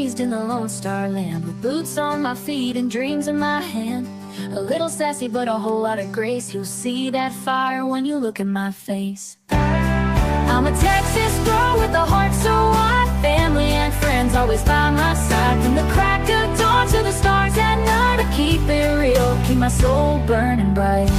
raised in the Lone Star land, with boots on my feet and dreams in my hand. A little sassy but a whole lot of grace. You'll see that fire when you look in my face. I'm a Texas girl with a heart so wide, family and friends always by my side. From the crack of dawn to the stars at night, I keep it real, keep my soul burning bright.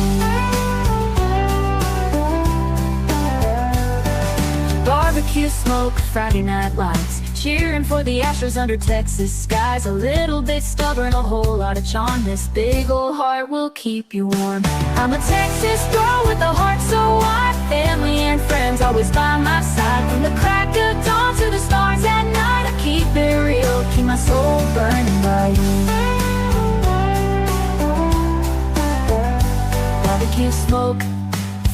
Barbecue smoke, Friday night lights, cheering for the Astros under Texas skies. A little bit stubborn, a whole lot of charm. This big old heart will keep you warm. I'm a Texas girl with a heart so wide, family and friends always by my side. From the crack of dawn to the stars at night, I keep it real, keep my soul burning bright. Barbecue smoke,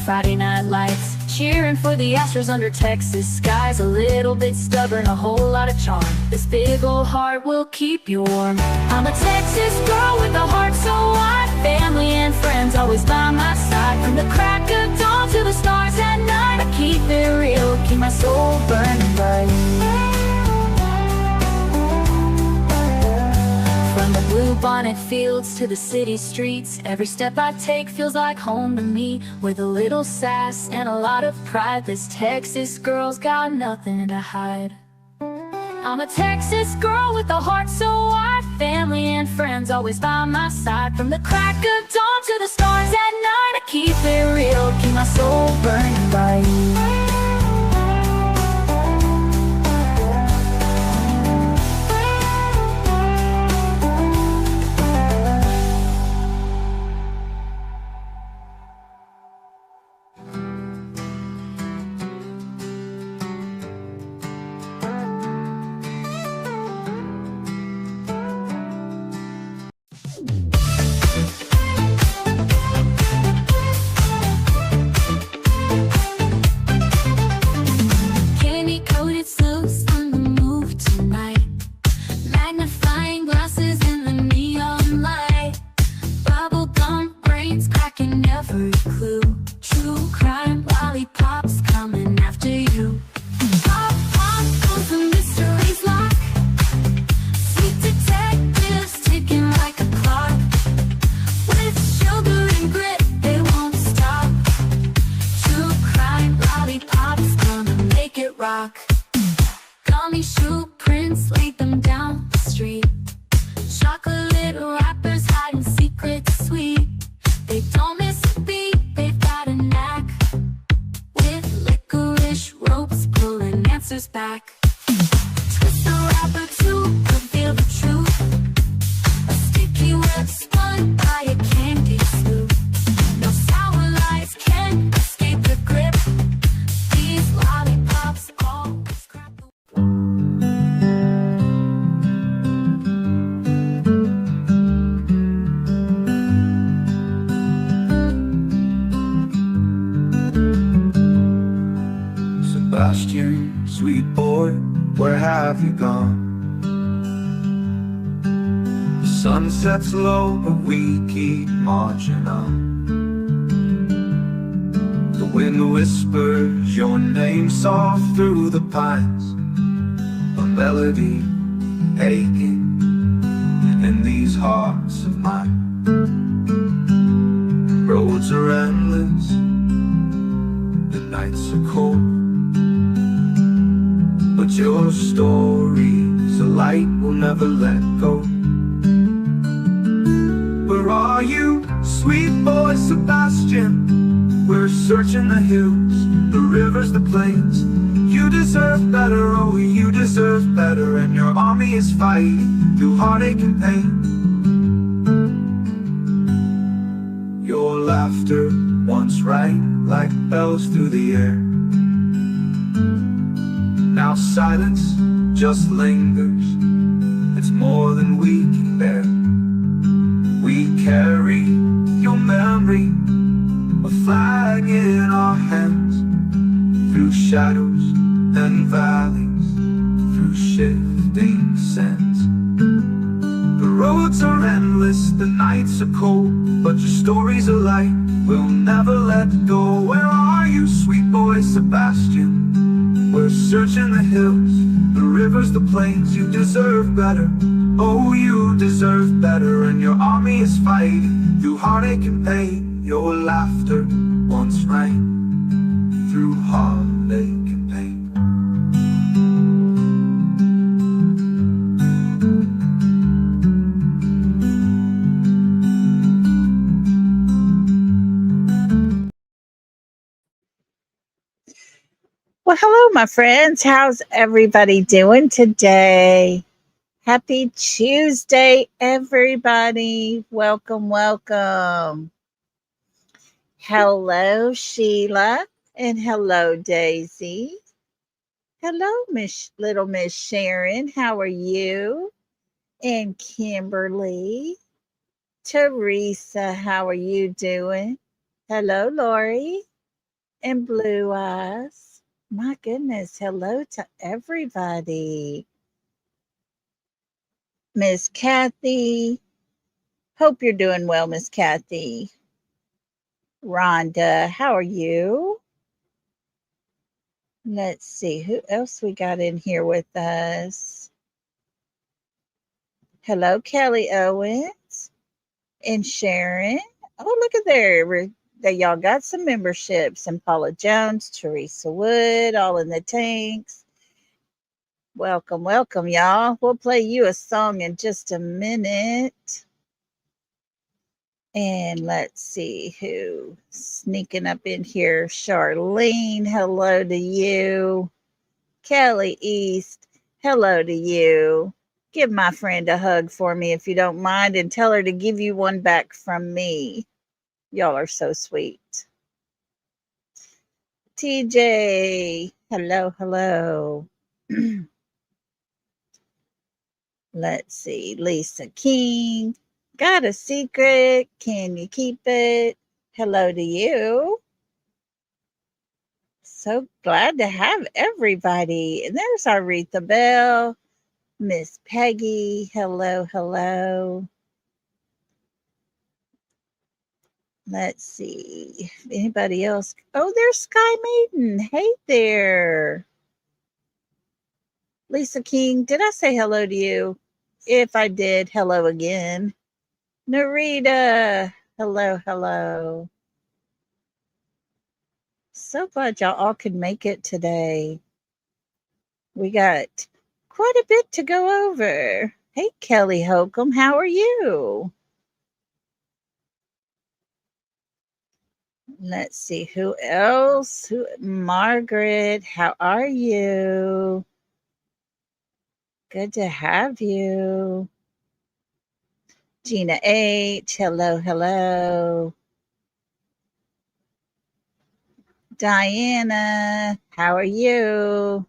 Friday night lights, cheering for the Astros under Texas skies. A little bit stubborn, a whole lot of charm. This big old heart will keep you warm. I'm a Texas girl with a heart so wide, family and friends always by my side. From the crack of dawn to the stars at night, I keep it real, keep my soul burning bright. From the blue bonnet fields to the city streets, every step I take feels like home to me. With a little sass and a lot of pride, this Texas girl's got nothing to hide. I'm a Texas girl with a heart so wide, family and friends always by my side. From the crack of dawn to the stars at night, I keep it real, keep my soul burning bright. Gummy shoe prints laid them down the street. Chocolate wrappers hiding secrets sweet. They don't miss a beat, they've got a knack. With licorice ropes pulling answers back. Twist the wrapper to reveal the truth. A sticky web spun by a candy slough. No sour lies can escape the grip. These lollipops always crack the Sebastian, sweet boy, where have you gone? The sun sets low, but we keep marching on. The wind whispers your name soft through the pines, a melody aching in these hearts of mine. Roads are endless, the nights are cold, but your story's a light we'll never let go. Where are you, sweet boy Sebastian? We're searching the hills, the rivers, the plains. You deserve better, oh you deserve better. And your army is fighting through heartache and pain. Your laughter once rang like bells through the air. Now silence just lingers, it's more than we can bear. We carry your memory, a flag in our hands. Through shadows and valleys, through shifting sands. The roads are endless, the nights are cold, but your story's a light we'll never let go. Where are you, sweet boy Sebastian? We're searching the hills, the rivers, the plains, you deserve better. Oh, you deserve better, and your army is fighting through heartache and pain. Your laughter once rang through heartache and pain. Well, hello, my friends. How's everybody doing today? Happy Tuesday, everybody. Welcome, welcome. Hello, Sheila, and hello, Daisy. Hello, little Miss Sharon. How are you? And Kimberly. Teresa, how are you doing? Hello, Lori. And Blue Eyes. My goodness, hello to everybody. Miss Kathy. Hope you're doing well, Miss Kathy. Rhonda, how are you? Let's see, who else we got in here with us? Hello, Kelly Owens and Sharon. Oh, look at there. Y'all got some memberships. And Paula Jones, Teresa Wood, all in the tanks. Welcome, welcome, y'all. We'll play you a song in just a minute. And let's see who sneaking up in here. Charlene, hello to you. Kelly East, hello to you. Give my friend a hug for me if you don't mind, and tell her to give you one back from me. Y'all are so sweet. TJ, hello, hello. Let's see, Lisa King. Got a secret? Can you keep it? Hello to you. So glad to have everybody. And there's Aretha Bell, Miss Peggy. Hello, hello. Let's see. Anybody else? Oh, there's Sky Maiden. Hey there. Lisa King, did I say hello to you? If I did, hello again. Narita, hello, hello. So glad y'all all could make it today. We got quite a bit to go over. Hey, Kelly Holcomb, how are you? Let's see, who else? Margaret, how are you? Good to have you. Gina H, hello, hello. Diana, how are you?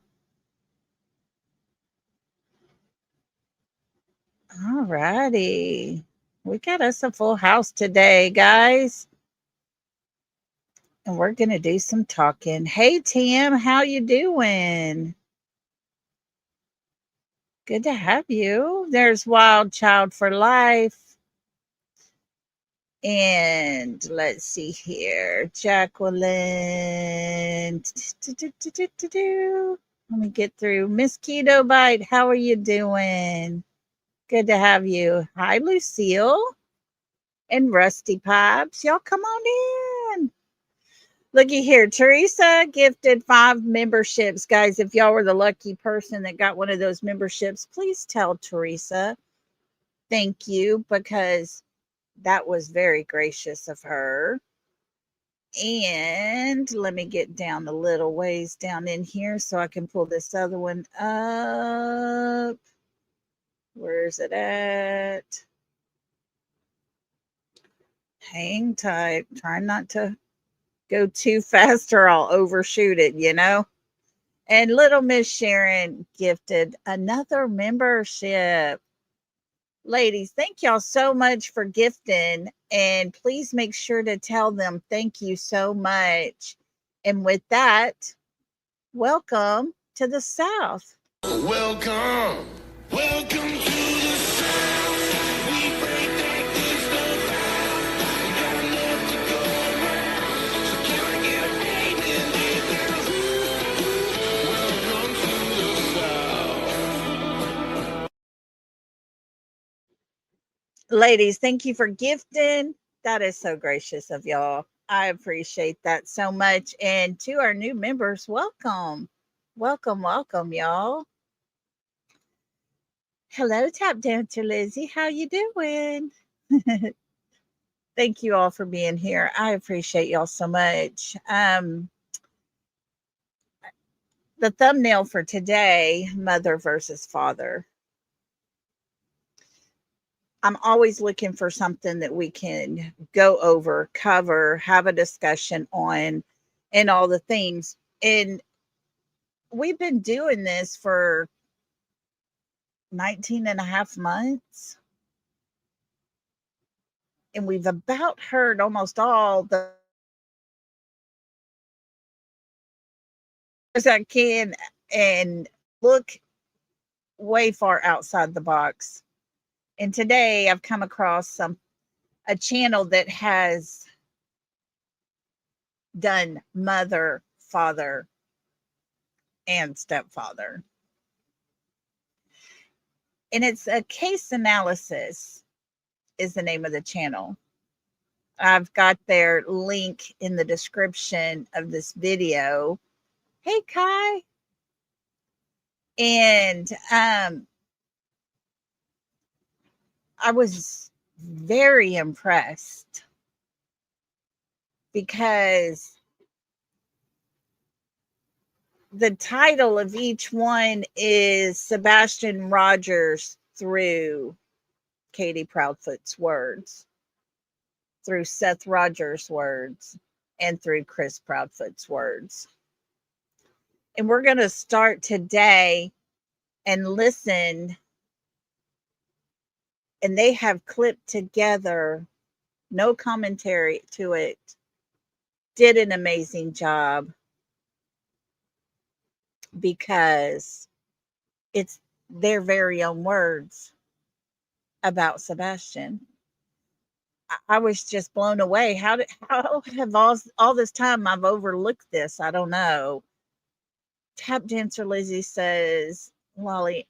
All righty. We got us a full house today, guys. And we're going to do some talking. Hey, Tim, how you doing? Good to have you. There's Wild Child for Life. And let's see here. Jacqueline. Let me get through. Miss Keto Bite, how are you doing? Good to have you. Hi, Lucille. And Rusty Pipes. Y'all come on in. Looky here. Teresa gifted 5 memberships. Guys, if y'all were the lucky person that got one of those memberships, please tell Teresa thank you, because that was very gracious of her. And let me get down a little ways down in here so I can pull this other one up. Where's it at? Hang tight. Try not to go too fast or I'll overshoot it, you know? And little Miss Sharon gifted another membership. Ladies, thank y'all so much for gifting. And please make sure to tell them thank you so much. And with that, welcome to the South. Welcome. Welcome to the South. We break that good stuff out. We got enough to go around. So can I get a amen? Welcome to the South. Ladies, thank you for gifting. That is so gracious of y'all. I appreciate that so much. And to our new members, welcome. Welcome, welcome, y'all. Hello, Tap Dancer Lizzie. How you doing? Thank you all for being here. I appreciate y'all so much. The thumbnail for today, mother versus father. I'm always looking for something that we can go over, cover, have a discussion on, and all the things. And we've been doing this for 19 and a half months. And we've about heard almost all the as I can and look way far outside the box. And today I've come across a channel that has done mother, father, and stepfather. And it's a case analysis is the name of the channel. I've got their link in the description of this video. Hey Kai. And I was very impressed because the title of each one is Sebastian Rogers through Katie Proudfoot's words, through Seth Rogers' words, and through Chris Proudfoot's words. And we're going to start today and listen. And they have clipped together, no commentary to it, did an amazing job because it's their very own words about Sebastian. I was just blown away. How have all this time I've overlooked this? I don't know. Tap Dancer Lizzie says, Lolly,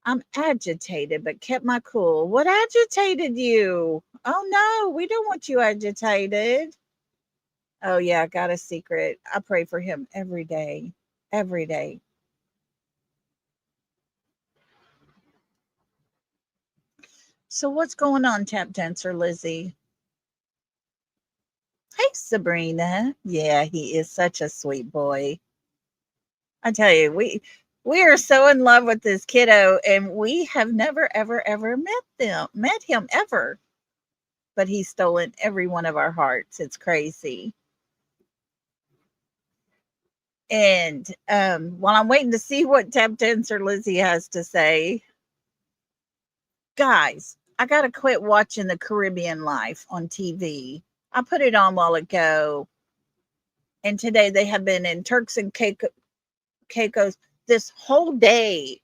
I'm agitated, but kept my cool. What agitated you? Oh no, we don't want you agitated. Oh yeah, I got a secret. I pray for him every day. Every day. So what's going on, Tap Dancer Lizzie? Hey, Sabrina. Yeah, he is such a sweet boy. I tell you, we are so in love with this kiddo, and we have never, ever, ever met him ever. But he's stolen every one of our hearts. It's crazy. And while I'm waiting to see what Tap Dancer Lizzie has to say, guys, I gotta quit watching the Caribbean Life on TV. I put it on a while ago, and today they have been in Turks and Caicos this whole day.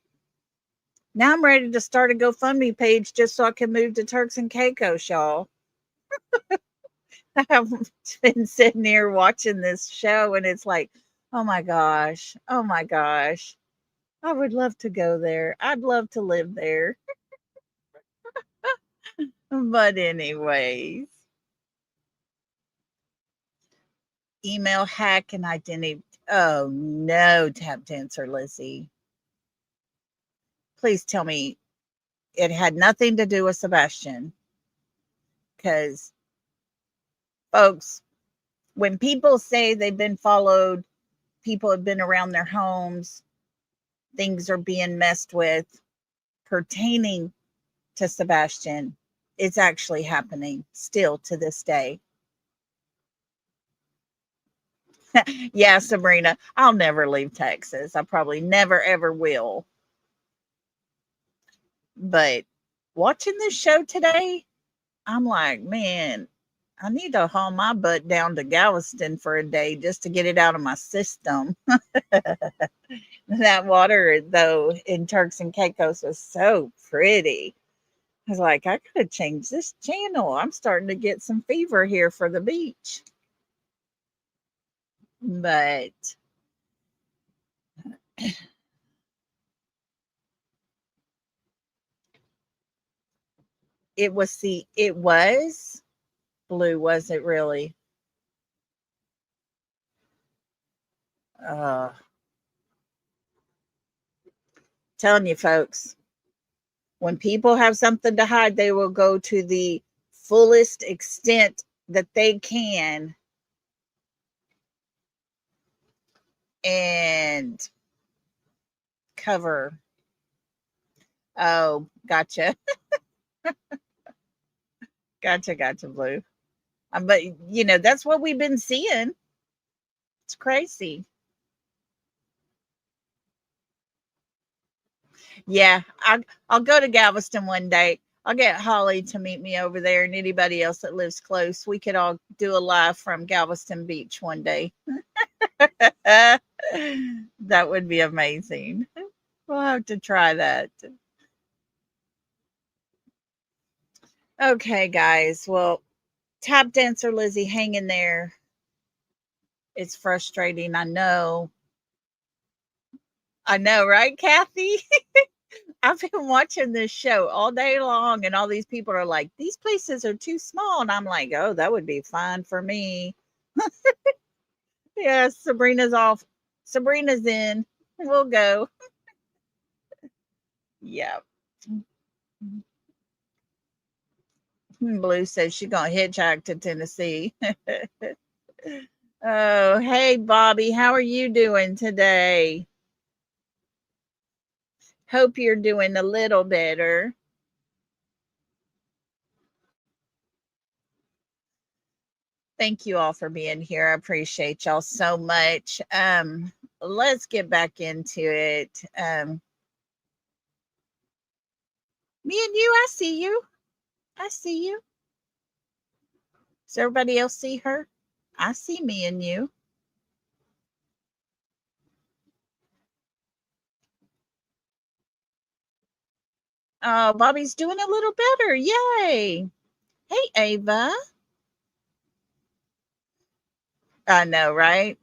Now I'm ready to start a GoFundMe page just so I can move to Turks and Caicos, y'all. I've been sitting here watching this show, and it's like, oh my gosh, oh my gosh. I would love to go there. I'd love to live there. But anyways, email hack and identity. Oh no, Tap Dancer Lizzie. Please tell me it had nothing to do with Sebastian. Because, folks, when people say they've been followed, people have been around their homes, things are being messed with pertaining to Sebastian, it's actually happening still to this day. Yeah, Sabrina, I'll never leave Texas. I probably never, ever will. But watching this show today, I'm like, man, I need to haul my butt down to Galveston for a day just to get it out of my system. That water, though, in Turks and Caicos was so pretty. I was like, I gotta change this channel. I'm starting to get some fever here for the beach. But it was blue, was it really? Uh, telling you folks, when people have something to hide, they will go to the fullest extent that they can and cover. Oh, gotcha. Gotcha, Blue. But that's what we've been seeing. It's crazy. Yeah, I'll go to Galveston one day. I'll get Holly to meet me over there, and anybody else that lives close. We could all do a live from Galveston Beach one day. That would be amazing. We'll have to try that. Okay, guys. Well, tap dancer Lizzie, hang in there. It's frustrating. I know, right, Kathy? I've been watching this show all day long, and all these people are like, these places are too small. And I'm like, oh, that would be fine for me. Yeah, Sabrina's off. Sabrina's in. We'll go. Yeah. Blue says she's going to hitchhike to Tennessee. Oh, hey, Bobby. How are you doing today? Hope you're doing a little better. Thank you all for being here. I appreciate y'all so much. Let's get back into it. Me and you, I see you. I see you. Does everybody else see her? I see me and you. Oh, Bobby's doing a little better. Yay. Hey, Ava. I know, right?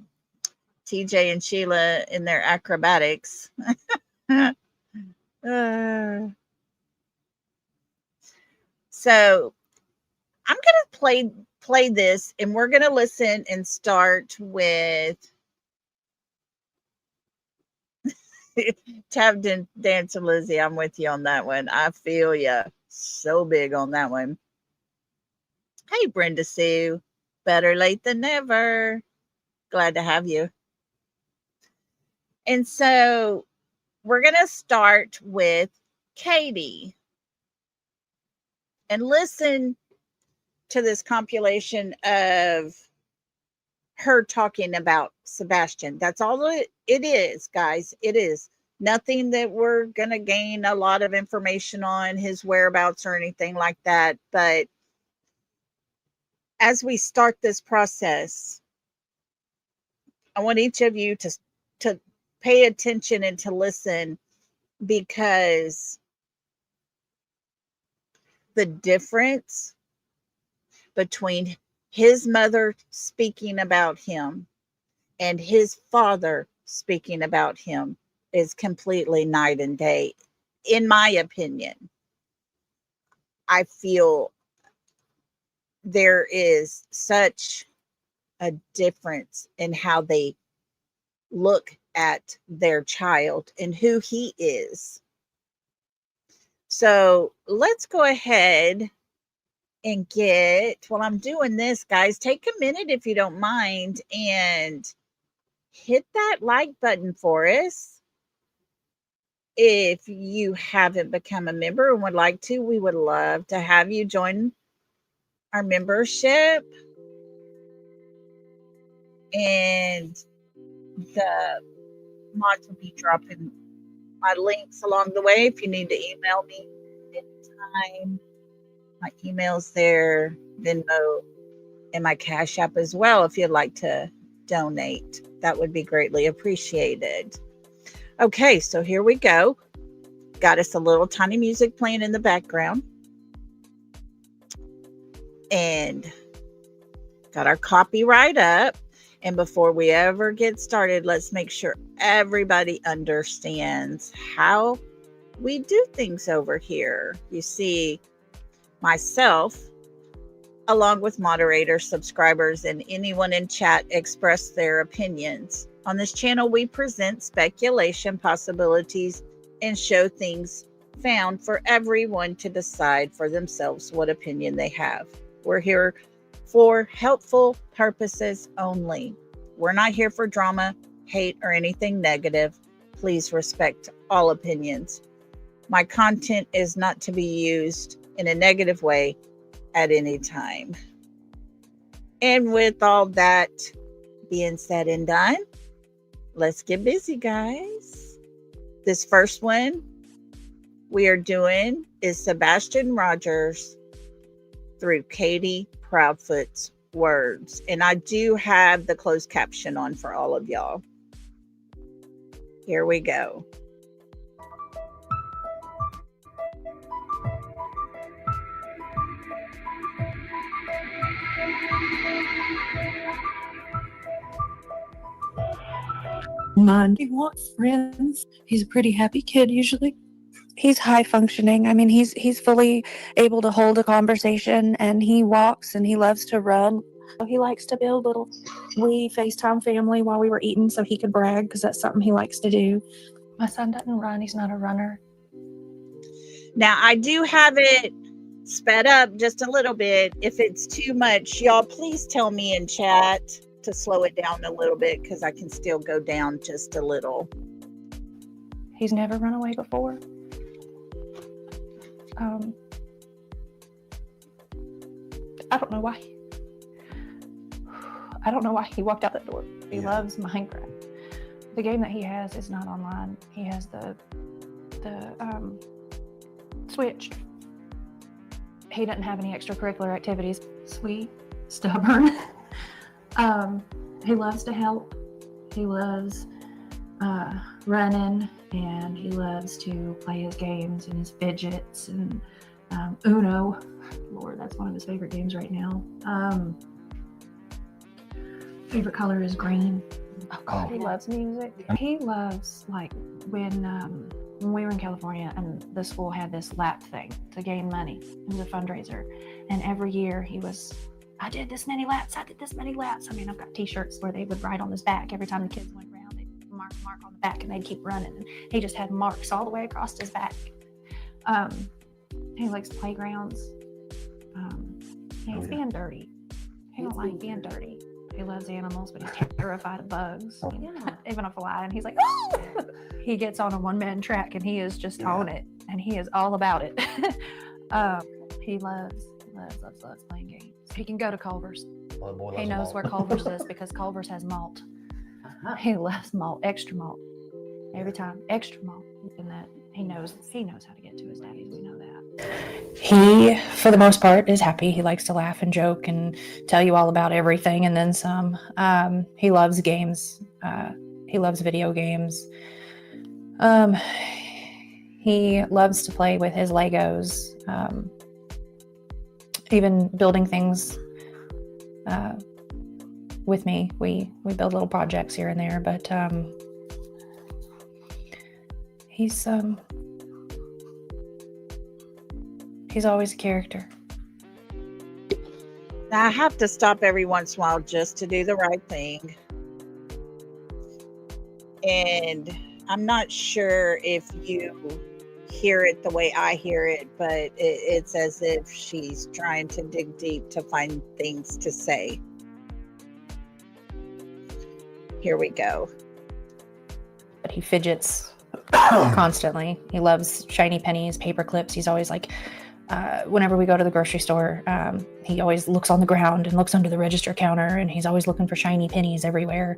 TJ and Sheila in their acrobatics. So I'm gonna play this, and we're gonna listen and start with Tap Dancer Lizzie. I'm with you on that one. I feel you so big on that one. Hey, Brenda Sue. Better late than never. Glad to have you. And so we're going to start with Katie and listen to this compilation of her talking about Sebastian. That's all it is, guys. It is nothing that we're going to gain a lot of information on his whereabouts or anything like that. But as we start this process, I want each of you to pay attention and to listen, because the difference between his mother speaking about him and his father speaking about him is completely night and day. In my opinion, I feel there is such a difference in how they look at their child and who he is. So let's go ahead and while I'm doing this, guys, take a minute if you don't mind and hit that like button for us. If you haven't become a member and would like to, we would love to have you join our membership. And the mods will be dropping my links along the way if you need to email me anytime. My email's there, Venmo, and my Cash App as well if you'd like to donate. That would be greatly appreciated. Okay, so here we go. Got us a little tiny music playing in the background. And got our copyright up. And before we ever get started, let's make sure everybody understands how we do things over here. You see, myself, along with moderators, subscribers, and anyone in chat express their opinions. On this channel, we present speculation, possibilities, and show things found for everyone to decide for themselves what opinion they have. We're here for helpful purposes only. We're not here for drama, hate, or anything negative. Please respect all opinions. My content is not to be used in a negative way at any time. And with all that being said and done, let's get busy, guys. This first one we are doing is Sebastian Rogers through Katie Proudfoot's words. And I do have the closed caption on for all of y'all. Here we go. Mind he wants friends. He's a pretty happy kid usually. He's high functioning. I mean, he's fully able to hold a conversation, and he walks and he loves to run. He likes to build little. We FaceTime family while we were eating so he could brag because that's something he likes to do. My son doesn't run. He's not a runner. Now, I do have it sped up just a little bit. If it's too much, y'all please tell me in chat to slow it down a little bit because I can still go down just a little. He's never run away before. I don't know why. I don't know why he walked out that door. He loves Minecraft. The game that he has is not online. He has the Switch. He doesn't have any extracurricular activities. Sweet, stubborn. He loves to help. He loves running, and he loves to play his games and his fidgets and Uno. Lord, that's one of his favorite games right now. Favorite color is green. Oh God, he loves music. He loves, like, when we were in California and the school had this lap thing to gain money. It was a fundraiser, and every year he was, I did this many laps. I did this many laps. I mean, I've got T-shirts where they would write on his back every time the kids went around. They'd mark on the back, and they'd keep running. And he just had marks all the way across his back. He likes playgrounds. He's being dirty. He don't like being dirty. He loves animals, but he's terrified of bugs. Even a fly, and he's like, oh! He gets on a one-man track, and he is just on it, and he is all about it. He loves playing games. He can go to Culver's. He knows where Culver's is because Culver's has malt. He loves malt, extra malt. Every time, extra malt. And that he knows how to get to his daddies. We know that. He, for the most part, is happy. He likes to laugh and joke and tell you all about everything and then some. He loves games. He loves video games. He loves to play with his Legos. Even building things with me. We build little projects here and there, but he's always a character. Now, I have to stop every once in a while just to do the right thing. And I'm not sure if you hear it the way I hear it, but it's as if she's trying to dig deep to find things to say. Here we go. But he fidgets constantly. He loves shiny pennies, paper clips. He's always like, whenever we go to the grocery store, he always looks on the ground and looks under the register counter, and he's always looking for shiny pennies everywhere.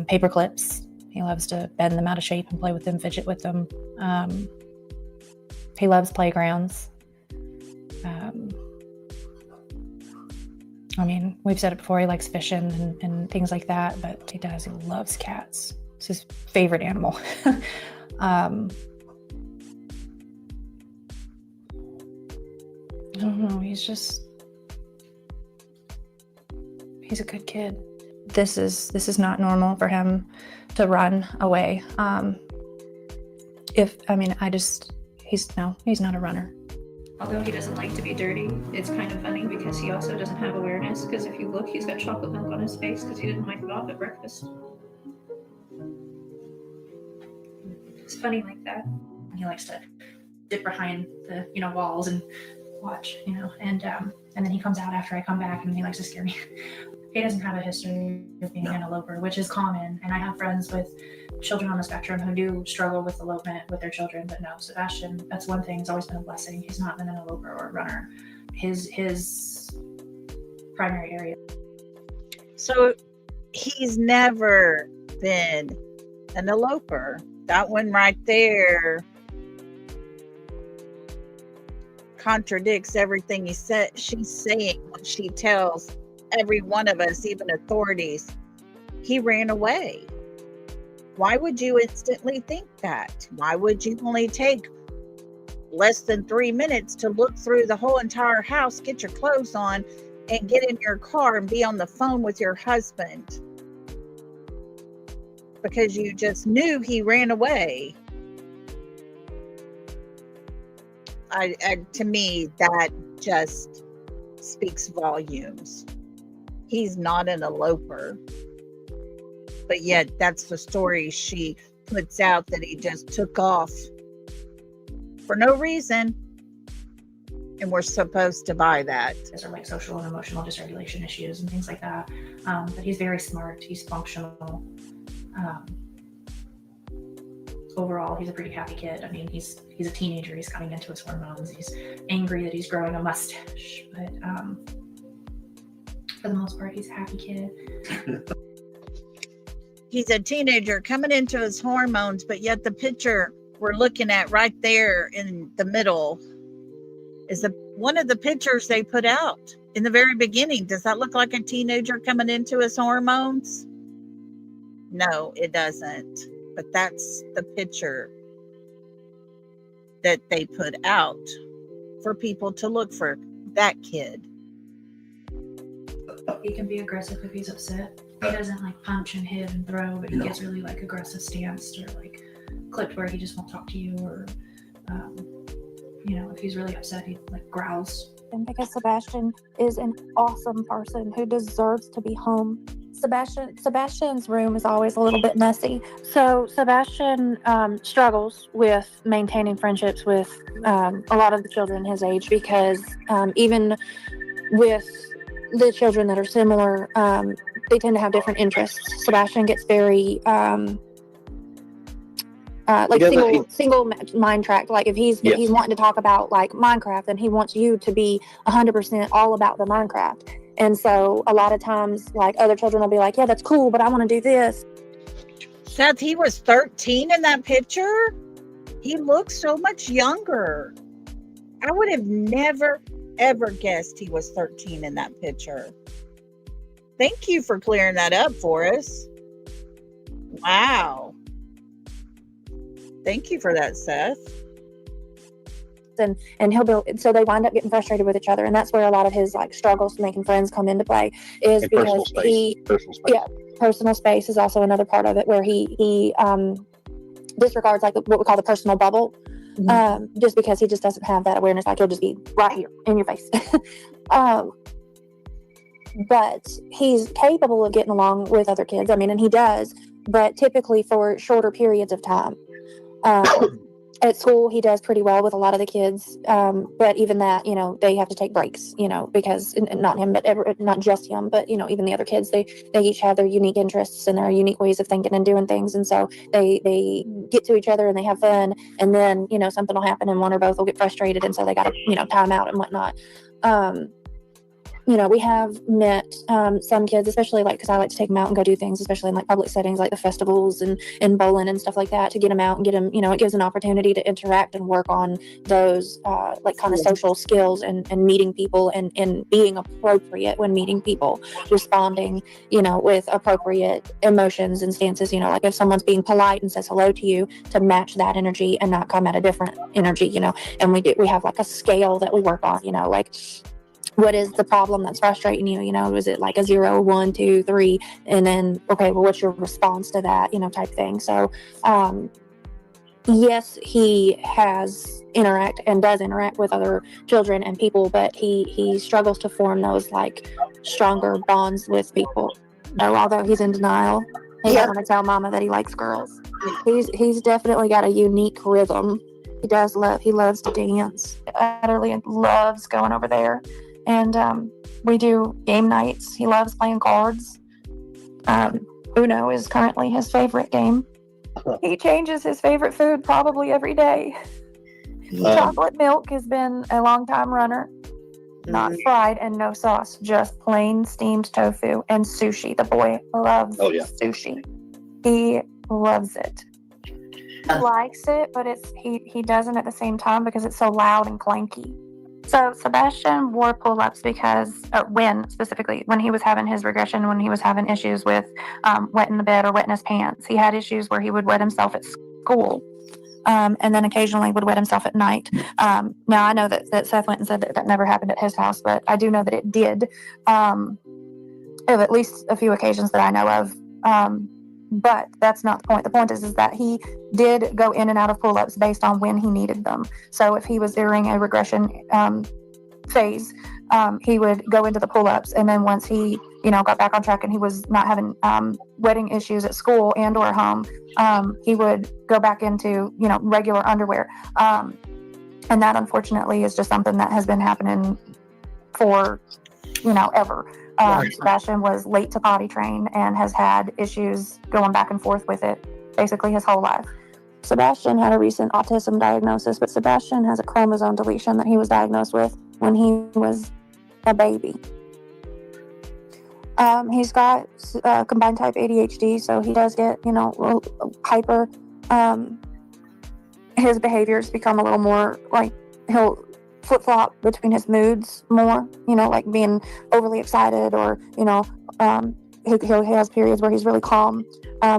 Paper clips. He loves to bend them out of shape and play with them, fidget with them. He loves playgrounds. I mean, we've said it before, he likes fishing and things like that, but he loves cats. It's his favorite animal. I don't know, he's a good kid. This is not normal for him to run away. He's not a runner. Although he doesn't like to be dirty, it's kind of funny because he also doesn't have awareness, because if you look, he's got chocolate milk on his face because he didn't wipe it off at breakfast. It's funny like that. He likes to dip behind the walls and watch, and then he comes out after I come back and he likes to scare me. He doesn't have a history of being an eloper, which is common, and I have friends with children on the spectrum who do struggle with elopement with their children, but no, Sebastian, that's one thing, he's always been a blessing. He's not been an eloper or a runner. His primary area. So he's never been an eloper. That one right there contradicts everything she's saying when she tells every one of us, even authorities, he ran away. Why would you instantly think that? Why would you only take less than 3 minutes to look through the whole entire house, get your clothes on, and get in your car and be on the phone with your husband? Because you just knew he ran away. To me, that just speaks volumes. He's not an eloper. But yet, that's the story she puts out, that he just took off for no reason. And we're supposed to buy that. These are like social and emotional dysregulation issues and things like that. But he's very smart. He's functional. Overall, he's a pretty happy kid. I mean, he's a teenager. He's coming into his hormones. He's angry that he's growing a mustache. But for the most part, he's a happy kid. He's a teenager coming into his hormones, but yet the picture we're looking at right there in the middle is one of the pictures they put out in the very beginning. Does that look like a teenager coming into his hormones? No, it doesn't. But that's the picture that they put out for people to look for that kid. He can be aggressive if he's upset. He doesn't like punch and hit and throw, but he gets really like aggressive stanced or like clipped where he just won't talk to you, or if he's really upset, he like growls. And because Sebastian is an awesome person who deserves to be home. Sebastian's room is always a little bit messy. So Sebastian struggles with maintaining friendships with a lot of the children his age, because even with the children that are similar, they tend to have different interests. Sebastian gets very single mind tracked. Like if he's wanting to talk about like Minecraft, then he wants you to be 100% all about the Minecraft. And so a lot of times, like, other children will be like, yeah, that's cool, but I want to do this. Seth, he was 13 in that picture? He looks so much younger. I would have never, ever guessed he was 13 in that picture. Thank you for clearing that up for us. Wow. Thank you for that, Seth. And he'll build, so they wind up getting frustrated with each other, and that's where a lot of his like struggles making friends come into play, is And because personal space is also another part of it, where he disregards like what we call the personal bubble, just because he just doesn't have that awareness. Like he'll just be right here in your face. But he's capable of getting along with other kids. I mean, and he does, but typically for shorter periods of time. At school, he does pretty well with a lot of the kids, but even that, they have to take breaks, because not him, but not just him, but even the other kids, they each have their unique interests and their unique ways of thinking and doing things, and so they get to each other and they have fun, and then something will happen and one or both will get frustrated, and so they got to time out and whatnot. We have met some kids, especially like, because I like to take them out and go do things, especially in like public settings like the festivals and bowling and stuff like that, to get them out and get them, it gives an opportunity to interact and work on those like kind of social skills and meeting people and being appropriate when meeting people, responding, with appropriate emotions and stances, like if someone's being polite and says hello to you, to match that energy and not come at a different energy, and we have like a scale that we work on, like, what is the problem that's frustrating you? Is it like a 0, 1, 2, 3? And then, okay, well, what's your response to that, type thing. So yes, he does interact with other children and people, but he struggles to form those like stronger bonds with people. So although he's in denial, he doesn't want to tell mama that he likes girls. He's definitely got a unique rhythm. He loves to dance. Utterly loves going over there. And we do game nights. He loves playing cards. Uno is currently his favorite game. He changes his favorite food probably every day. Chocolate milk has been a long time runner. Not fried and no sauce, just plain steamed tofu and sushi. The boy loves sushi. He loves it. He likes it, but he doesn't at the same time because it's so loud and clanky. So Sebastian wore pull-ups because when he was having his regression, when he was having issues with wetting the bed or wetting his pants, he had issues where he would wet himself at school. And then occasionally would wet himself at night. Now I know that Seth went and said that never happened at his house, but I do know that it did. Of at least a few occasions that I know of. But that's not the point. The point is that he did go in and out of pull-ups based on when he needed them. So if he was during a regression phase, he would go into the pull-ups, and then once he got back on track and he was not having wetting issues at school and or home, he would go back into regular underwear, and that unfortunately is just something that has been happening for ever. Sebastian was late to potty train and has had issues going back and forth with it basically his whole life. Sebastian had a recent autism diagnosis, but Sebastian has a chromosome deletion that he was diagnosed with when he was a baby. He's got combined type ADHD, so he does get, hyper. His behaviors become a little more like he'll flip-flop between his moods more, like being overly excited or, he has periods where he's really calm,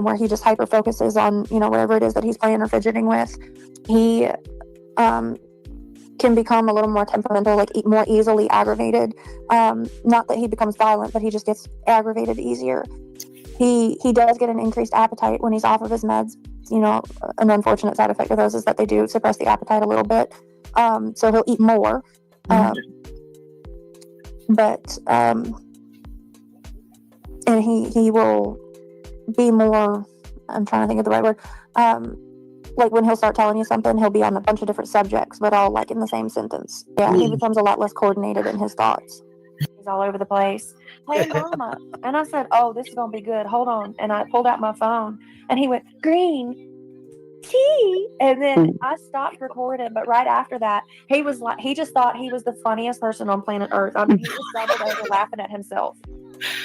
where he just hyper focuses on, whatever it is that he's playing or fidgeting with. He can become a little more temperamental, like more easily aggravated. Not that he becomes violent, but he just gets aggravated easier. He does get an increased appetite when he's off of his meds. An unfortunate side effect of those is that they do suppress the appetite a little bit. So he'll eat more. But and he will be more, I'm trying to think of the right word, like when he'll start telling you something, he'll be on a bunch of different subjects, but all like in the same sentence. Yeah, he becomes a lot less coordinated in his thoughts. He's all over the place. Hey, mama. And I said, oh, this is going to be good. Hold on. And I pulled out my phone and he went, green tea. And then I stopped recording. But right after that, he was like, he just thought he was the funniest person on planet Earth. I mean, he just doubled over laughing at himself.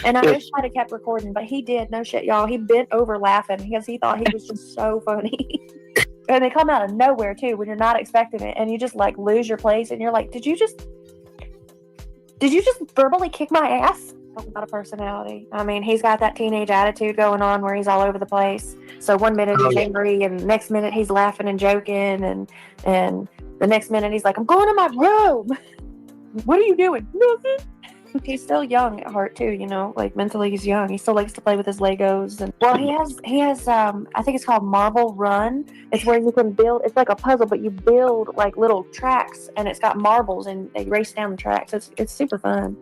And I wish I'd have kept recording, but he did. No shit, y'all. He bent over laughing because he thought he was just so funny. And they come out of nowhere too when you're not expecting it, and you just like lose your place, and you're like, did you just verbally kick my ass? Talk about a personality. I mean, he's got that teenage attitude going on where he's all over the place. So one minute he's angry, and the next minute he's laughing and joking, and the next minute he's like, I'm going to my room. What are you doing? Nothing. He's still young at heart too, like mentally he's young. He still likes to play with his Legos, and he has I think it's called Marble Run. It's where you can build, it's like a puzzle, but you build like little tracks, and it's got marbles and they race down the tracks. It's super fun.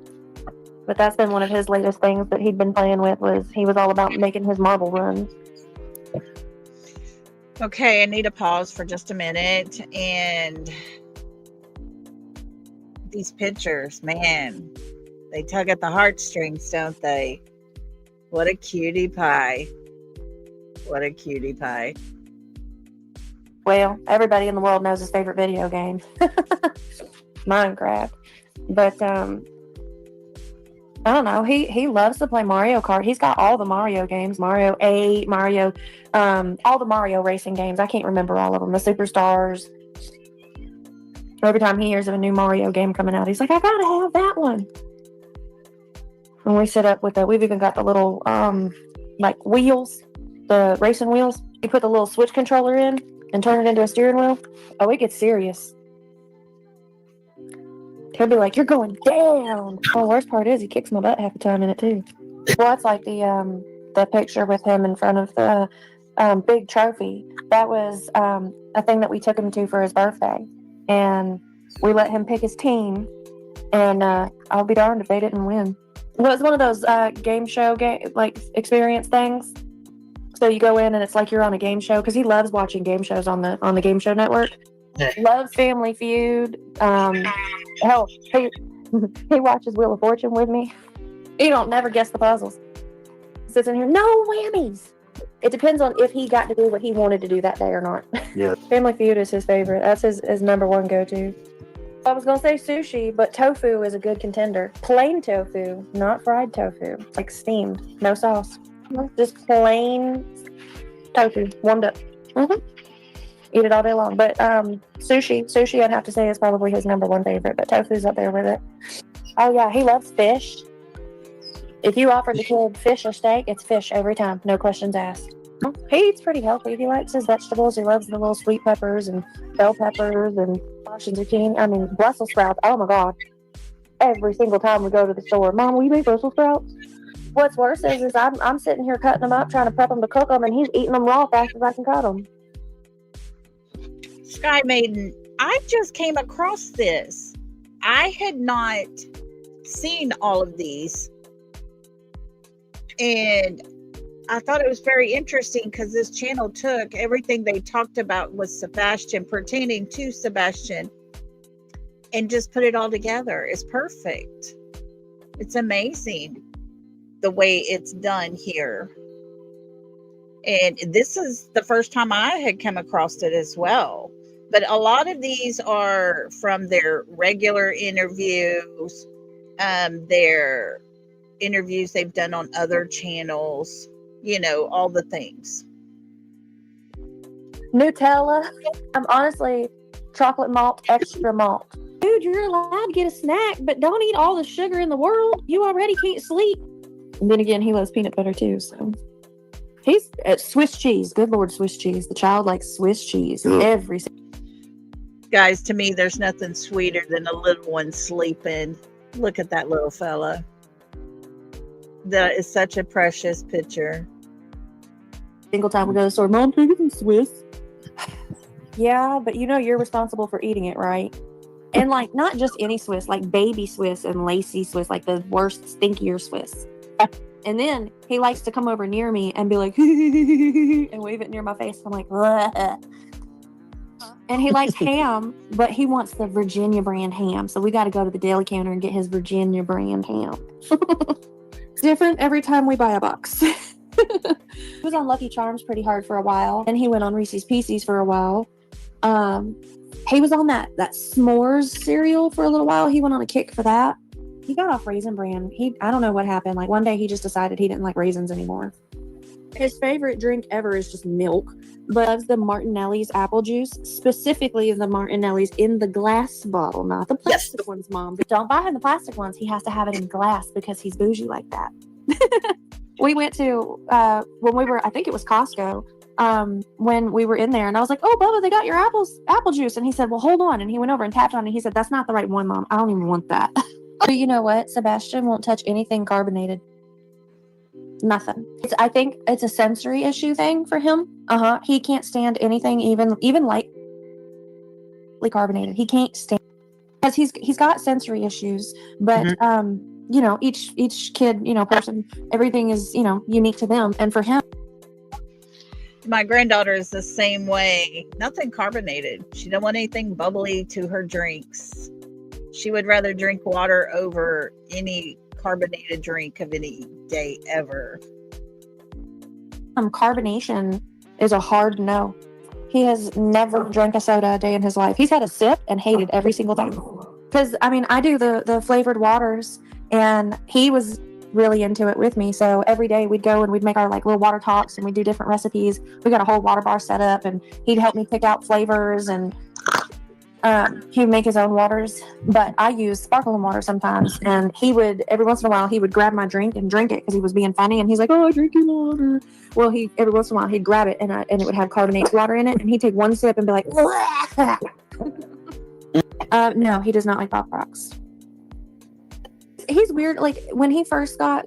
But that's been one of his latest things that he'd been playing with, was he was all about making his marble runs. Okay, I need to pause for just a minute. And these pictures, man, they tug at the heartstrings, don't they? What a cutie pie. What a cutie pie. Well, everybody in the world knows his favorite video game. Minecraft. But I don't know. He loves to play Mario Kart. He's got all the Mario games. Mario 8, Mario, all the Mario racing games. I can't remember all of them. The Superstars. Every time he hears of a new Mario game coming out, he's like, I gotta have that one. When we sit up with we've even got the little like wheels, the racing wheels. You put the little Switch controller in and turn it into a steering wheel. Oh, it gets serious. He'll be like, you're going down. Oh, the worst part is he kicks my butt half the time in it too. Well, that's like the picture with him in front of the big trophy. That was a thing that we took him to for his birthday, and we let him pick his team. And I'll be darned if they didn't win. Well, it's one of those game show experience things. So you go in and it's like you're on a game show, because he loves watching game shows on the Game Show Network. Loves Family Feud. Hell, he watches Wheel of Fortune with me. He don't never guess the puzzles. Sits in here, no whammies. It depends on if he got to do what he wanted to do that day or not. Yeah. Family Feud is his favorite. That's his number one go-to. I was gonna say sushi, but tofu is a good contender. Plain tofu, not fried tofu, like steamed, no sauce. Just plain tofu, warmed up. Eat it all day long. But sushi, I'd have to say is probably his number one favorite. But tofu's up there with it. Oh yeah, he loves fish. If you offered the kid fish or steak, it's fish every time, no questions asked. He eats pretty healthy. He likes his vegetables. He loves the little sweet peppers and bell peppers and squash and zucchini. I mean, Brussels sprouts. Oh my God! Every single time we go to the store, Mom, will you make Brussels sprouts? What's worse is I'm sitting here cutting them up, trying to prep them to cook them, and he's eating them raw fast as I can cut them. Sky Maiden, I just came across this. I had not seen all of these. And I thought it was very interesting because this channel took everything they talked about with Sebastian, pertaining to Sebastian, and just put it all together. It's perfect. It's amazing the way it's done here. And this is the first time I had come across it as well. But a lot of these are from their regular interviews, their interviews they've done on other channels, all the things. Nutella. I'm honestly chocolate malt, extra malt. Dude, you're allowed to get a snack, but don't eat all the sugar in the world. You already can't sleep. And then again, he loves peanut butter too, so. He's at Swiss cheese. Good Lord, Swiss cheese. The child likes Swiss cheese. Every Guys, to me, there's nothing sweeter than a little one sleeping. Look at that little fella. That is such a precious picture. single time we go to the store, Mom, can I get some Swiss? Yeah, but you're responsible for eating it, right? And like, not just any Swiss, like baby Swiss and lacy Swiss, like the worst, stinkier Swiss. And then he likes to come over near me and be like, and wave it near my face. I'm like, bleh. And he likes ham, but he wants the Virginia brand ham. So we got to go to the deli counter and get his Virginia brand ham. It's different every time we buy a box. He was on Lucky Charms pretty hard for a while. And he went on Reese's Pieces for a while. He was on that s'mores cereal for a little while. He went on a kick for that. He got off Raisin Bran. I don't know what happened. Like one day he just decided he didn't like raisins anymore. His favorite drink ever is just milk, but loves the Martinelli's apple juice, specifically the Martinelli's in the glass bottle, not the plastic ones, Mom. But don't buy him the plastic ones. He has to have it in glass because he's bougie like that. We went to, when we were, I think it was Costco, when we were in there, and I was like, oh, Bubba, they got your apple juice. And he said, well, hold on. And he went over and tapped on it. He said, that's not the right one, Mom. I don't even want that. But you know what? Sebastian won't touch anything carbonated. Nothing. I think it's a sensory issue thing for him. He can't stand anything even lightly carbonated. He can't stand, because he's got sensory issues. But each kid, person, everything is unique to them. And for him, my granddaughter is the same way. Nothing carbonated. She don't want anything bubbly to her drinks. She would rather drink water over any carbonated drink of any day ever. Carbonation is a hard no. He has never drank a soda a day in his life. He's had a sip and hated every single time. Because I do the flavored waters, and he was really into it with me. So every day we'd go and we'd make our like little water talks, and we'd do different recipes. We got a whole water bar set up, and he'd help me pick out flavors, and he would make his own waters. But I use sparkling water sometimes, and he would, every once in a while, he would grab my drink and drink it because he was being funny, and he's like, oh, I drink your water. Well, every once in a while he'd grab it, and it would have carbonated water in it, and he'd take one sip and be like, no, he does not like Pop Rocks. He's weird. Like when he first got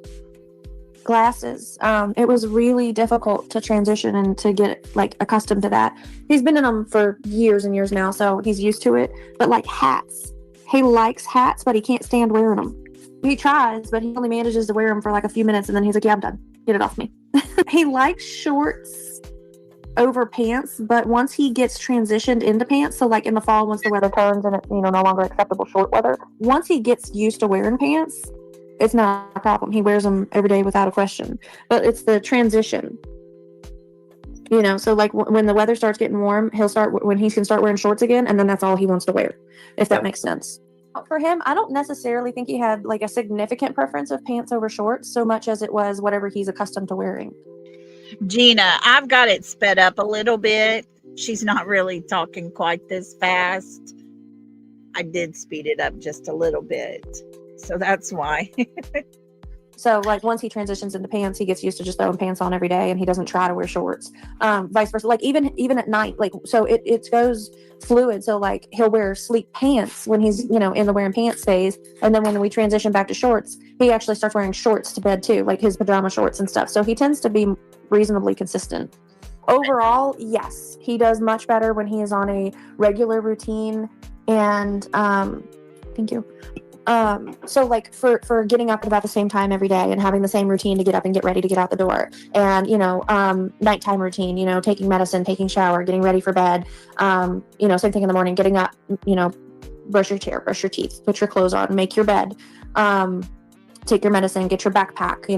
glasses. It was really difficult to transition and to get like accustomed to that. He's been in them for years and years now, so he's used to it. But like hats, he likes hats, but he can't stand wearing them. He tries, but he only manages to wear them for like a few minutes, and then he's like, "Yeah, I'm done. Get it off me." He likes shorts over pants, but once he gets transitioned into pants, so like in the fall, once the weather turns and it's no longer acceptable short weather, once he gets used to wearing pants, it's not a problem. He wears them every day without a question. But it's the transition, so like when the weather starts getting warm, when he can start wearing shorts again, and then that's all he wants to wear, if that makes sense. For him, I don't necessarily think he had like a significant preference of pants over shorts so much as it was whatever he's accustomed to wearing. Gina, I've got it sped up a little bit. She's not really talking quite this fast. I did speed it up just a little bit. So that's why. So like once he transitions into pants, he gets used to just throwing pants on every day, and he doesn't try to wear shorts. Vice versa. Like even at night, like so it goes fluid. So like he'll wear sleep pants when he's in the wearing pants phase, and then when we transition back to shorts, he actually starts wearing shorts to bed too, like his pajama shorts and stuff. So he tends to be reasonably consistent. Overall, yes, he does much better when he is on a regular routine. And thank you. So like for getting up at about the same time every day and having the same routine to get up and get ready to get out the door, and nighttime routine, taking medicine, taking shower, getting ready for bed, same thing in the morning, getting up, brush your hair, brush your teeth, put your clothes on, make your bed, take your medicine, get your backpack,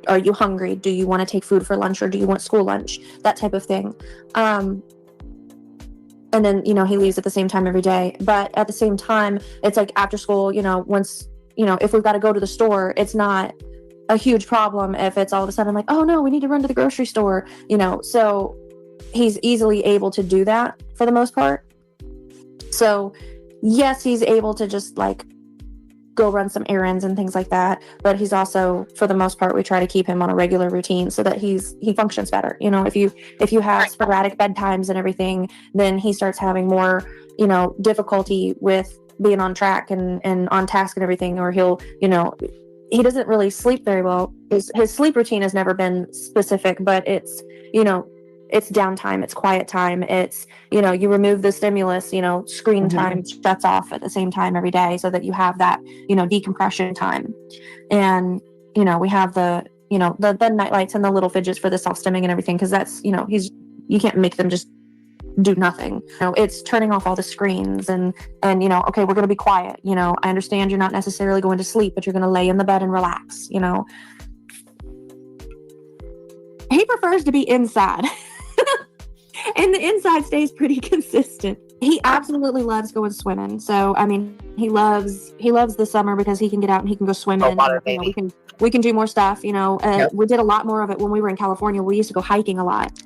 are you hungry? Do you want to take food for lunch, or do you want school lunch? That type of thing. And then, he leaves at the same time every day. But at the same time, it's like after school, once, if we've got to go to the store, it's not a huge problem if it's all of a sudden like, oh no, we need to run to the grocery store, so he's easily able to do that for the most part. So yes, he's able to just like go run some errands and things like that, but he's also, for the most part, we try to keep him on a regular routine so that he functions better. If you have sporadic bedtimes and everything, then he starts having more difficulty with being on track and on task and everything, or he'll he doesn't really sleep very well. His sleep routine has never been specific, but it's it's downtime, it's quiet time, it's you remove the stimulus, screen time shuts off at the same time every day so that you have that decompression time. And we have the night lights and the little fidgets for the self-stimming and everything, because that's you can't make them just do nothing. It's turning off all the screens and okay, we're going to be quiet. I understand you're not necessarily going to sleep, but you're going to lay in the bed and relax. He prefers to be inside. And the inside stays pretty consistent. He absolutely loves going swimming. So I mean, he loves the summer because he can get out and he can go swimming. We can do more stuff. Yep. We did a lot more of it when we were in California. We used to go hiking a lot.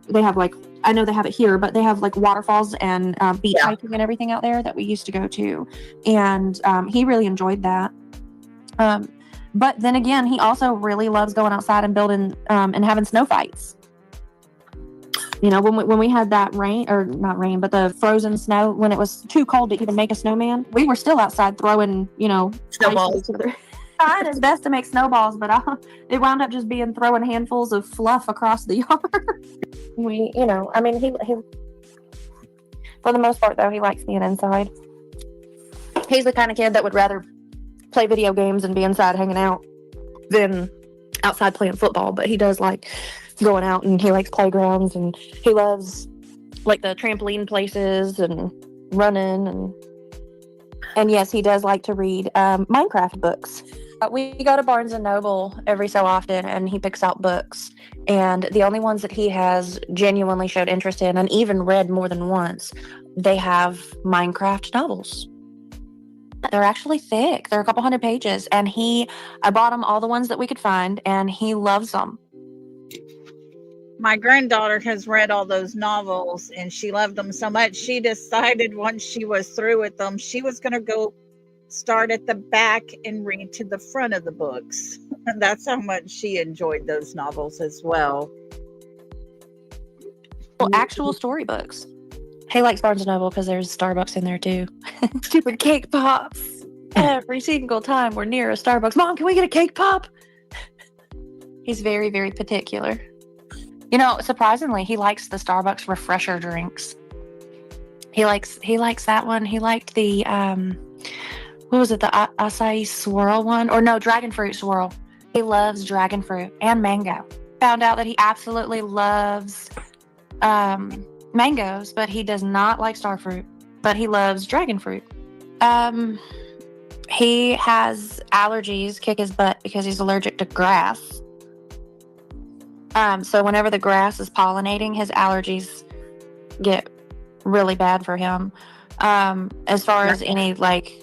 They have I know they have it here, but they have like waterfalls and beach hiking and everything out there that we used to go to, and he really enjoyed that. But then again, he also really loves going outside and building and having snow fights. When we had that rain, or not rain, but the frozen snow, when it was too cold to even make a snowman, we were still outside throwing, snowballs. Trying his best to make snowballs, but it wound up just being throwing handfuls of fluff across the yard. He for the most part, though, he likes being inside. He's the kind of kid that would rather play video games and be inside hanging out than outside playing football, but he does like going out, and he likes playgrounds, and he loves like the trampoline places and running, and yes, he does like to read Minecraft books. We go to Barnes and Noble every so often, and he picks out books, and the only ones that he has genuinely showed interest in and even read more than once, they have Minecraft novels. They're actually thick. They're a couple hundred pages, and I bought him all the ones that we could find, and he loves them. My granddaughter has read all those novels, and she loved them so much, she decided once she was through with them, she was going to go start at the back and read to the front of the books. That's how much she enjoyed those novels as well. Actual storybooks. He likes Barnes & Noble because there's Starbucks in there too. Stupid cake pops. Every single time we're near a Starbucks. Mom, can we get a cake pop? He's very, very particular. You know, surprisingly, he likes the Starbucks refresher drinks. He likes that one. He liked the what was it, the acai swirl one? Or no, dragon fruit swirl. He loves dragon fruit and mango. Found out that he absolutely loves mangoes, but he does not like star fruit. But he loves dragon fruit. He has allergies, kick his butt, because he's allergic to grass. So whenever the grass is pollinating, his allergies get really bad for him. As far as any like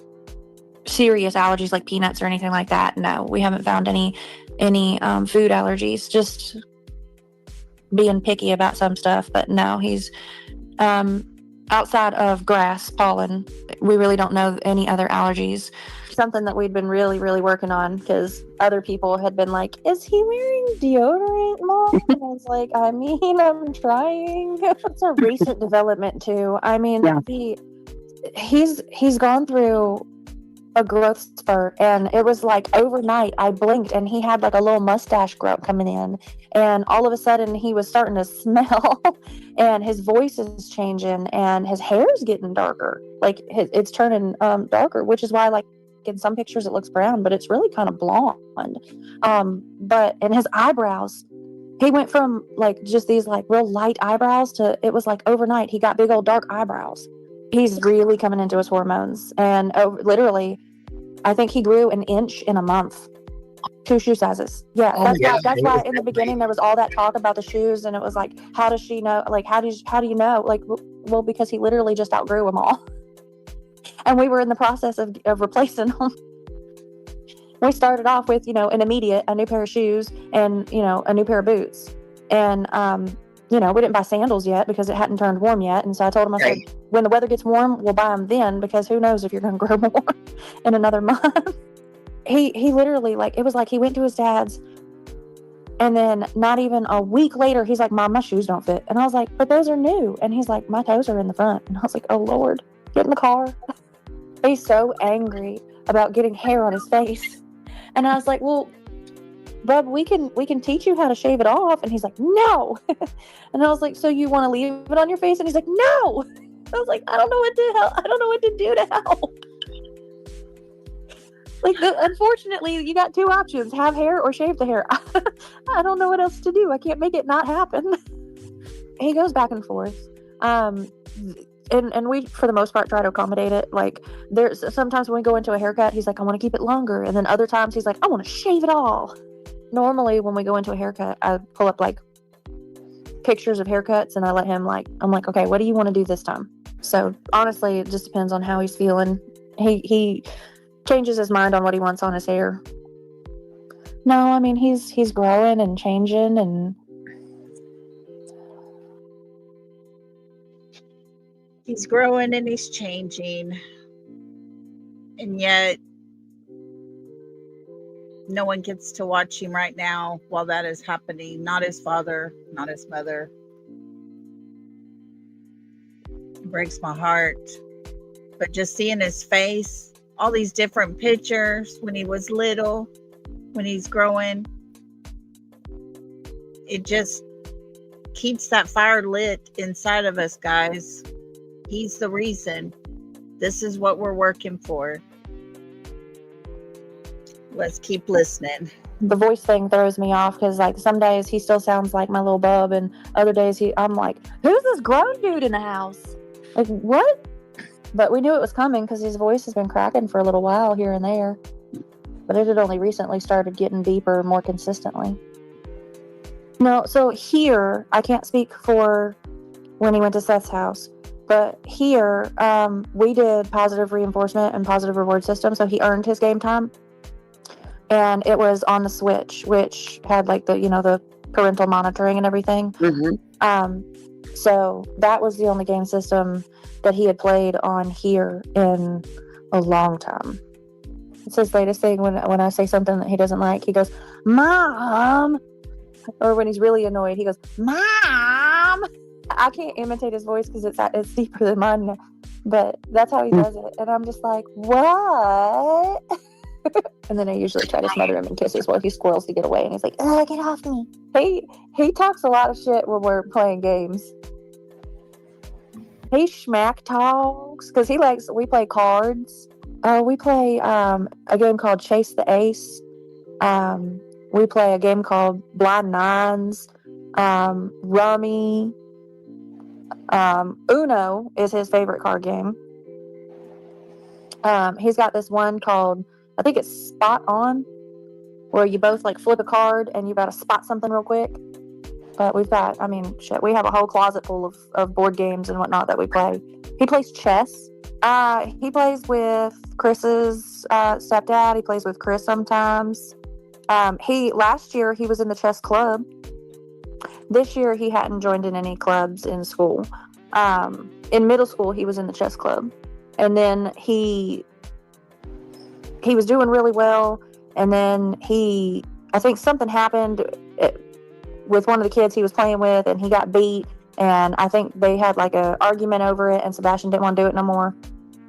serious allergies like peanuts or anything like that, no, we haven't found any food allergies. Just being picky about some stuff, but no, he's outside of grass pollen, we really don't know any other allergies. Something that we'd been really, really working on, because other people had been like, is he wearing deodorant, Mom? And I was like, I mean, I'm trying. It's a recent development too. I mean, he's gone through a growth spurt, and it was like overnight I blinked and he had like a little mustache growth coming in, and all of a sudden he was starting to smell and his voice is changing and his hair's getting darker, like it's turning darker, which is why like in some pictures it looks brown, but it's really kind of blonde. But in his eyebrows, he went from like just these like real light eyebrows to, it was like overnight he got big old dark eyebrows. He's really coming into his hormones, and literally, I think he grew an inch in a month. 2 shoe sizes. Yeah, that's why in the beginning there was all that talk about the shoes, and it was like, how does she know? Like, how do you know? Like, well, because he literally just outgrew them all, and we were in the process of replacing them. We started off with, you know, a new pair of shoes and, you know, a new pair of boots, and you know, we didn't buy sandals yet because it hadn't turned warm yet. And so I told him, I said, when the weather gets warm, we'll buy them then, because who knows if you're going to grow more in another month. He literally, like, it was like he went to his dad's, and then not even a week later, he's like, Mom, my shoes don't fit. And I was like, but those are new. And he's like, my toes are in the front. And I was like, oh Lord, get in the car. He's so angry about getting hair on his face. And I was like, well, Bub, we can teach you how to shave it off. And he's like, no. And I was like, so you want to leave it on your face? And he's like, no. I was like, I don't know what to do to help. Like, unfortunately, you got 2 options: have hair or shave the hair. I don't know what else to do. I can't make it not happen. He goes back and forth. And we, for the most part, try to accommodate it. Like, there's sometimes when we go into a haircut, he's like, I want to keep it longer. And then other times he's like, I want to shave it all. Normally, when we go into a haircut, I pull up like pictures of haircuts and I let him I'm like, okay, what do you want to do this time? So honestly, it just depends on how he's feeling. He changes his mind on what he wants on his hair. No, I mean, he's growing and changing, and He's growing and he's changing. And yet, no one gets to watch him right now while that is happening. Not his father, not his mother. It breaks my heart. But just seeing his face, all these different pictures when he was little, when he's growing, it just keeps that fire lit inside of us, guys. He's the reason. This is what we're working for. Let's keep listening. The voice thing throws me off, because like some days he still sounds like my little bub, and other days I'm like, who's this grown dude in the house? Like, what? But we knew it was coming because his voice has been cracking for a little while here and there. But it had only recently started getting deeper more consistently. No, so here, I can't speak for when he went to Seth's house, but here, we did positive reinforcement and positive reward system, so he earned his game time. And it was on the Switch, which had like the parental monitoring and everything. Mm-hmm. So that was the only game system that he had played on here in a long time. It's his latest thing. When I say something that he doesn't like, he goes, Mom. Or when he's really annoyed, he goes, Mom. I can't imitate his voice because it's deeper than mine, but that's how he does it. And I'm just like, what? And then I usually try to smother him in kisses while he squirrels to get away. And he's like, "Oh, get off me!" He talks a lot of shit when we're playing games. He smack talks because we play cards. We play a game called Chase the Ace. We play a game called Blind Nines. Rummy. Uno is his favorite card game. He's got this one called, I think it's Spot On, where you both like flip a card and you got to spot something real quick. But we have a whole closet full of board games and whatnot that we play. He plays chess. He plays with Chris's stepdad. He plays with Chris sometimes. Last year he was in the chess club. This year he hadn't joined in any clubs in school. In middle school he was in the chess club, and then he was doing really well. And then I think something happened with one of the kids he was playing with, and he got beat. And I think they had like a argument over it, and Sebastian didn't want to do it no more.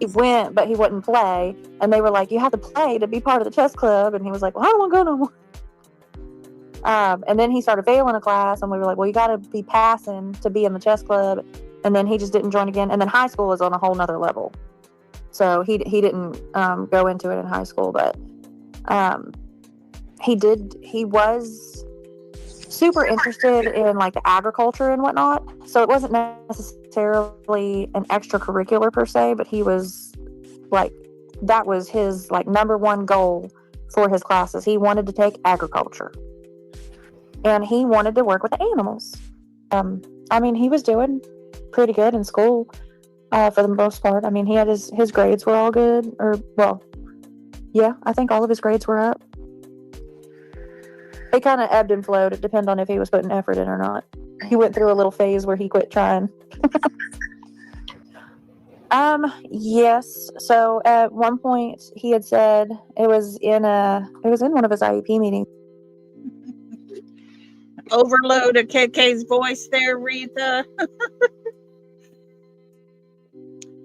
He went, but he wouldn't play. And they were like, "You have to play to be part of the chess club." And he was like, "Well, I don't want to go no more." And then he started failing a class, and we were like, "Well, you got to be passing to be in the chess club." And then he just didn't join again. And then high school was on a whole nother level. So he didn't go into it in high school, but he was super interested in like the agriculture and whatnot. So it wasn't necessarily an extracurricular per se, but he was like, that was his like number one goal for his classes. He wanted to take agriculture, and he wanted to work with the animals. He was doing pretty good in school for the most part. He had his grades were all good, I think all of his grades were up. It kind of ebbed and flowed. It depended on if he was putting effort in or not. He went through a little phase where he quit trying. Yes. So at one point he had said it was in one of his IEP meetings. Overload of KK's voice there, Retha.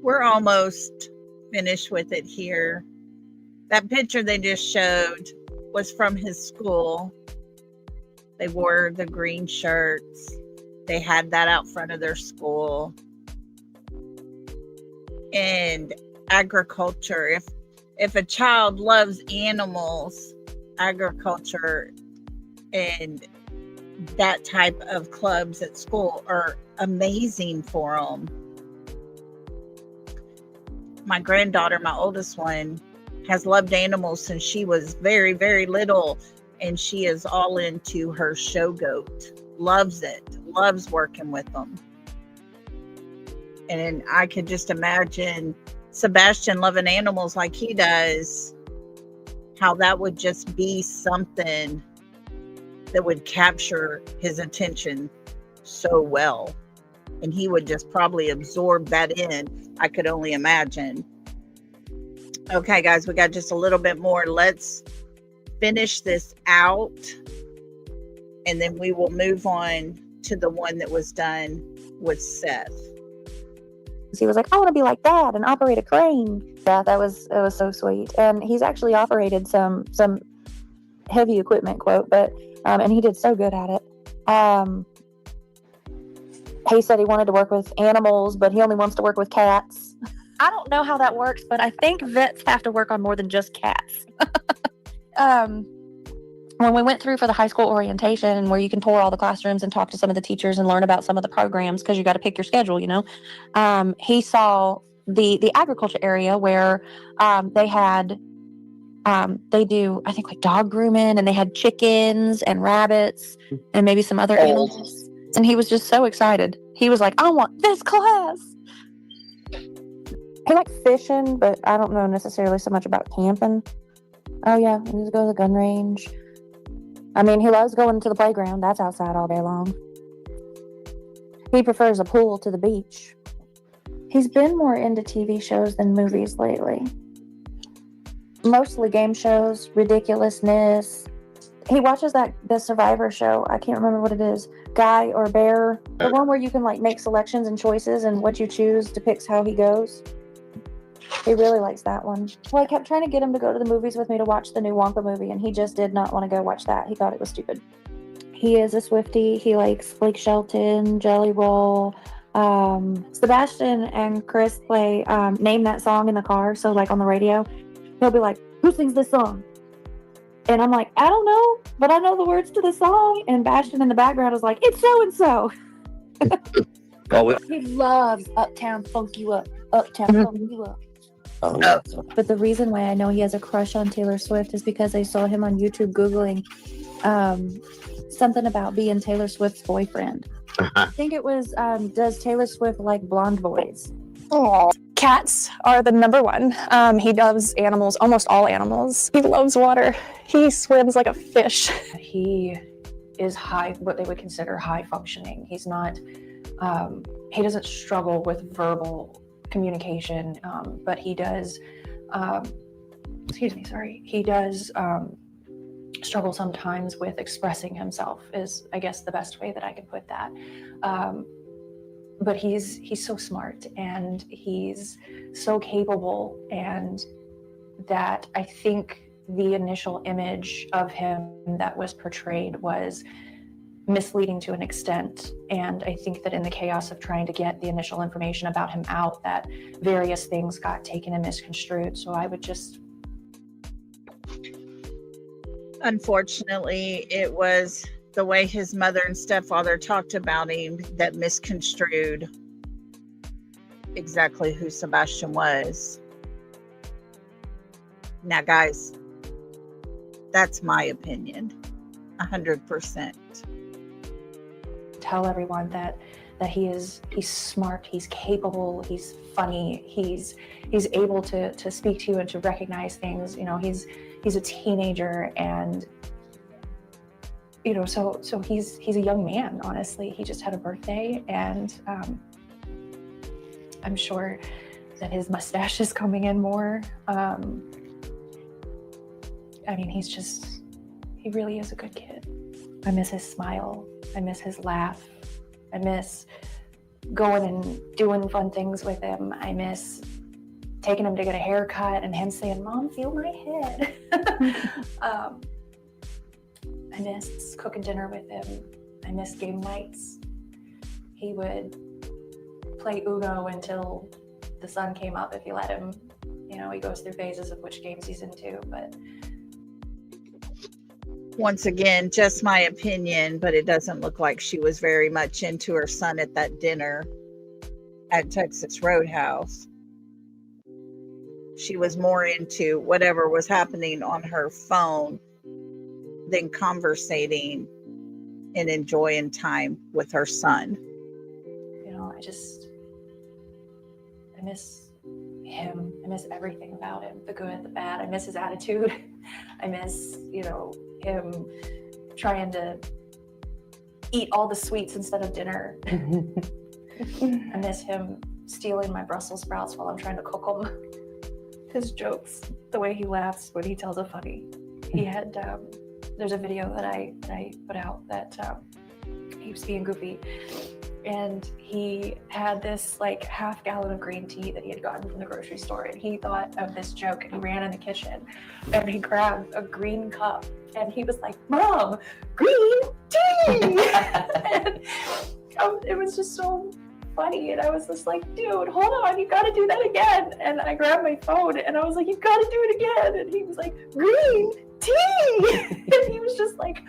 We're almost finished with it here. That picture they just showed was from his school. They wore the green shirts. They had that out front of their school. And agriculture, if a child loves animals, agriculture and that type of clubs at school are amazing for them. My granddaughter, my oldest one, has loved animals since she was very, very little, and she is all into her show goat. Loves it. Loves working with them. And I could just imagine Sebastian loving animals like he does, how that would just be something that would capture his attention so well. And he would just probably absorb that in. I could only imagine. Okay, guys, we got just a little bit more. Let's finish this out, and then we will move on to the one that was done with Seth. He was like, "I want to be like that and operate a crane." Yeah, it was so sweet. And he's actually operated some heavy equipment, but and he did so good at it. He said he wanted to work with animals, but he only wants to work with cats. I don't know how that works, but I think vets have to work on more than just cats. When we went through for the high school orientation, where you can tour all the classrooms and talk to some of the teachers and learn about some of the programs, because you got to pick your schedule, he saw the agriculture area where they had they do, I think, like dog grooming, and they had chickens and rabbits and maybe some other animals. And he was just so excited. He was like, "I want this class." He likes fishing, but I don't know necessarily so much about camping. Oh yeah, he just goes to the gun range. He loves going to the playground. That's outside all day long. He prefers a pool to the beach. He's been more into TV shows than movies lately. Mostly game shows, ridiculousness. He watches the Survivor show. I can't remember what it is. Guy or Bear. The one where you can like make selections and choices, and what you choose depicts how he goes. He really likes that one. Well, I kept trying to get him to go to the movies with me to watch the new Wonka movie, and he just did not want to go watch that. He thought it was stupid. He is a Swiftie. He likes Blake Shelton, Jelly Roll. Sebastian and Chris play Name That Song in the car. So, like, on the radio, he'll be like, who sings this song? And I'm like, I don't know, but I know the words to the song. And Bastion in the background is like, it's so-and-so. He loves Uptown Funk You Up. Uptown Funk You Up. But the reason why I know he has a crush on Taylor Swift is because I saw him on YouTube Googling something about being Taylor Swift's boyfriend. I think it was, does Taylor Swift like blonde boys? Oh, cats are the number one. He loves animals, almost all animals. He loves water. He swims like a fish. He is what they would consider high functioning. He's not, he doesn't struggle with verbal communication, but he does, he does struggle sometimes with expressing himself is, I guess, the best way that I can put that. But he's so smart and he's so capable, and that I think the initial image of him that was portrayed was misleading to an extent. And I think that in the chaos of trying to get the initial information about him out, that various things got taken and misconstrued. So I would just... Unfortunately, it was the way his mother and stepfather talked about him that misconstrued exactly who Sebastian was. Now, guys, that's my opinion, 100%. Tell everyone that he's smart, he's capable, he's funny, he's able to speak to you and to recognize things. You know, he's a teenager, and you know, so he's a young man. Honestly, he just had a birthday, and I'm sure that his mustache is coming in more. I mean, he really is a good kid. I miss his smile. I miss his laugh. I miss going and doing fun things with him. I miss taking him to get a haircut and him saying, "Mom, feel my head." I miss cooking dinner with him. I miss game nights. He would play Uno until the sun came up if you let him. You know, he goes through phases of which games he's into, but Once again, just my opinion, but it doesn't look like she was very much into her son at that dinner at Texas Roadhouse. She was more into whatever was happening on her phone than conversating and enjoying time with her son. you know, I miss him. I miss everything about him, the good, the bad. I miss his attitude. I miss, you know, him trying to eat all the sweets instead of dinner. I miss him stealing my Brussels sprouts while I'm trying to cook them. His jokes, the way he laughs when he tells a funny. He had, there's a video that I put out that he was being goofy, and he had this like half gallon of green tea that he had gotten from the grocery store, and he thought of this joke, and he ran in the kitchen and he grabbed a green cup and he was like, "Mom, green tea!" And it was just so funny, and I was just like, "Dude, hold on, you gotta do that again." And I grabbed my phone and I was like, "You gotta do it again." And he was like, "Green tea!" And he was just like,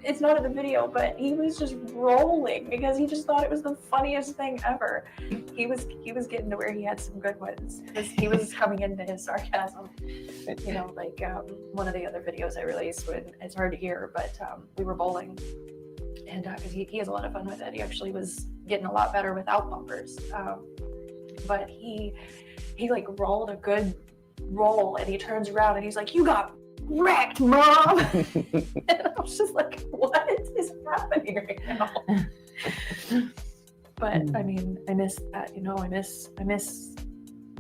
it's not in the video, but he was just rolling because he just thought it was the funniest thing ever. He was getting to where he had some good ones because he was coming into his sarcasm. You know, like one of the other videos I released, when it's hard to hear, but we were bowling, and because he has a lot of fun with it. He actually was getting a lot better without bumpers, but he like rolled a good roll, and he turns around and he's like, "You got wrecked, Mom." And I was just like, what is happening right now? But I mean, I miss that, you know. I miss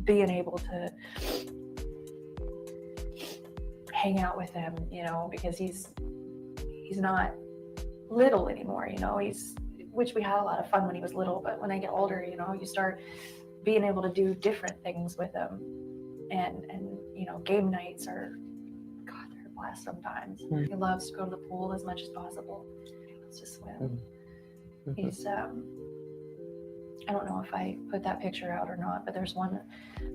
being able to hang out with him, you know, because he's not little anymore, you know. Which we had a lot of fun when he was little, but when I get older, you know, you start being able to do different things with him, and you know, game nights are, God, they're a blast sometimes. He loves to go to the pool as much as possible. He loves to swim. He's I don't know if I put that picture out or not, but there's one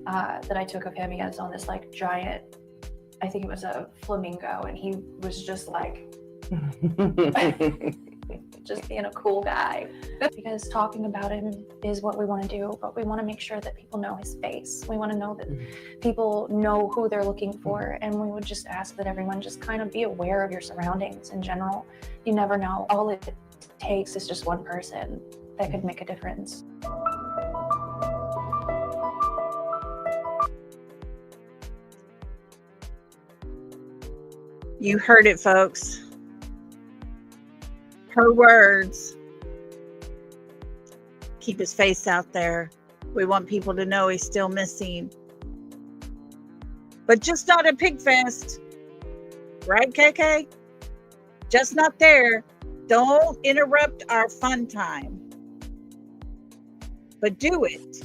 that I took of him. He was on this like giant, I think it was a flamingo, and he was just like just being a cool guy. Because talking about him is what we want to do, but we want to make sure that people know his face. We want to know that people know who they're looking for, and we would just ask that everyone just kind of be aware of your surroundings in general. You never know. All it takes is just one person that could make a difference. You heard it, folks. Her words. Keep his face out there. We want people to know he's still missing. But just not at Pig Fest. Right, KK? Just not there. Don't interrupt our fun time. But do it.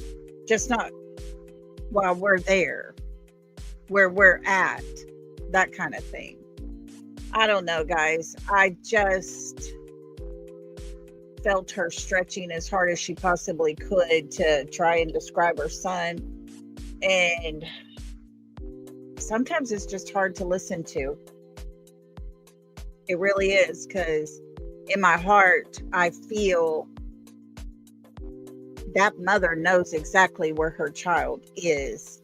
Just not while we're there. Where we're at. That kind of thing. I don't know, guys. I just felt her stretching as hard as she possibly could to try and describe her son. And sometimes it's just hard to listen to. It really is, because in my heart, I feel that mother knows exactly where her child is.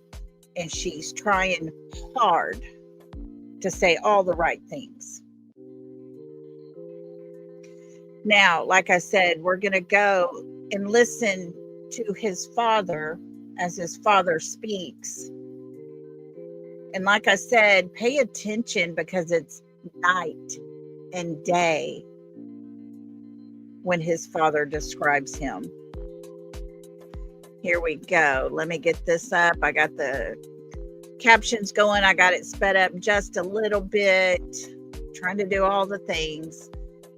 And she's trying hard to say all the right things. Now, like I said, we're going to go and listen to his father as his father speaks. And like I said, pay attention, because it's night and day when his father describes him. Here we go. Let me get this up. I got the captions going. I got it sped up just a little bit, trying to do all the things.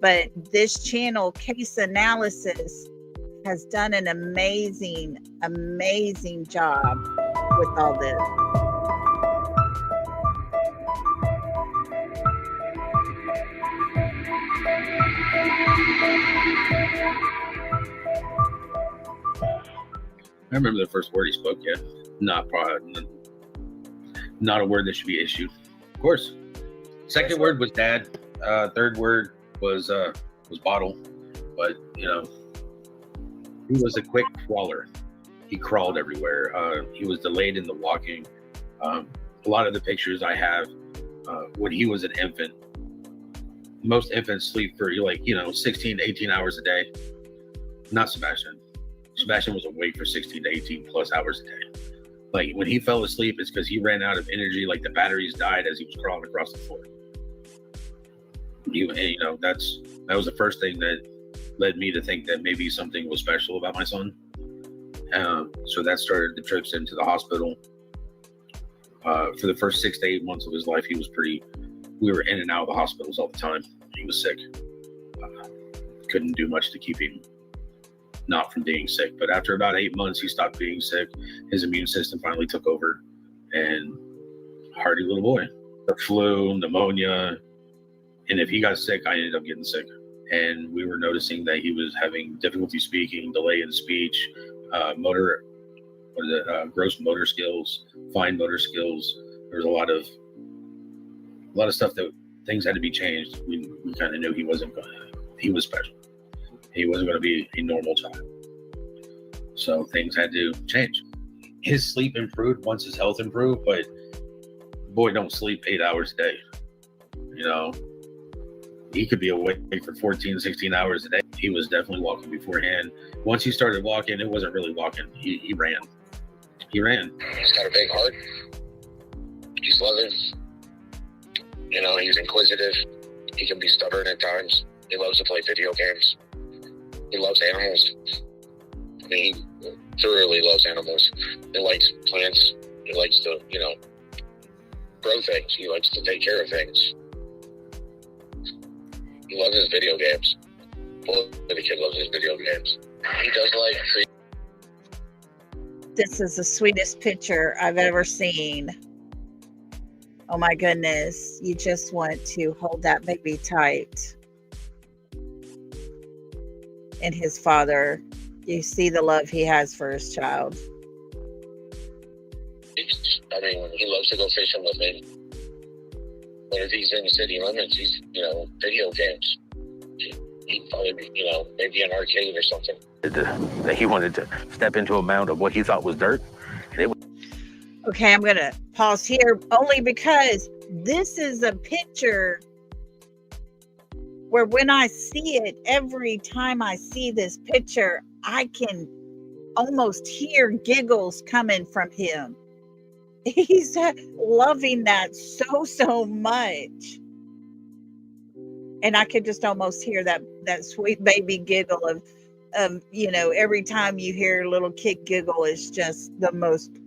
But this channel, Case Analysis, has done an amazing, amazing job with all this. I remember the first word he spoke. Yeah, not a word that should be issued. Of course. Second word was dad. Third word was bottle. But you know, he was a quick crawler. He crawled everywhere. He was delayed in the walking. A lot of the pictures I have when he was an infant. Most infants sleep for 16 to 18 hours a day. Not Sebastian. Sebastian was awake for 16 to 18 plus hours a day. Like when he fell asleep, it's because he ran out of energy. Like the batteries died as he was crawling across the floor. That was the first thing that led me to think that maybe something was special about my son. So that started the trips into the hospital. For the first 6 to 8 months of his life, we were in and out of the hospitals all the time. He was sick. Couldn't do much to keep him not from being sick. But after about 8 months, he stopped being sick. His immune system finally took over, and hardy little boy. The flu, pneumonia, and if he got sick, I ended up getting sick. And we were noticing that he was having difficulty speaking, delay in speech, gross motor skills, fine motor skills. There was a lot of stuff that things had to be changed. We kind of knew he was special. He wasn't going to be a normal child. So things had to change. His sleep improved once his health improved, but boy, don't sleep 8 hours a day. He could be awake for 14, 16 hours a day. He was definitely walking beforehand. Once he started walking, it wasn't really walking. He ran. He's got a big heart. He's loving. He's inquisitive. He can be stubborn at times. He loves to play video games. He loves animals. He thoroughly loves animals. He likes plants. He likes to, grow things. He likes to take care of things. He loves his video games. Boy, the kid loves his video games. He does like This is the sweetest picture I've ever seen. Oh my goodness. You just want to hold that baby tight. And his father, you see the love he has for his child. I mean, he loves to go fishing with me. But if he's in city limits, he's, video games. He'd probably be, maybe an arcade or something. That he wanted to step into a mound of what he thought was dirt. Okay, I'm going to pause here only because this is a picture where when I see it, every time I see this picture, I can almost hear giggles coming from him. He's loving that so much. And I could just almost hear that sweet baby giggle of every time you hear a little kid giggle, it's just the most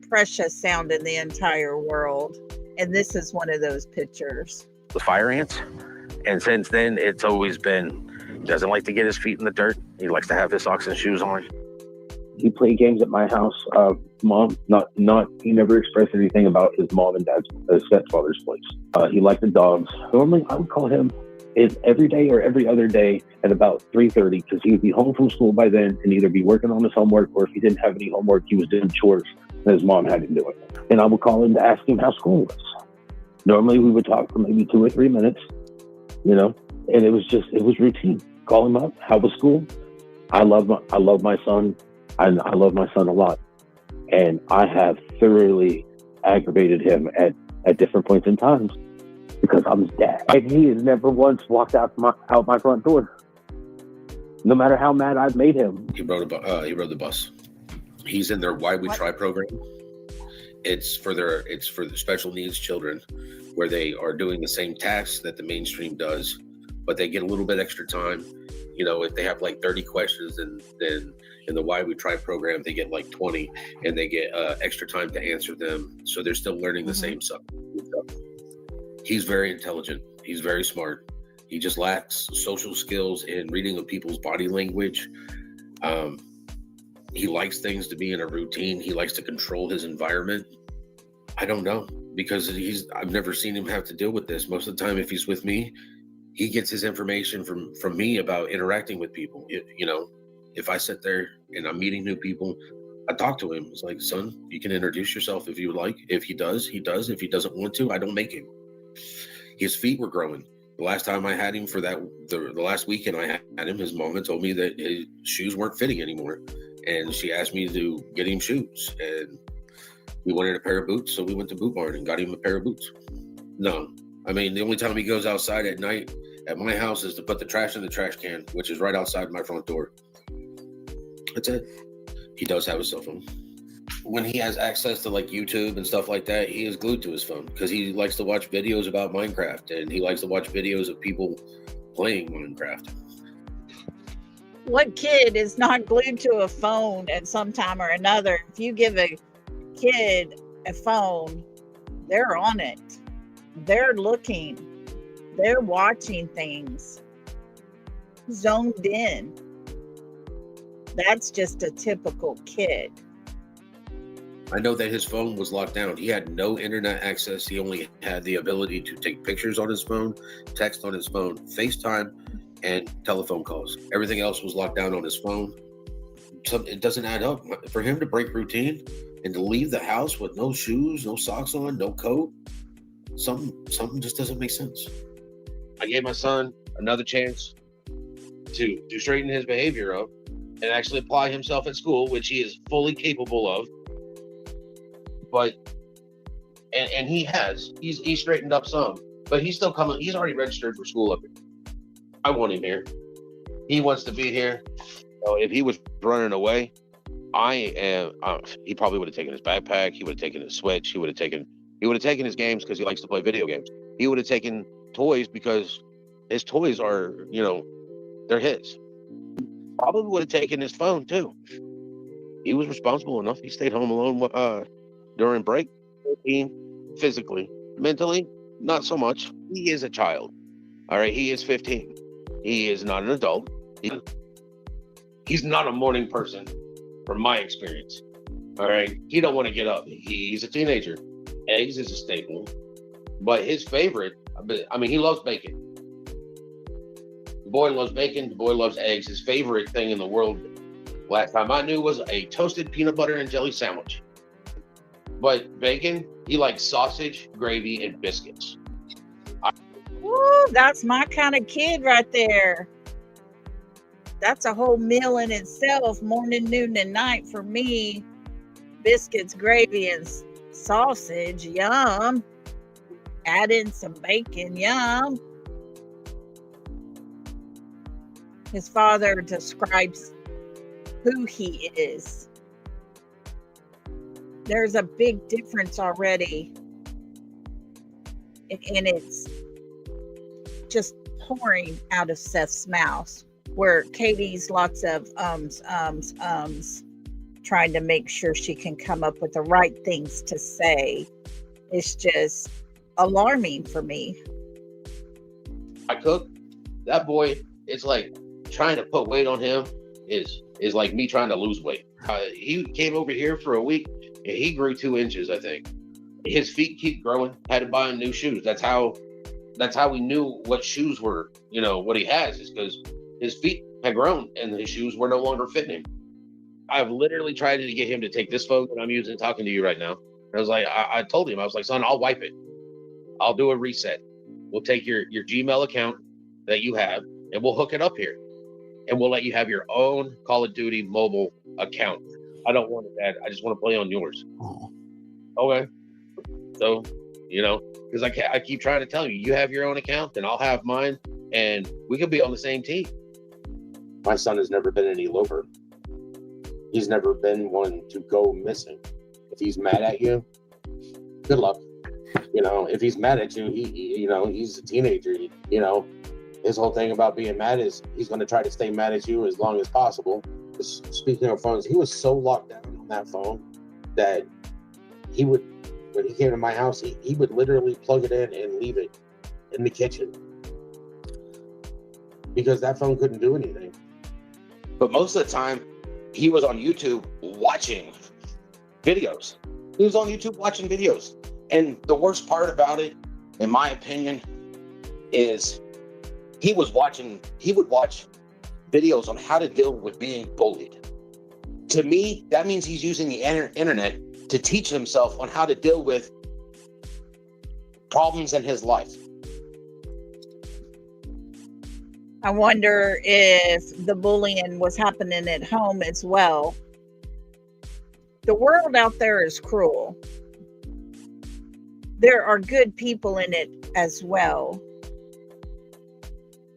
precious sound in the entire world. And this is one of those pictures. The fire ants. And since then, it's always been, he doesn't like to get his feet in the dirt. He likes to have his socks and shoes on. He played games at my house. Mom, he never expressed anything about his mom and dad's stepfather's place. He liked the dogs. Normally, I would call him every day or every other day at about 3:30 because he would be home from school by then and either be working on his homework, or if he didn't have any homework, he was doing chores and his mom had him do it. And I would call him to ask him how school was. Normally, we would talk for maybe 2 or 3 minutes, and it was routine. Call him up. How was school? I love my son. I love my son a lot. And I have thoroughly aggravated him at different points in time because I'm his dad. And he has never once walked out my front door, no matter how mad I've made him. He rode the bus. He's in their Why We Try program. It's for the special needs children, where they are doing the same tasks that the mainstream does, but they get a little bit extra time. If they have like 30 questions, then in the Why We Try program, they get like 20, and they get extra time to answer them. So they're still learning the same stuff. He's very intelligent. He's very smart. He just lacks social skills and reading of people's body language. He likes things to be in a routine. He likes to control his environment. I don't know, because I've never seen him have to deal with this. Most of the time, if he's with me, he gets his information from me about interacting with people. If I sit there and I'm meeting new people, I talk to him. It's like, son, you can introduce yourself if you would like. If he does, he does. If he doesn't want to, I don't make him. His feet were growing. The last time I had him for the last weekend I had him, his mom had told me that his shoes weren't fitting anymore. And she asked me to get him shoes. And we wanted a pair of boots, so we went to Boot Barn and got him a pair of boots. No. I mean, the only time he goes outside at night at my house is to put the trash in the trash can, which is right outside my front door. That's it. He does have a cell phone. When he has access to like YouTube and stuff like that, he is glued to his phone because he likes to watch videos about Minecraft, and he likes to watch videos of people playing Minecraft. What kid is not glued to a phone at some time or another? If you give a kid a phone, they're on it. They're looking. They're watching things. Zoned in. That's just a typical kid. I know that his phone was locked down. He had no internet access. He only had the ability to take pictures on his phone, text on his phone, FaceTime, and telephone calls. Everything else was locked down on his phone. So it doesn't add up. For him to break routine and to leave the house with no shoes, no socks on, no coat, something just doesn't make sense. I gave my son another chance to straighten his behavior up and actually apply himself at school, which he is fully capable of. But and he's straightened up some, but he's still coming. He's already registered for school up here. I want him here. He wants to be here. If he was running away, he probably would have taken his backpack. He would have taken his Switch. He would have taken his games because he likes to play video games. He would have taken toys because his toys are, they're his. Probably would have taken his phone too. He was responsible enough. He stayed home alone during break. 13, physically, mentally, not so much. He is a child. All right, he is 15. He is not an adult. He's not a morning person, from my experience. All right, he don't want to get up. He's a teenager. Eggs is a staple, but his favorite. I mean, he loves bacon. The boy loves bacon. The boy loves eggs. His favorite thing in the world, last time I knew, was a toasted peanut butter and jelly sandwich. But bacon, he likes sausage, gravy, and biscuits. Woo, that's my kind of kid right there. That's a whole meal in itself, morning, noon, and night for me. Biscuits, gravy, and sausage, yum. Add in some bacon, yum. His father describes who he is. There's a big difference already. And it's just pouring out of Seth's mouth, where Katie's lots of ums, trying to make sure she can come up with the right things to say. It's just alarming for me. I cook. That boy, it's like trying to put weight on him is like me trying to lose weight. He came over here for a week and he grew 2 inches, I think. His feet keep growing. Had to buy him new shoes. That's how we knew what shoes were, what he has, is because his feet had grown and his shoes were no longer fitting him. I've literally tried to get him to take this phone that I'm using talking to you right now. I was like, I told him, I was like, son, I'll wipe it. I'll do a reset. We'll take your Gmail account that you have and we'll hook it up here. And we'll let you have your own Call of Duty mobile account. I don't want it, Dad. I just want to play on yours. Okay. So, because I keep trying to tell you, you have your own account and I'll have mine and we could be on the same team. My son has never been an eloper. He's never been one to go missing. If he's mad at you, good luck. If he's mad at you, he's a teenager. His whole thing about being mad is he's going to try to stay mad at you as long as possible. Speaking of phones, he was so locked down on that phone that he would, when he came to my house, he would literally plug it in and leave it in the kitchen because that phone couldn't do anything. But most of the time, he was on YouTube watching videos. He was on YouTube watching videos. And the worst part about it, in my opinion, is he would watch videos on how to deal with being bullied. To me, that means he's using the internet to teach himself on how to deal with problems in his life. I wonder if the bullying was happening at home as well. The world out there is cruel. There are good people in it as well.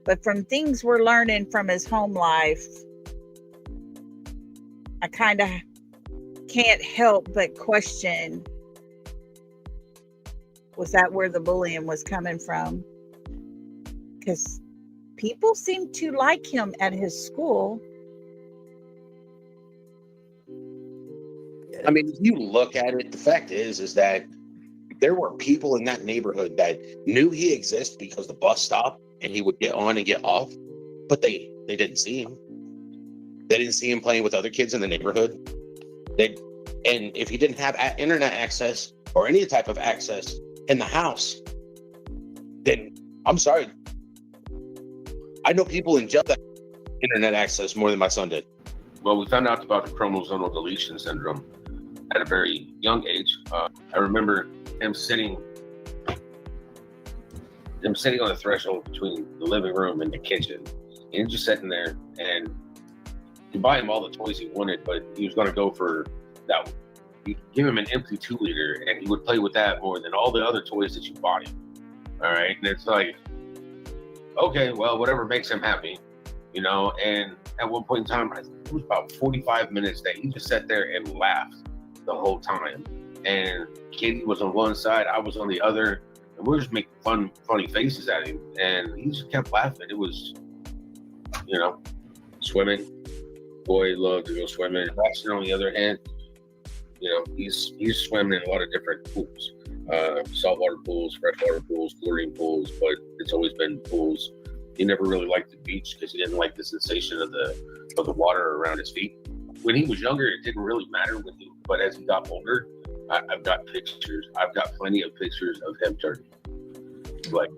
But from things we're learning from his home life, I kind of can't help but question, was that where the bullying was coming from? Because people seem to like him at his school. I mean, if you look at it, the fact is that there were people in that neighborhood that knew he existed because the bus stopped and he would get on and get off, but they didn't see him. They didn't see him playing with other kids in the neighborhood. And if he didn't have internet access or any type of access in the house, then I'm sorry. I know people in jail that have internet access more than my son did. Well, we found out about the chromosomal deletion syndrome at a very young age. I remember him sitting on the threshold between the living room and the kitchen. And he's just sitting there, and you buy him all the toys he wanted, but he was going to go for that. You give him an empty 2-liter, and he would play with that more than all the other toys that you bought him. All right, and it's like, okay, well, whatever makes him happy, And at one point in time, it was about 45 minutes that he just sat there and laughed the whole time. And Katie was on one side, I was on the other, and we were just making funny faces at him, and he just kept laughing. It was, swimming. Boy loved to go swimming. Sebastian, on the other hand, he's swimming in a lot of different pools, saltwater pools, freshwater pools, chlorine pools, but it's always been pools. He never really liked the beach because he didn't like the sensation of the water around his feet. when he was younger, it didn't really matter but as he got older, I've got pictures. I've got plenty of pictures of him dirty. Like,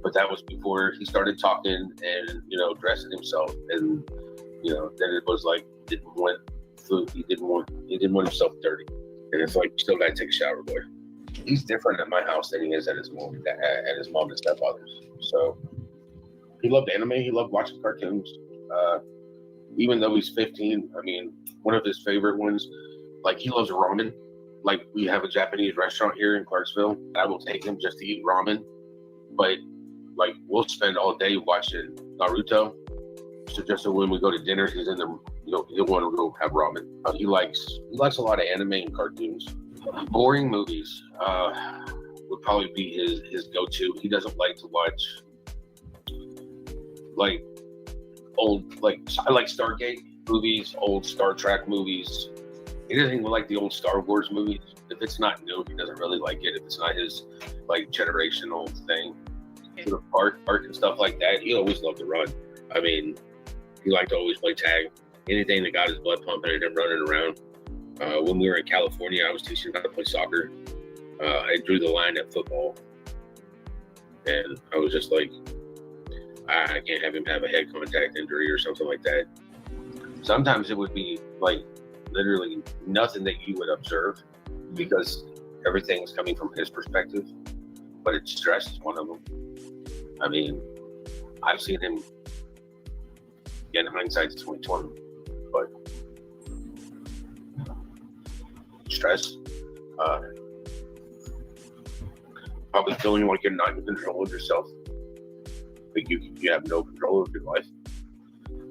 but that was before he started talking and, you know, dressing himself. And, you know, then it was like, didn't want food. He didn't want himself dirty. And it's like, you still got to take a shower, boy. He's different at my house than he is at his mom and stepfather's. So he loved anime. He loved watching cartoons. Even though he's 15, I mean, one of his favorite ones, like, he loves ramen. Like, we have a Japanese restaurant here in Clarksville. I will take him just to eat ramen. But, like, we'll spend all day watching Naruto. So just so when we go to dinner, he's in the, he'll want to go have ramen. He likes a lot of anime and cartoons. Boring movies would probably be his go-to. He doesn't like to watch, like, old, like, I like Stargate movies, old Star Trek movies. He doesn't even like the old Star Wars movies. If it's not new, he doesn't really like it. If it's not his, like, generational thing. Sort of park and stuff like that. He always loved to run. I mean, he liked to always play tag. Anything that got his blood pumping and him running around. When we were in California, I was teaching him how to play soccer. I drew the line at football. And I was just like, I can't have him have a head contact injury or something like that. Sometimes it would be like literally nothing that you would observe because everything's coming from his perspective. But it's stress is one of them. I mean, I've seen him, again, hindsight's 2020, but stress, probably feeling like you're not in control of yourself, like you have no control of your life.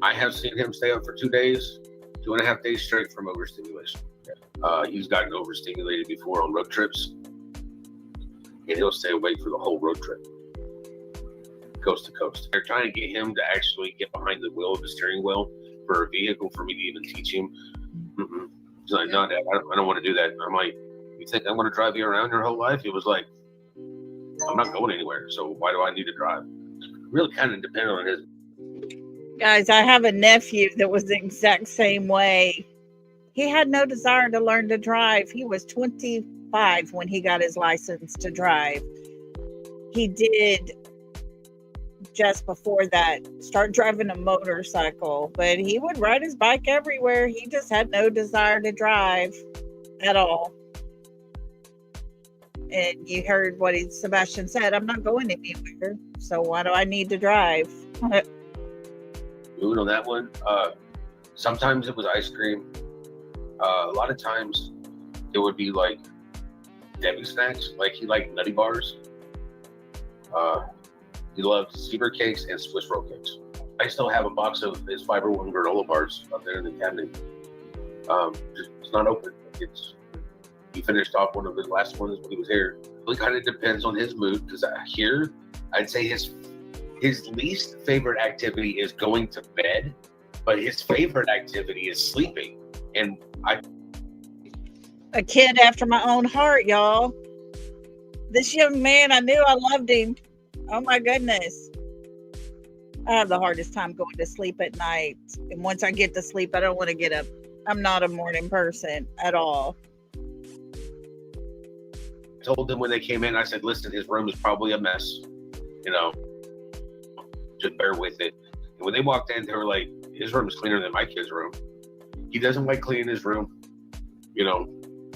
I have seen him stay up for 2 days, 2.5 days straight from overstimulation. He's gotten overstimulated before on road trips, and he'll stay awake for the whole road trip, coast to coast. They're trying to get him to actually get behind the wheel of the steering wheel for a vehicle for me to even teach him. He's like, no, Dad, I don't want to do that. I'm like, you think I'm going to drive you around your whole life? He was like, I'm not going anywhere, so why do I need to drive? Really kind of depended on his. Guys, I have a nephew that was the exact same way. He had no desire to learn to drive. He was 25 when he got his license to drive. He did, just before that, start driving a motorcycle, but he would ride his bike everywhere. He just had no desire to drive at all. And you heard what Sebastian said, I'm not going anywhere, so why do I need to drive? Moving on that one, sometimes it was ice cream. A lot of times it would be like Debbie snacks, like he liked Nutty Bars. He loved Zebra cakes and Swiss roll cakes. I still have a box of his Fiber One granola bars up there in the cabinet. It's not open. He finished off one of his last ones when he was here. It really kind of depends on his mood, because here, I'd say his least favorite activity is going to bed, but his favorite activity is sleeping. And a kid after my own heart, y'all. This young man, I knew I loved him. Oh my goodness. I have the hardest time going to sleep at night. And once I get to sleep, I don't want to get up. I'm not a morning person at all. I told them when they came in, I said, listen, his room is probably a mess. Just bear with it. And when they walked in, they were like, his room is cleaner than my kid's room. He doesn't like cleaning his room.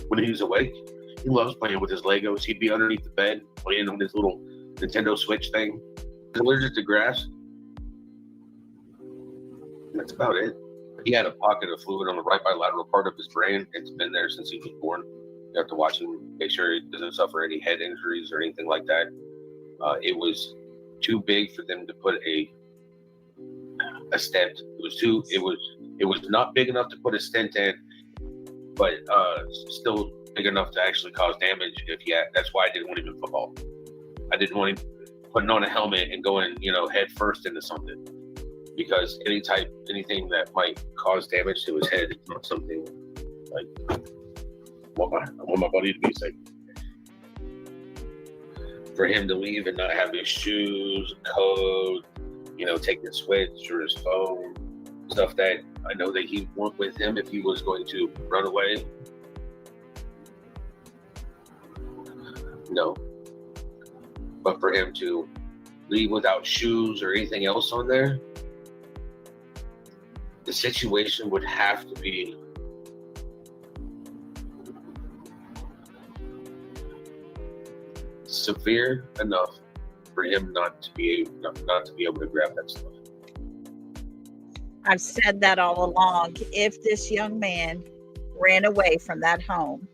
When he's awake, he loves playing with his Legos. He'd be underneath the bed playing on his little Nintendo Switch thing. He's allergic to grass. That's about it. He had a pocket of fluid on the right bilateral part of his brain. It's been there since he was born. You have to watch him, make sure he doesn't suffer any head injuries or anything like that. It was too big for them to put a stent. It was not big enough to put a stent in, but still big enough to actually cause damage if he had. That's why I didn't want him in football. I didn't want him putting on a helmet and going, head first into something, because anything that might cause damage to his head is not something like I want my buddy to be safe. For him to leave and not have his shoes, code, take his Switch or his phone, stuff that I know that he want with him if he was going to run away. No. But for him to leave without shoes or anything else on there, the situation would have to be severe enough for him not to be able to grab that stuff. I've said that all along. If this young man ran away from that home,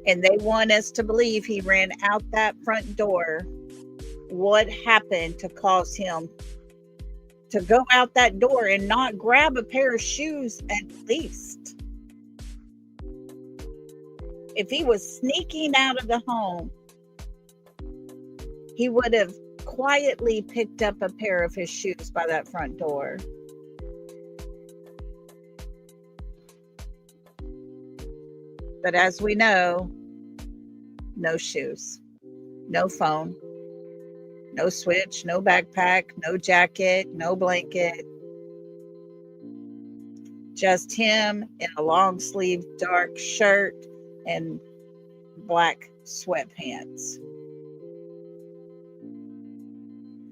and they want us to believe he ran out that front door, what happened to cause him to go out that door and not grab a pair of shoes at least? If he was sneaking out of the home, he would have quietly picked up a pair of his shoes by that front door. But as we know, no shoes, no phone, no switch, no backpack, no jacket, no blanket. Just him in a long sleeve dark shirt and black sweatpants.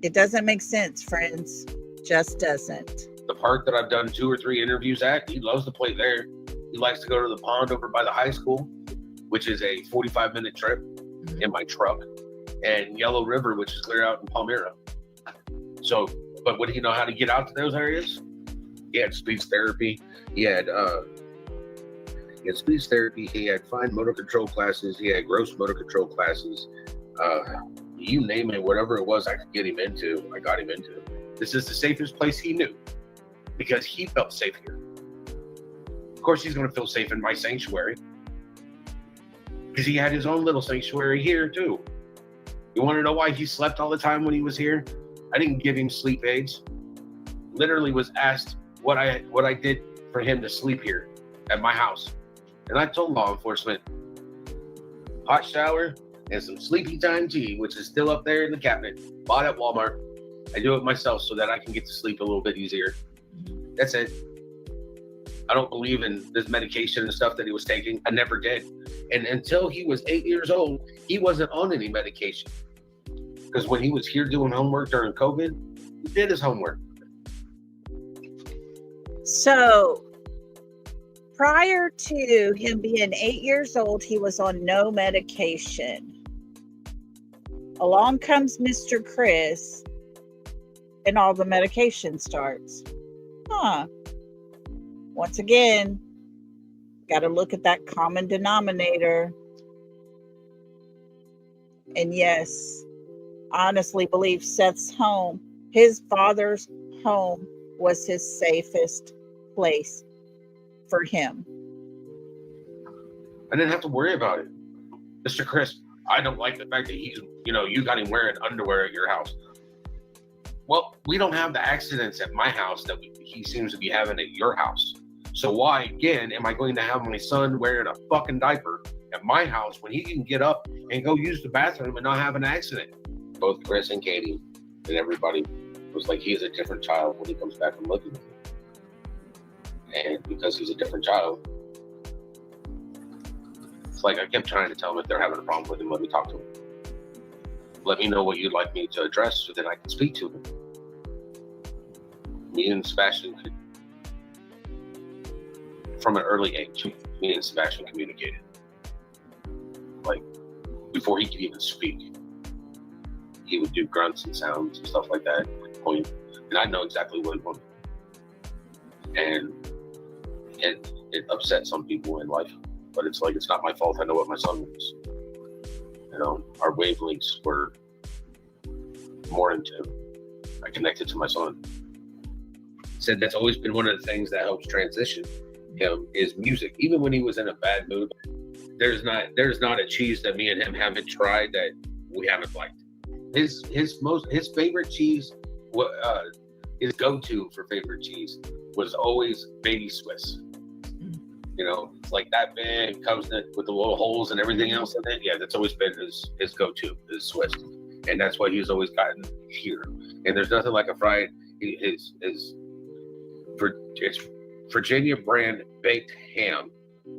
It doesn't make sense, friends. Just doesn't. The park that I've done 2 or 3 interviews at, he loves to play there. He likes to go to the pond over by the high school, which is a 45-minute trip in my truck, and Yellow River, which is clear out in Palmyra. So, but would he know how to get out to those areas? He had speech therapy. He had speech therapy. He had fine motor control classes. He had gross motor control classes. You name it, whatever it was I could get him into, I got him into. This is the safest place he knew because he felt safe here. Of course, he's going to feel safe in my sanctuary because he had his own little sanctuary here too. You want to know why he slept all the time when he was here? I didn't give him sleep aids. Literally was asked what I did for him to sleep here at my house. And I told law enforcement, hot shower and some sleepy time tea, which is still up there in the cabinet, bought at Walmart. I do it myself so that I can get to sleep a little bit easier. That's it. I don't believe in this medication and stuff that he was taking. I never did. And until he was 8 years old, he wasn't on any medication. Because when he was here doing homework during COVID, he did his homework. So, prior to him being 8 years old, he was on no medication. Along comes Mr. Chris, and all the medication starts. Once again, got to look at that common denominator. And yes, honestly believe Seth's home, his father's home, was his safest place for him. I didn't have to worry about it. Mr. Chris, I don't like the fact that you got him wearing underwear at your house. Well, we don't have the accidents at my house that he seems to be having at your house. So why, again, am I going to have my son wearing a fucking diaper at my house when he can get up and go use the bathroom and not have an accident? Both Chris and Katie and everybody was like, he is a different child when he comes back from looking at me. And because he's a different child, it's like I kept trying to tell them if they're having a problem with him, let me talk to him. Let me know what you'd like me to address so that I can speak to him. Me and Sebastian could, from an early age, me and Sebastian communicated. Like, before he could even speak, he would do grunts and sounds and stuff like that, point, and I know exactly what he wanted. And it upset some people in life, but it's like, it's not my fault. I know what my son wants. Our wavelengths were more in tune. I connected to my son. Said that's always been one of the things that helps transition him is music. Even when he was in a bad mood, there's not a cheese that me and him haven't tried that we haven't liked. His favorite cheese, his go-to for favorite cheese was always baby Swiss. It's like that big, comes with the little holes and everything else in it. Yeah, that's always been his go-to, is Swiss. And that's what he's always gotten here. And there's nothing like a fried, his It's Virginia brand baked ham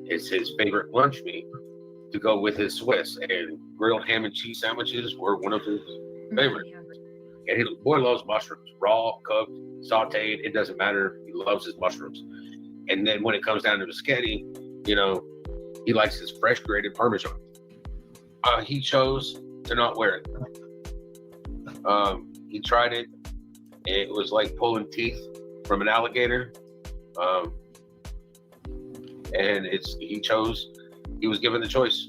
is his favorite lunch meat to go with his Swiss, and grilled ham and cheese sandwiches were one of his favorites. And he boy loves mushrooms, raw, cooked, sauteed. It doesn't matter. He loves his mushrooms. And then when it comes down to the sketty, you know, he likes his fresh grated Parmesan. He chose to not wear it. He tried it. It was like pulling teeth from an alligator. And he was given the choice.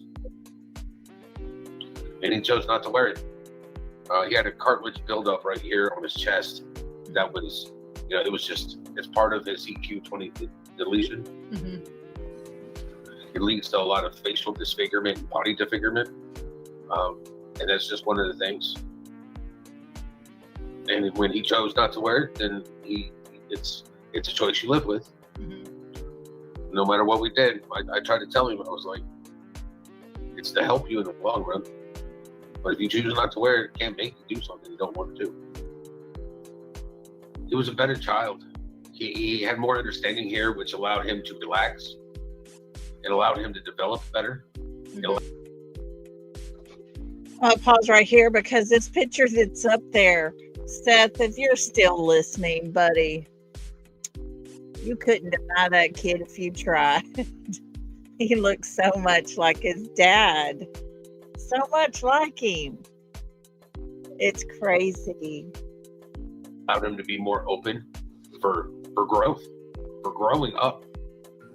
And he chose not to wear it. He had a cartilage buildup right here on his chest. That was, you know, it was just, it's part of his EQ20 deletion. It leads to a lot of facial disfigurement and body disfigurement. And that's just one of the things. And when he chose not to wear it, then it's a choice you live with. No matter what we did, I tried to tell him, I was like, it's to help you in the long run. But if you choose not to wear it, it can't make you do something you don't want to do. He was a better child. He had more understanding here, which allowed him to relax. It allowed him to develop better. I'll pause right here because this picture that's up there, Seth, if you're still listening, buddy, you couldn't deny that kid if you tried. He looks so much like his dad. So much like him. It's crazy. Allowed him to be more open for growth, for growing up.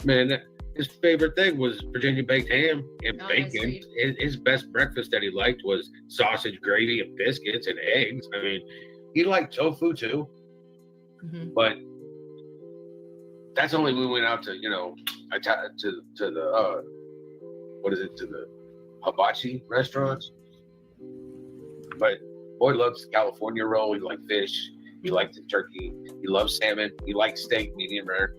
Man, his favorite thing was Virginia baked ham and bacon. His best breakfast that he liked was sausage, gravy, and biscuits and eggs. I mean, he liked tofu too. But that's only when we went out to, you know, to the to the hibachi restaurants. But boy loves California roll. He liked fish. He liked the turkey. He loves salmon. He likes steak, medium rare.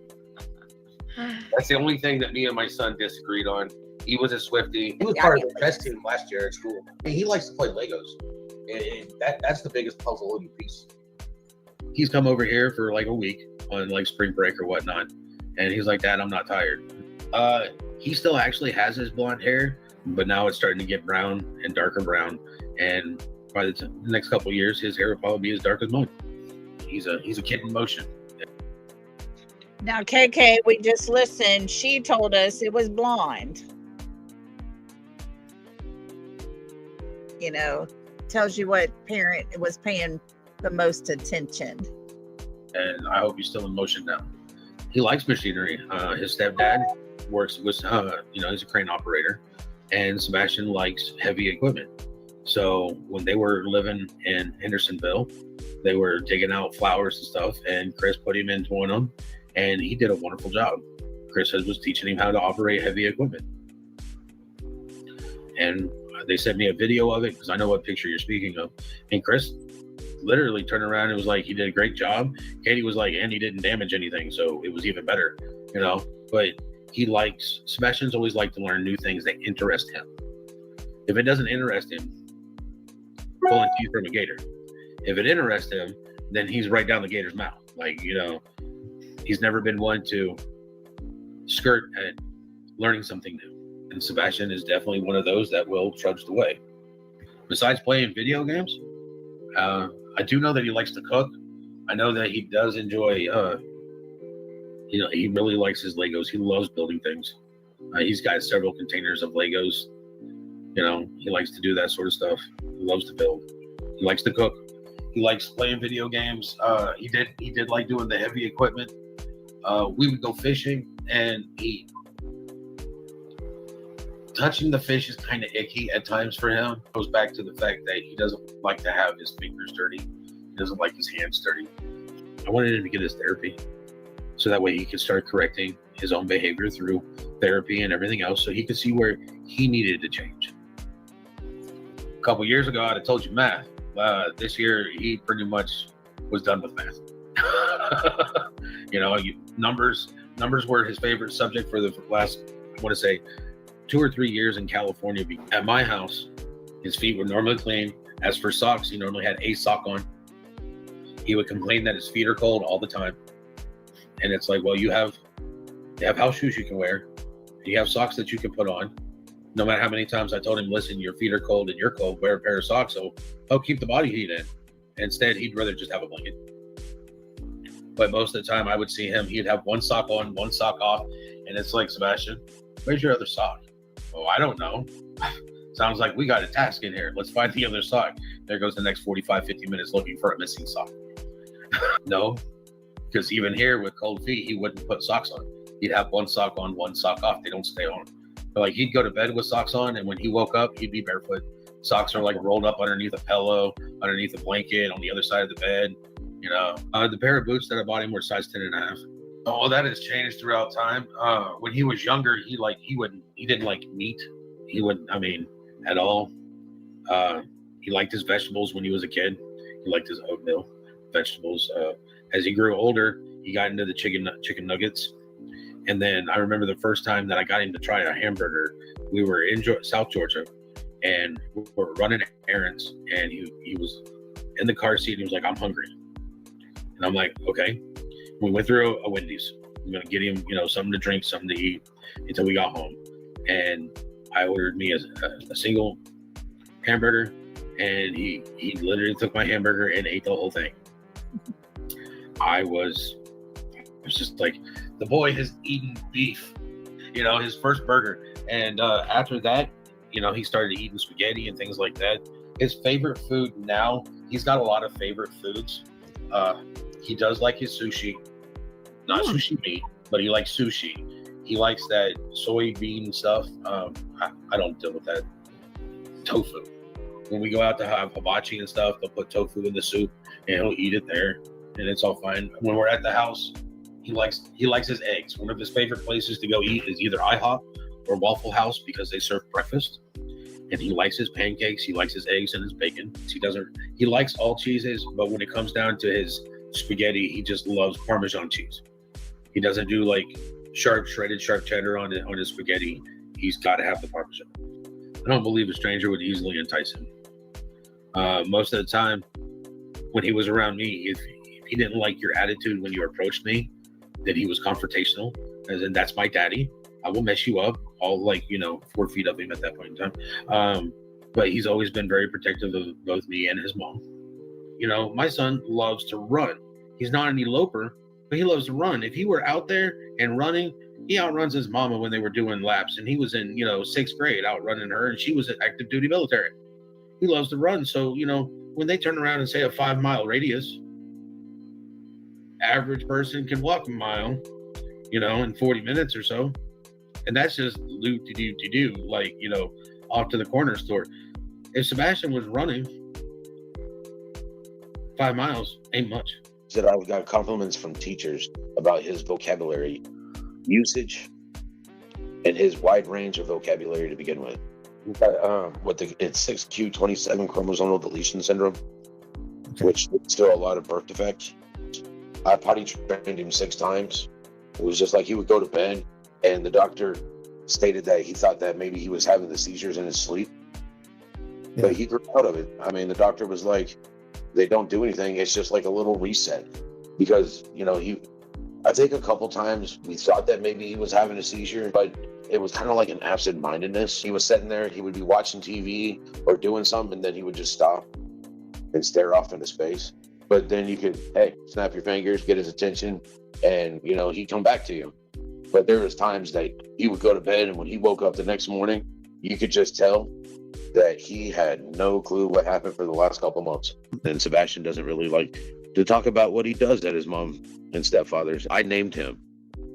That's the only thing that me and my son disagreed on. He was a Swiftie. He was part of the chess team last year at school. I mean, he likes to play Legos. And that's the biggest puzzle piece. He's come over here for like a week on like spring break or whatnot. And he's like, Dad, I'm not tired. He still actually has his blonde hair, but now it's starting to get brown and darker brown. And by the next couple of years, his hair will probably be as dark as mine. He's a kid in motion. Now, KK, we just listened. She told us it was blonde. You know, tells you what parent was paying the most attention. And I hope he's still in motion now. He likes machinery. His stepdad works with, you know, he's a crane operator, and Sebastian likes heavy equipment. So when they were living in Hendersonville, they were digging out flowers and stuff, and Chris put him into one of them, and he did a wonderful job. Chris was teaching him how to operate heavy equipment. And they sent me a video of it because I know what picture you're speaking of. And Chris literally turned around and was like, he did a great job. Katie was like, and he didn't damage anything, so it was even better, you know. But Sebastian's always liked to learn new things that interest him. If it doesn't interest him, pulling teeth from a gator. If it interests him, then he's right down the gator's mouth. Like, you know, he's never been one to skirt at learning something new. And Sebastian is definitely one of those that will trudge the way. Besides playing video games, I do know that he likes to cook. I know that he does enjoy, you know, he really likes his Legos. He loves building things. He's got several containers of Legos. You know, he likes to do that sort of stuff. He loves to build. He likes to cook. He likes playing video games. He did like doing the heavy equipment. We would go fishing, and touching the fish is kind of icky at times for him. It goes back to the fact that he doesn't like to have his fingers dirty. He doesn't like his hands dirty. I wanted him to get his therapy, so that way he could start correcting his own behavior through therapy and everything else, so he could see where he needed to change. A couple years ago, I'd have told you math. This year, he pretty much was done with math. You know, numbers were his favorite subject for the last, I want to say, 2 or 3 years in California. At my house, his feet were normally clean. As for socks, he normally had a sock on. He would complain that his feet are cold all the time. And it's like, well, you have house shoes you can wear. You have socks that you can put on. No matter how many times I told him, listen, your feet are cold and you're cold, wear a pair of socks so help keep the body heat in. Instead, he'd rather just have a blanket. But most of the time I would see him, he'd have one sock on, one sock off. And it's like, Sebastian, where's your other sock? Oh, I don't know. Sounds like we got a task in here. Let's find the other sock. There goes the next 45, 50 minutes looking for a missing sock. No, because even here with cold feet, he wouldn't put socks on. He'd have one sock on, one sock off. They don't stay on. But like he'd go to bed with socks on, and when he woke up, he'd be barefoot. Socks are like rolled up underneath a pillow, underneath a blanket, on the other side of the bed. You know, the pair of boots that I bought him were size 10.5. Oh, that has changed throughout time. When he was younger, he didn't like meat. He wouldn't, at all. He liked his vegetables when he was a kid. He liked his oatmeal, vegetables. As he grew older, he got into the chicken nuggets. And then I remember the first time that I got him to try a hamburger. We were in South Georgia, and we were running errands. And he was in the car seat. And he was like, "I'm hungry." And I'm like, "Okay." We went through a Wendy's. I'm gonna get him, something to drink, something to eat, until we got home. And I ordered me a single hamburger, and he literally took my hamburger and ate the whole thing. I was just like, the boy has eaten beef, his first burger. And after that, he started eating spaghetti and things like that. His favorite food now, he's got a lot of favorite foods. He does like his sushi, not sushi meat, but he likes sushi. He likes that soybean stuff. I don't deal with that. Tofu. When we go out to have hibachi and stuff, they'll put tofu in the soup and he'll eat it there, and it's all fine. When we're at the house, he likes his eggs. One of his favorite places to go eat is either IHOP or Waffle House because they serve breakfast. And he likes his pancakes, he likes his eggs and his bacon. He likes all cheeses, but when it comes down to his spaghetti, he just loves Parmesan cheese. He doesn't do like shredded sharp cheddar on his spaghetti. He's got to have the Parmesan. I don't believe a stranger would easily entice him. Most of the time, when he was around me, if he didn't like your attitude when you approached me, that he was confrontational, as in, that's my daddy. I will mess you up. All 4 feet of him at that point in time. But he's always been very protective of both me and his mom. My son loves to run. He's not an eloper, but he loves to run. If he were out there and running, he outruns his mama when they were doing laps. And he was in, 6th grade outrunning her, and she was in active duty military. He loves to run. So, when they turn around and say a 5-mile radius, average person can walk a mile, in 40 minutes or so. And that's just do, off to the corner store. If Sebastian was running, 5 miles ain't much. Said I got compliments from teachers about his vocabulary usage and his wide range of vocabulary to begin with. It's 6q27 chromosomal deletion syndrome, which is still a lot of birth defects. I potty trained him 6 times. It was just like he would go to bed, and the doctor stated that he thought that maybe he was having the seizures in his sleep. Yeah. But he grew out of it. The doctor was like, they don't do anything. It's just like a little reset. Because, I think a couple times we thought that maybe he was having a seizure, but it was kind of like an absent-mindedness. He was sitting there, he would be watching TV or doing something, and then he would just stop and stare off into space. But then you could, snap your fingers, get his attention, and, he'd come back to you. But there was times that he would go to bed, and when he woke up the next morning, you could just tell that he had no clue what happened for the last couple months. And Sebastian doesn't really like to talk about what he does at his mom and stepfather's. I named him.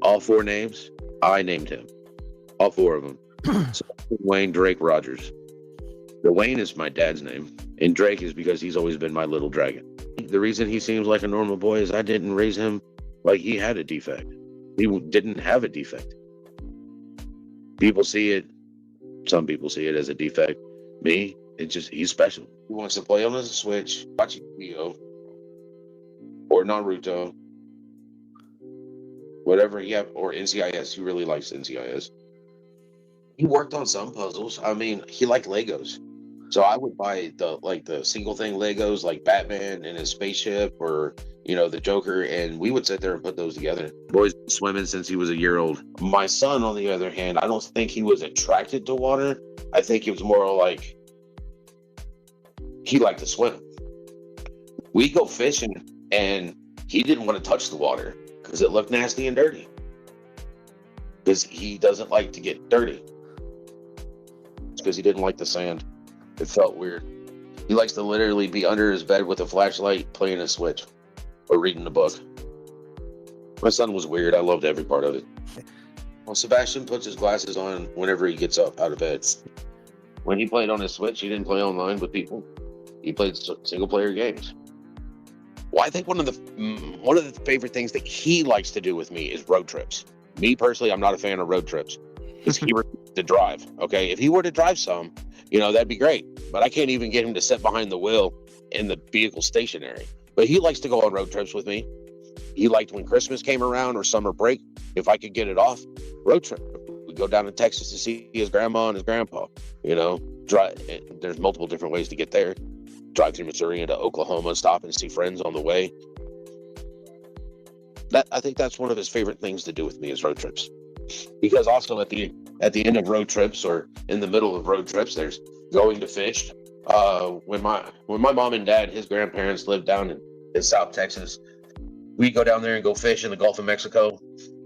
All 4 names, I named him. All 4 of them. So, Wayne, Drake, Rogers. The Wayne is my dad's name, and Drake is because he's always been my little dragon. The reason he seems like a normal boy is I didn't raise him like he had a defect. He didn't have a defect. People see it. Some people see it as a defect. Me, he's special. He wants to play on the Switch, watch Yu-Gi-Oh! Or Naruto. Whatever he have, or NCIS. He really likes NCIS. He worked on some puzzles. He liked Legos. So I would buy the single thing Legos like Batman and his spaceship, or the Joker, and we would sit there and put those together. Boy's been swimming since he was a year old. My son, on the other hand, I don't think he was attracted to water. I think it was more like he liked to swim. We go fishing, and he didn't want to touch the water because it looked nasty and dirty. Because he doesn't like to get dirty. It's because he didn't like the sand. It felt weird. He likes to literally be under his bed with a flashlight, playing a Switch, or reading a book. My son was weird. I loved every part of it. Well, Sebastian puts his glasses on whenever he gets up out of bed. When he played on his Switch, he didn't play online with people. He played single-player games. Well, I think one of the favorite things that he likes to do with me is road trips. Me personally, I'm not a fan of road trips because he were to drive. Okay, if he were to drive some, that'd be great. But I can't even get him to sit behind the wheel and the vehicle stationary. But he likes to go on road trips with me. He liked when Christmas came around or summer break, if I could get it off, road trip. We'd go down to Texas to see his grandma and his grandpa. Drive. There's multiple different ways to get there. Drive through Missouri into Oklahoma, stop and see friends on the way. I think that's one of his favorite things to do with me is road trips. Because also at the end of road trips or in the middle of road trips, there's going to fish. When my mom and dad, his grandparents lived down in South Texas, we go down there and go fish in the Gulf of Mexico.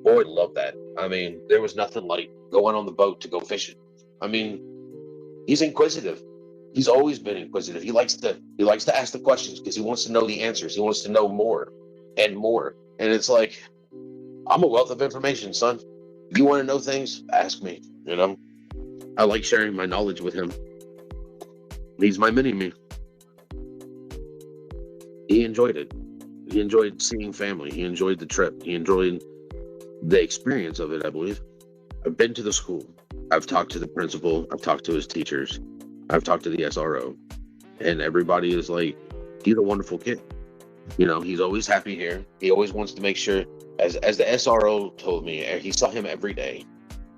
Boy, love that. I mean, there was nothing like going on the boat to go fishing. I mean, he's inquisitive. He's always been inquisitive. He likes to ask the questions because he wants to know the answers. He wants to know more and more. And it's like, I'm a wealth of information, son. You want to know things? Ask me. I like sharing my knowledge with him. He's my mini-me. He enjoyed it. He enjoyed seeing family. He enjoyed the trip. He enjoyed the experience of it, I believe. I've been to the school. I've talked to the principal. I've talked to his teachers. I've talked to the SRO. And everybody is like, he's a wonderful kid. He's always happy here. He always wants to make sure, as the SRO told me, he saw him every day.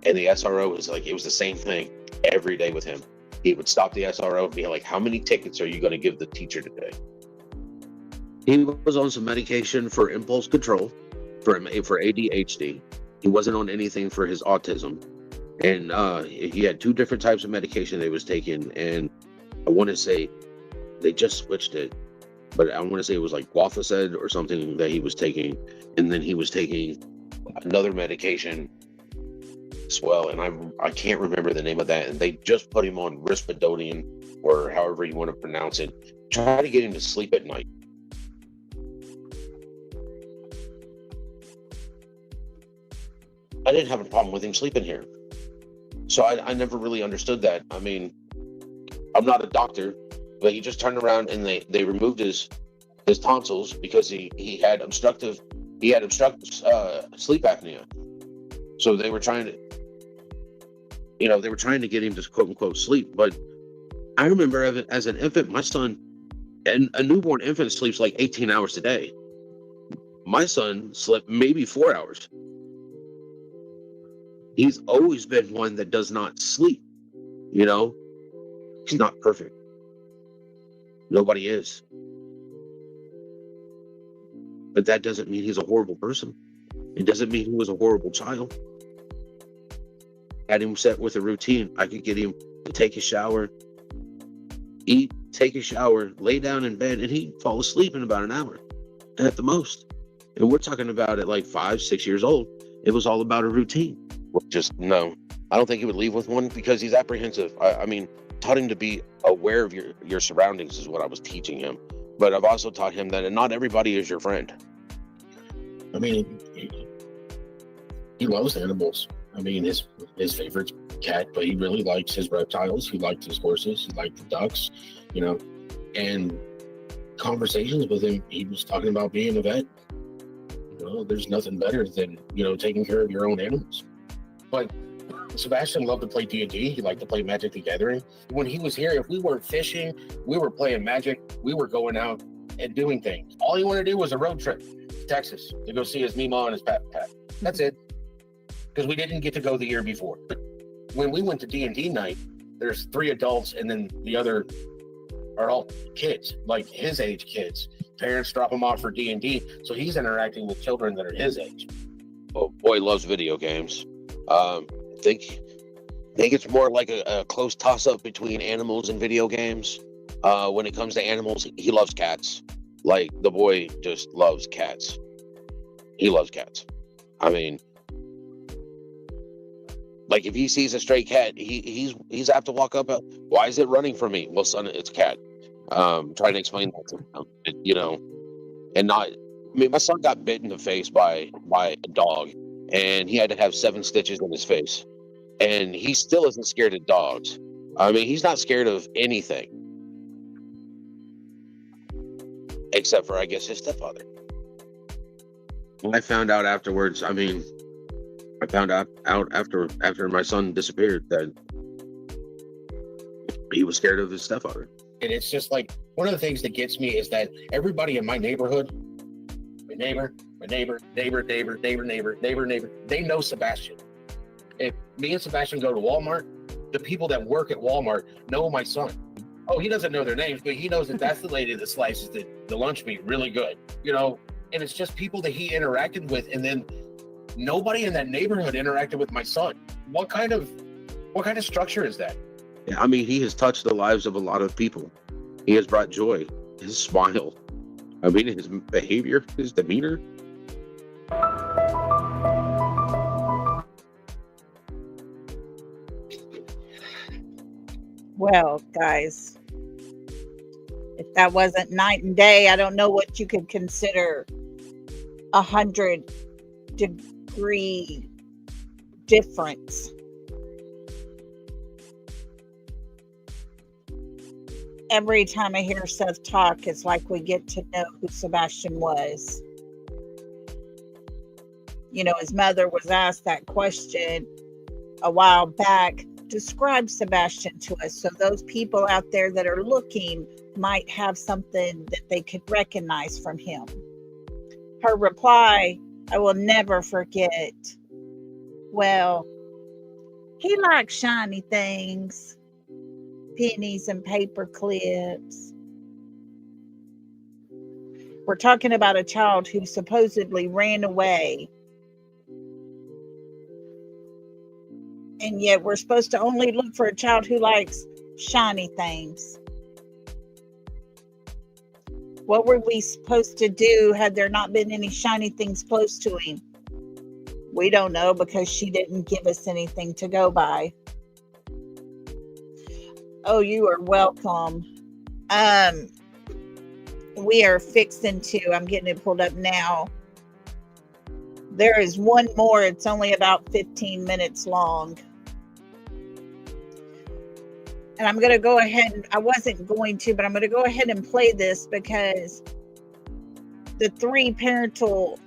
And the SRO was like, it was the same thing every day with him. He would stop the SRO and be like, how many tickets are you going to give the teacher today? He was on some medication for impulse control, for ADHD. He wasn't on anything for his autism. And he had 2 different types of medication they was taking. And I want to say they just switched it. But I want to say it was like Guafacid or something that he was taking. And then he was taking another medication as well. And I can't remember the name of that. And they just put him on Risperidone, or however you want to pronounce it. Try to get him to sleep at night. I didn't have a problem with him sleeping here. So I never really understood that. I mean, I'm not a doctor, but he just turned around and they removed his tonsils because he had obstructive sleep apnea. So they were trying to get him to quote unquote sleep. But I remember as an infant, my son, and a newborn infant sleeps like 18 hours a day. My son slept maybe 4 hours. He's always been one that does not sleep. He's not perfect. Nobody is. But that doesn't mean he's a horrible person. It doesn't mean he was a horrible child. Had him set with a routine. I could get him to take a shower, eat, take a shower, lay down in bed, and he'd fall asleep in about an hour at the most. And we're talking about at like 5, 6 years old. It was all about a routine. Just no. I don't think he would leave with one because he's apprehensive. I mean, taught him to be aware of your surroundings is what I was teaching him. But I've also taught him that not everybody is your friend. I mean, he loves animals. I mean, his favorite's cat, but he really likes his reptiles. He liked his horses. He liked the ducks, and conversations with him, he was talking about being a vet. There's nothing better than, taking care of your own animals. But Sebastian loved to play D&D. He liked to play Magic the Gathering. When he was here, if we weren't fishing, we were playing Magic. We were going out and doing things. All he wanted to do was a road trip to Texas to go see his Meemaw and his Pat. That's it. Because we didn't get to go the year before. But when we went to D&D night, there's 3 adults, and then the other are all kids, like his age kids. Parents drop him off for D&D, so he's interacting with children that are his age. Oh, boy loves video games. Think it's more like a close toss-up between animals and video games. When it comes to animals, he loves cats. Like, the boy just loves cats. He loves cats. I mean, like, if he sees a stray cat, he's apt to walk up. Why is it running from me? Well, son, it's a cat. Trying to explain that to him, you know, and not. I mean, my son got bit in the face by a dog, and he had to have 7 stitches in his face, and he still isn't scared of dogs. I mean, he's not scared of anything, except for, I guess, his stepfather. I found out afterwards. I mean, I found out after my son disappeared that he was scared of his stepfather. And it's just like, one of the things that gets me is that everybody in my neighborhood, my neighbor, they know Sebastian. If me and Sebastian go to Walmart, the people that work at Walmart know my son. Oh, he doesn't know their names, but he knows that that's the lady that slices the lunch meat really good, you know. And it's just people that he interacted with, and then nobody in that neighborhood interacted with my son. What kind of structure is that? Yeah, I mean, he has touched the lives of a lot of people. He has brought joy, his smile. I mean, his behavior, his demeanor. Well, guys, if that wasn't night and day, I don't know what you could consider 100-degree difference. Every time I hear Seth talk, it's like we get to know who Sebastian was. You know, his mother was asked that question a while back. Describe Sebastian to us, so those people out there that are looking might have something that they could recognize from him. Her reply, I will never forget. Well, he likes shiny things. Pennies and paper clips. We're talking about a child who supposedly ran away. And yet we're supposed to only look for a child who likes shiny things. What were we supposed to do had there not been any shiny things close to him? We don't know, because she didn't give us anything to go by. Oh, you are welcome. We are fixing to, I'm getting it pulled up now. There is one more. It's only about 15 minutes long. And I'm going to go ahead, and I wasn't going to, but I'm going to go ahead and play this, because the 3 parental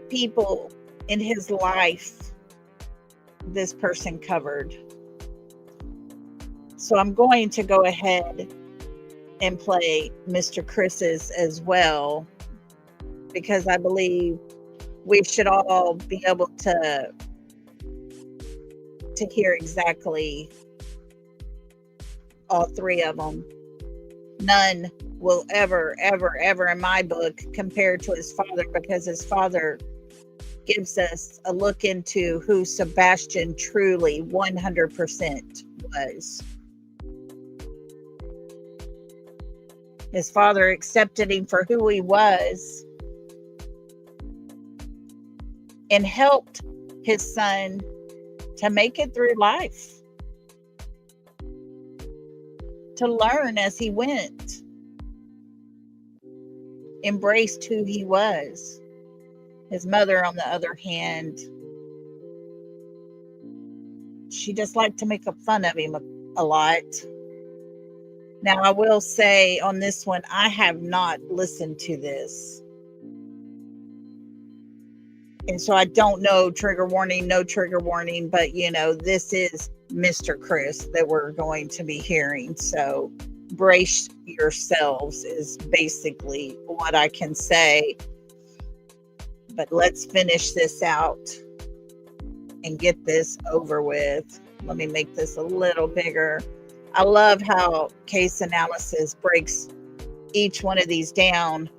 people in his life, this person covered. So I'm going to go ahead and play Mr. Chris's as well, because I believe we should all be able to hear exactly all 3 of them. None will ever in my book compare to his father, because his father gives us a look into who Sebastian truly 100% was. His father accepted him for who he was and helped his son to make it through life, to learn as he went, embraced who he was. His mother, on the other hand, she just liked to make fun of him a lot. Now, I will say on this one, I have not listened to this. And so I don't know, trigger warning, no trigger warning, but you know, this is Mr. Chris that we're going to be hearing. So brace yourselves is basically what I can say. But let's finish this out and get this over with. Let me make this a little bigger. I love how case analysis breaks each one of these down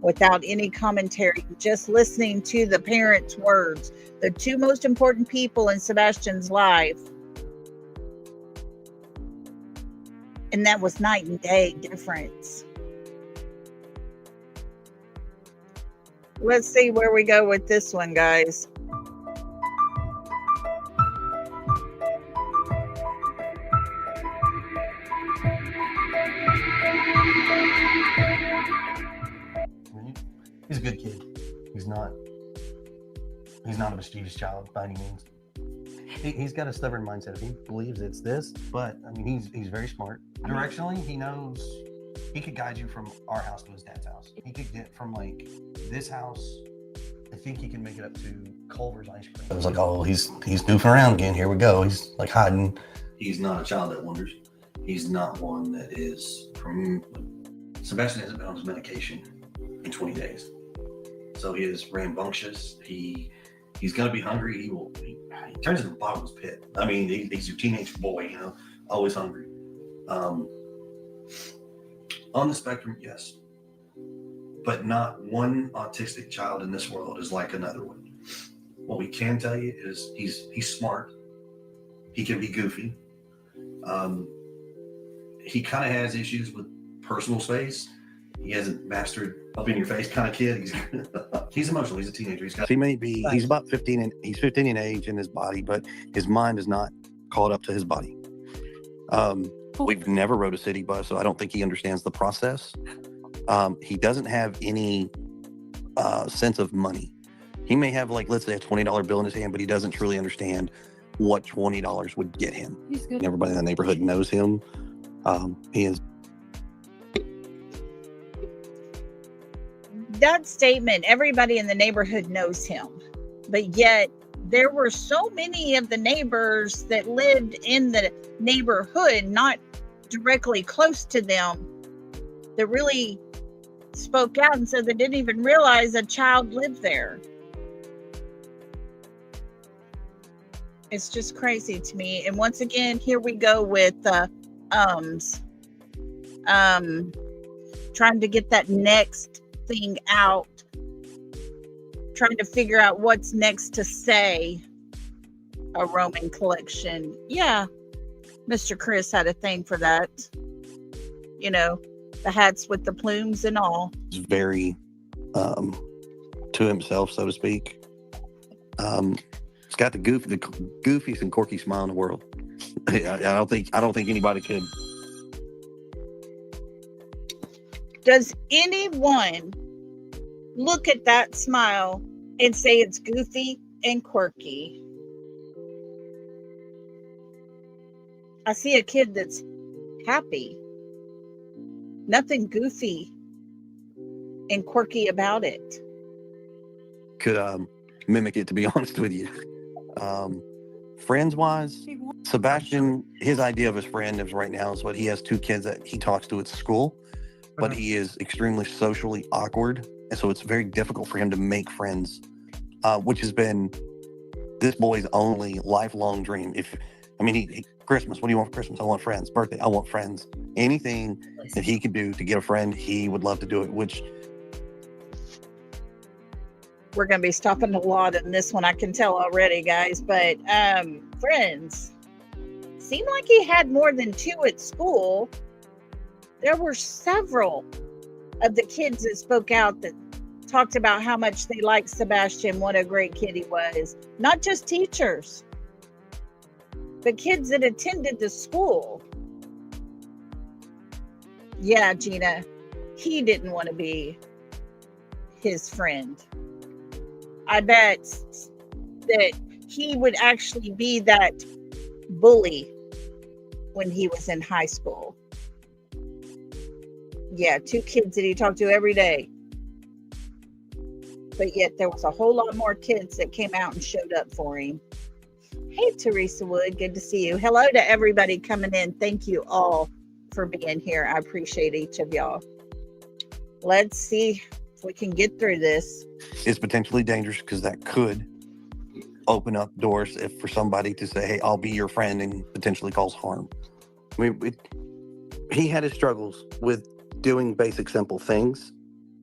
without any commentary, just listening to the parents' words, the two most important people in Sebastian's life. And that was night and day difference. Let's see where we go with this one, guys. He's a good kid. He's not a mischievous child by any means. He's got a stubborn mindset. He believes it's this, but I mean, he's very smart. Directionally, he knows he could guide you from our house to his dad's house. He could get from like this house. I think he can make it up to Culver's ice cream. I was like, oh, he's goofing around again. Here we go. He's like hiding. He's not a child that wanders. He's not one that is from. Sebastian hasn't been on his medication in 20 days. So he is rambunctious. He's gonna be hungry. He turns into a bottomless pit. I mean, he's your teenage boy, you know, always hungry. On the spectrum, yes, but not one autistic child in this world is like another one. What we can tell you is he's smart. He can be goofy. He kind of has issues with personal space. He hasn't mastered up in your face kind of kid. He's emotional. He's a teenager. He's about 15 and he's 15 in age in his body, but his mind is not caught up to his body. We've never rode a city bus, so I don't think he understands the process. He doesn't have any sense of money. He may have, like, let's say a $20 bill in his hand, but he doesn't truly understand what $20 would get him. He's good. Everybody in the neighborhood knows him. He is. That statement, everybody in the neighborhood knows him, but yet there were so many of the neighbors that lived in the neighborhood, not directly close to them, that really spoke out and said they didn't even realize a child lived there. It's just crazy to me. And once again, here we go with trying to get that next thing out, trying to figure out what's next to say. A Roman collection. Yeah, Mr. Chris had a thing for that. You know, the hats with the plumes and all. He's very to himself, so to speak. He's got the goofiest and quirky smile in the world. I don't think anybody could. Does anyone look at that smile and say it's goofy and quirky? I see a kid that's happy. Nothing goofy and quirky about it. Could mimic it, to be honest with you. Friends wise, Sebastian, his idea of his friend is right now is what he has 2 kids that he talks to at school, but he is extremely socially awkward. And so it's very difficult for him to make friends, which has been this boy's only lifelong dream. Christmas, what do you want for Christmas? I want friends. Birthday, I want friends. Anything that he could do to get a friend, he would love to do it, which we're going to be stopping a lot in this one, I can tell already, guys. But friends, seemed like he had more than 2 at school. There were several of the kids that spoke out that talked about how much they liked Sebastian, what a great kid he was. Not just teachers, but kids that attended the school. Yeah, Gina, he didn't want to be his friend. I bet that he would actually be that bully when he was in high school. Yeah, 2 kids that he talked to every day. But yet there was a whole lot more kids that came out and showed up for him. Hey, Teresa Wood, good to see you. Hello to everybody coming in. Thank you all for being here. I appreciate each of y'all. Let's see if we can get through this. is potentially dangerous because that could open up doors if for somebody to say, hey, I'll be your friend, and potentially cause harm. I mean, he had his struggles with doing basic, simple things.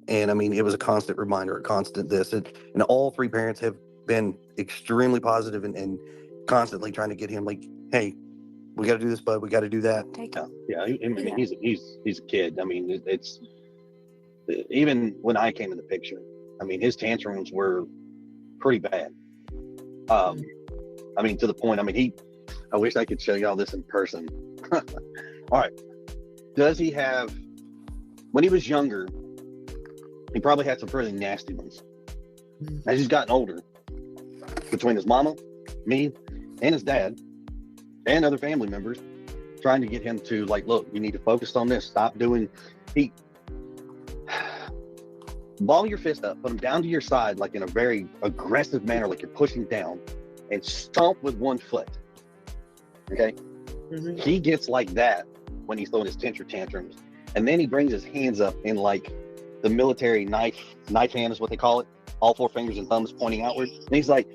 And I mean, it was a constant reminder, a constant this. And all three parents have been extremely positive and constantly trying to get him like, hey, we got to do this, bud. We got to do that. Yeah. I mean, he's a kid. I mean, it's even when I came in the picture, I mean, his tantrums were pretty bad. I mean, to the point, I mean, I wish I could show y'all this in person. All right. Does he have, when he was younger, he probably had some fairly nasty ones. As he's gotten older, between his mama, me, and his dad, and other family members, trying to get him to like, look, you need to focus on this. Stop doing, ball your fist up, put them down to your side, like in a very aggressive manner, like you're pushing down, and stomp with one foot. Okay? He gets like that when he's throwing his tantrums. And then he brings his hands up in like the military knife hand is what they call it. All four fingers and thumbs pointing outward. And he's like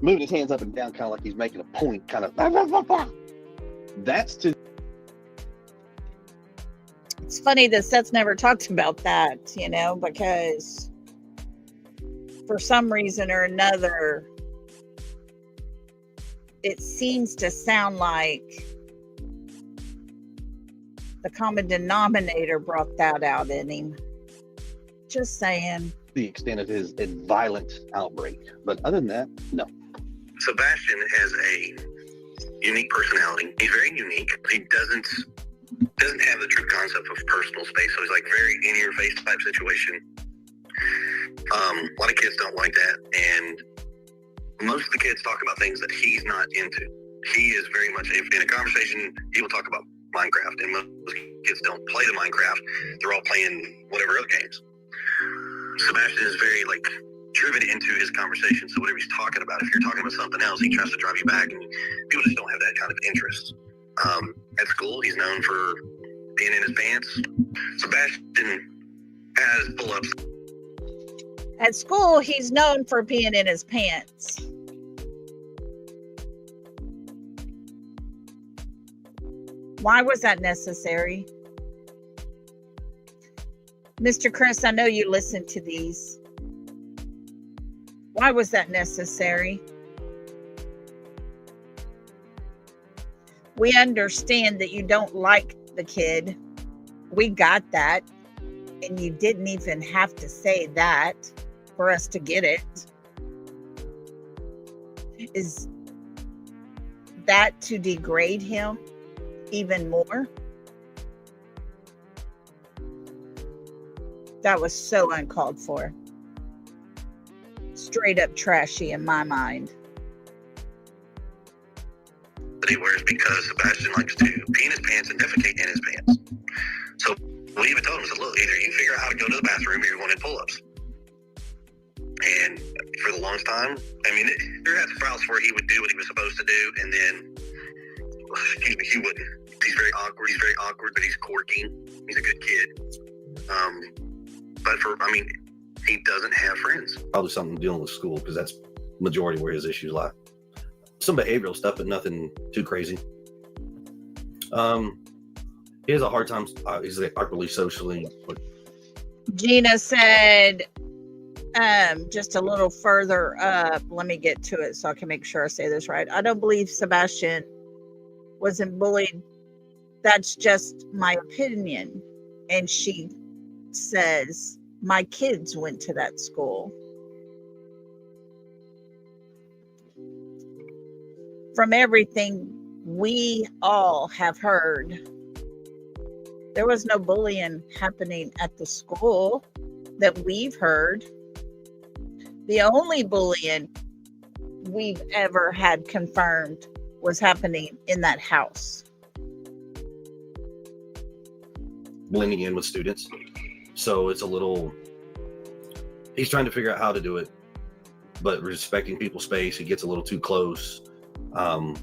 moving his hands up and down, kind of like he's making a point, kind of. That's to. It's funny that Seth's never talked about that, you know, because for some reason or another, it seems to sound like the common denominator brought that out in him. Just saying. The extent of his violent outbreak. But other than that, no. Sebastian has a unique personality. He's very unique. He doesn't have the true concept of personal space, so he's like very in your face type situation. A lot of kids don't like that, and most of the kids talk about things that he's not into. He is very much, if in a conversation, he will talk about Minecraft, and most kids don't play the Minecraft. They're all playing whatever other games. Sebastian is very like driven into his conversation, so whatever he's talking about, if you're talking about something else, he tries to drive you back, and people just don't have that kind of interest. At school, he's known for being in his pants. Sebastian has pull-ups. At school, he's known for being in his pants. Why was that necessary? Mr. Chris, I know you listen to these. Why was that necessary? We understand that you don't like the kid. We got that. And you didn't even have to say that for us to get it. Is that to degrade him even more? That was so uncalled for. Straight up trashy in my mind. That he wears because Sebastian likes to pee in his pants and defecate in his pants. So we even told him, said, look, either you figure out how to go to the bathroom or you're going to pull-ups. And for the longest time, I mean, there had sprouts where he would do what he was supposed to do, and then, he wouldn't. He's very awkward, but he's quirky. He's a good kid. But he doesn't have friends. Probably something dealing with school, because that's majority where his issues lie. Some behavioral stuff, but nothing too crazy. He has a hard time. He's awkwardly socially. Gina said, just a little further up, let me get to it so I can make sure I say this right. I don't believe Sebastian wasn't bullied. That's just my opinion. And she says, my kids went to that school. From everything we all have heard, there was no bullying happening at the school that we've heard. The only bullying we've ever had confirmed was happening in that house. Blending in with students. So it's a little, he's trying to figure out how to do it, but respecting people's space. He gets a little too close. And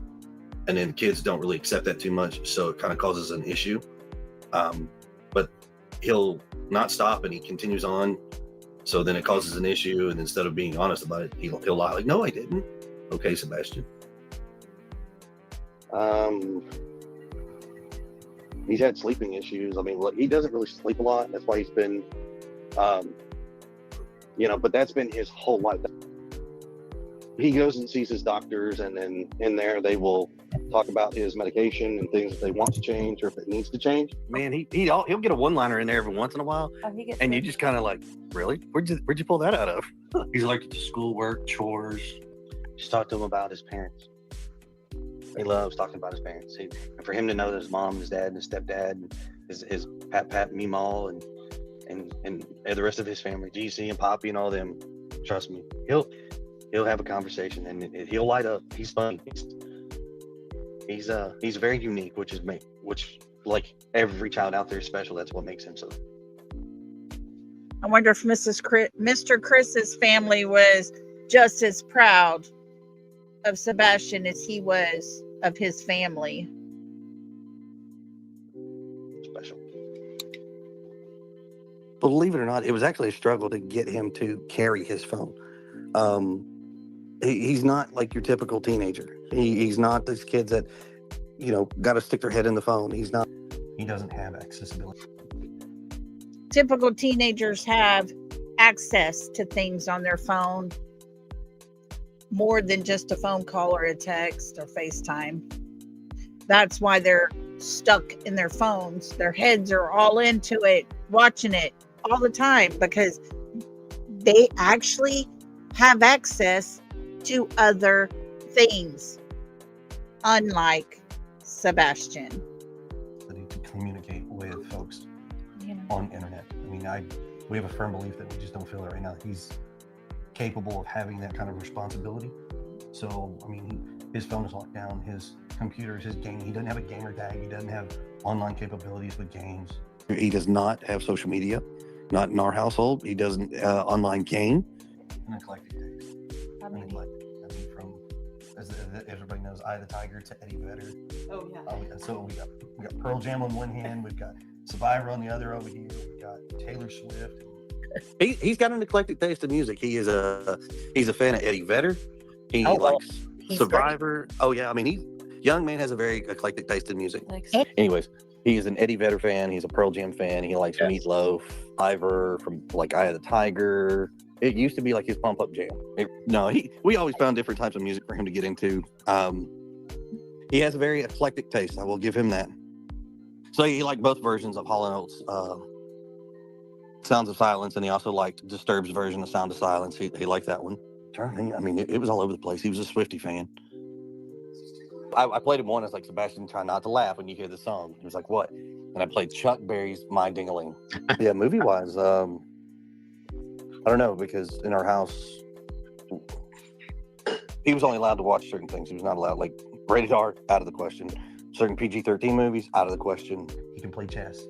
then kids don't really accept that too much. So it kind of causes an issue. But he'll not stop and he continues on. So then it causes an issue. And instead of being honest about it, he'll lie like, no, I didn't. Okay, Sebastian. He's had sleeping issues. I mean, look, he doesn't really sleep a lot. That's why he's been, but that's been his whole life. He goes and sees his doctors, and then in there they will talk about his medication and things that they want to change or if it needs to change. Man, he'll get a one-liner in there every once in a while, and you just kind of like, really? Where'd you pull that out of? He's allergic to schoolwork, chores. Just talk to him about his parents. He loves talking about his parents. And for him to know that his mom, his dad, and his stepdad, and his Pat, Meemaw, and the rest of his family, GC and Poppy and all them, trust me, he'll have a conversation and he'll light up. He's funny. He's very unique, which like every child out there is special. That's what makes him so. I wonder if Mr. Chris's family was just as proud of Sebastian as he was of his family. Special. Believe it or not, it was actually a struggle to get him to carry his phone. He's not like your typical teenager. He's not these kids that, got to stick their head in the phone. He doesn't have accessibility. Typical teenagers have access to things on their phone more than just a phone call or a text or FaceTime. That's why they're stuck in their phones. Their heads are all into it, watching it all the time because they actually have access to other things, unlike Sebastian. To communicate with folks on internet. I mean, we have a firm belief that we just don't feel it right now. He's capable of having that kind of responsibility. So, I mean, his phone is locked down, his computer is his game. He doesn't have a gamer tag. He doesn't have online capabilities with games. He does not have social media, not in our household. He doesn't online game. An eclectic taste. I mean, from, as everybody knows, Eye of the Tiger to Eddie Vedder. Oh, yeah. So we got Pearl Jam on one hand, we've got Survivor on the other over here, we've got Taylor Swift. He's got an eclectic taste in music. He's a fan of Eddie Vedder. He likes Survivor. Great. Oh yeah, I mean, young man has a very eclectic taste in music. Anyways, he is an Eddie Vedder fan. He's a Pearl Jam fan. He likes Meatloaf, Survivor from like Eye of the Tiger. It used to be like his pump up jam. We always found different types of music for him to get into. He has a very eclectic taste. I will give him that. So he liked both versions of Hall & Oates. Sounds of Silence, and he also liked Disturbed's version of Sound of Silence. He liked that one. I mean, it was all over the place. He was a Swiftie fan. I played him one. I was like, Sebastian, try not to laugh when you hear the song. He was like, what? And I played Chuck Berry's My Ding-a-Ling. Yeah, movie-wise, I don't know, because in our house, he was only allowed to watch certain things. He was not allowed, like, rated R, out of the question. Certain PG-13 movies, out of the question. He can play chess.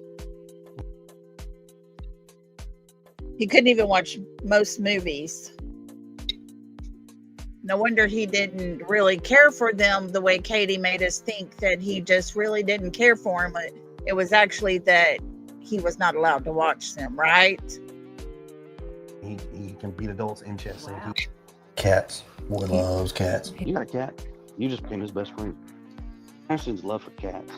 He couldn't even watch most movies. No wonder he didn't really care for them the way Katie made us think that he just really didn't care for them. It was actually that he was not allowed to watch them, right? He can beat adults in chess. Wow. Cats. Boy loves cats. You got a cat. You just became his best friend. Ashton's love for cats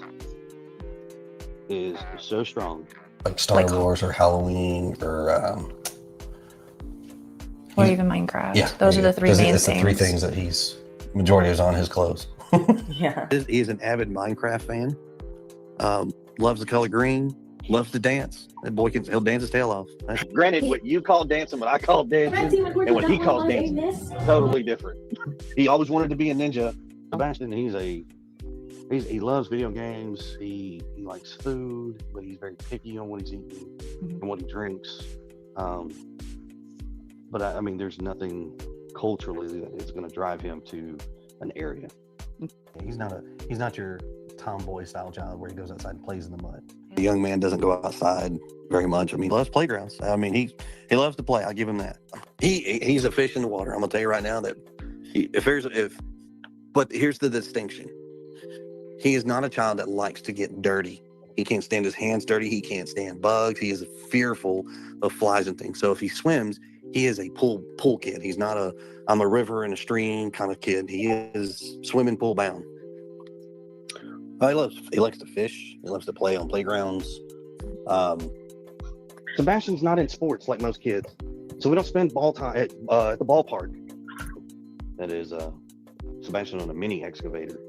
is so strong. Like Star Wars or Halloween or even Minecraft. Yeah, those are the three main things. The three things that majority is on his clothes. Yeah. He's an avid Minecraft fan. Loves the color green. Loves to dance. That boy he'll dance his tail off. Granted, what you call dancing, what I call dancing, and what he calls dancing, totally different. He always wanted to be a ninja. Sebastian, he loves video games. He likes food, but he's very picky on what he's eating and what he drinks. But I mean, there's nothing culturally that is going to drive him to an area. He's not your tomboy style child where he goes outside and plays in the mud. The young man doesn't go outside very much. I mean, he loves playgrounds. I mean, he loves to play. I'll give him that. He's a fish in the water. I'm gonna tell you right now that but here's the distinction. He is not a child that likes to get dirty. He can't stand his hands dirty. He can't stand bugs. He is fearful of flies and things. So if he swims, he is a pool kid. He's not a I'm a river and a stream kind of kid. He is swimming pool bound. He likes to fish. He loves to play on playgrounds. Sebastian's not in sports like most kids, so we don't spend ball time at the ballpark. That is Sebastian on a mini excavator,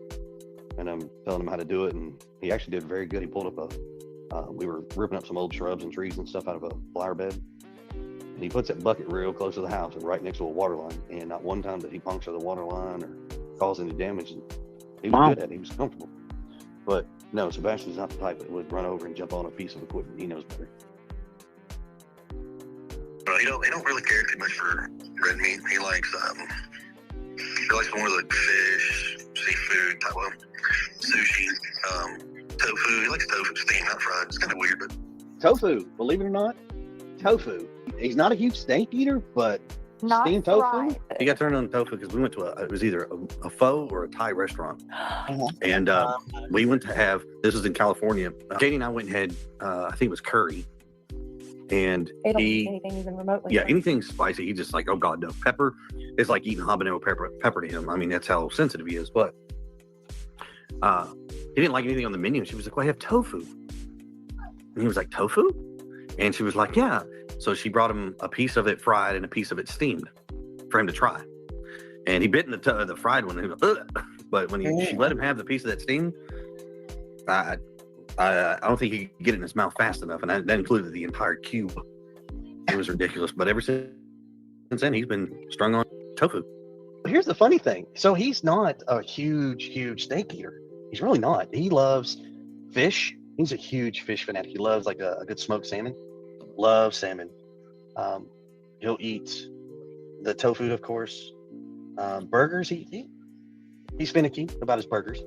and I'm telling him how to do it, and he actually did very good. He pulled up we were ripping up some old shrubs and trees and stuff out of a flower bed, and he puts that bucket real close to the house and right next to a water line, and not one time did he puncture the water line or cause any damage. He was good at it. He was comfortable. But no, Sebastian's not the type that would run over and jump on a piece of equipment. He knows better. He don't really care too much for red meat. He likes more like fish, seafood, type of sushi, tofu. He likes tofu steamed, not fried. It's kind of weird, but Tofu, believe it or not, tofu. He's not a huge steak eater, but Not steamed tofu. fried. He got turned on to tofu because we went to it was either a pho or a Thai restaurant, and we went to have. This was in California. Katie and I went and had I think it was curry, and They don't eat anything even remotely. yeah, anything spicy. He just like, oh god, no. Pepper is like eating habanero pepper to him. I mean, that's how sensitive he is. But he didn't like anything on the menu. She was like, well, I have tofu. And he was like, tofu? And she was like, yeah. So she brought him a piece of it fried and a piece of it steamed for him to try. And he bit in the fried one. And he was like, ugh. But when she let him have the piece of that steamed, I don't think he could get it in his mouth fast enough. And that included the entire cube. It was ridiculous. But ever since then, he's been strung on tofu. Here's the funny thing. So he's not a huge steak eater. He's really not. He loves fish. He's a huge fish fanatic. He loves like a good smoked salmon. Loves salmon. He'll eat the tofu, of course. Burgers. He's finicky about his burgers,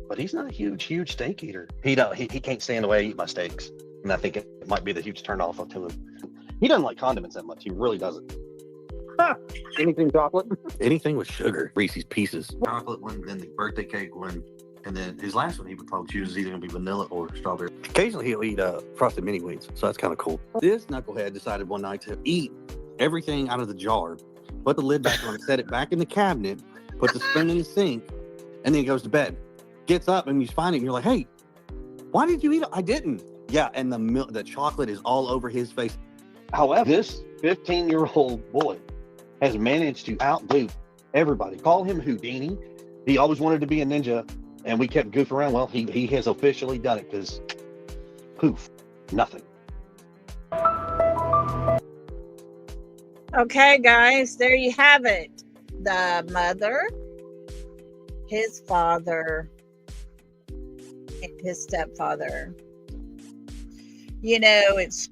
but he's not a huge steak eater. He can't stand the way I eat my steaks, and I think it might be the huge turn off to him. He doesn't like condiments that much. He really doesn't. Anything chocolate? Anything with sugar. Reese's Pieces. Chocolate one, then the birthday cake one, and then his last one he would probably choose is either going to be vanilla or strawberry. Occasionally he'll eat frosted mini wheats, so that's kind of cool. This knucklehead decided one night to eat everything out of the jar, put the lid back on, set it back in the cabinet, put the spoon in the sink, and then he goes to bed. Gets up and you find it and you're like, hey, why did you eat it? I didn't. Yeah, and the chocolate is all over his face. However, this 15-year-old boy has managed to outdo everybody. Call him Houdini. He always wanted to be a ninja, and we kept goofing around. Well, he has officially done it because poof, nothing. Okay, guys, there you have it. The mother, his father, and his stepfather. You know, it's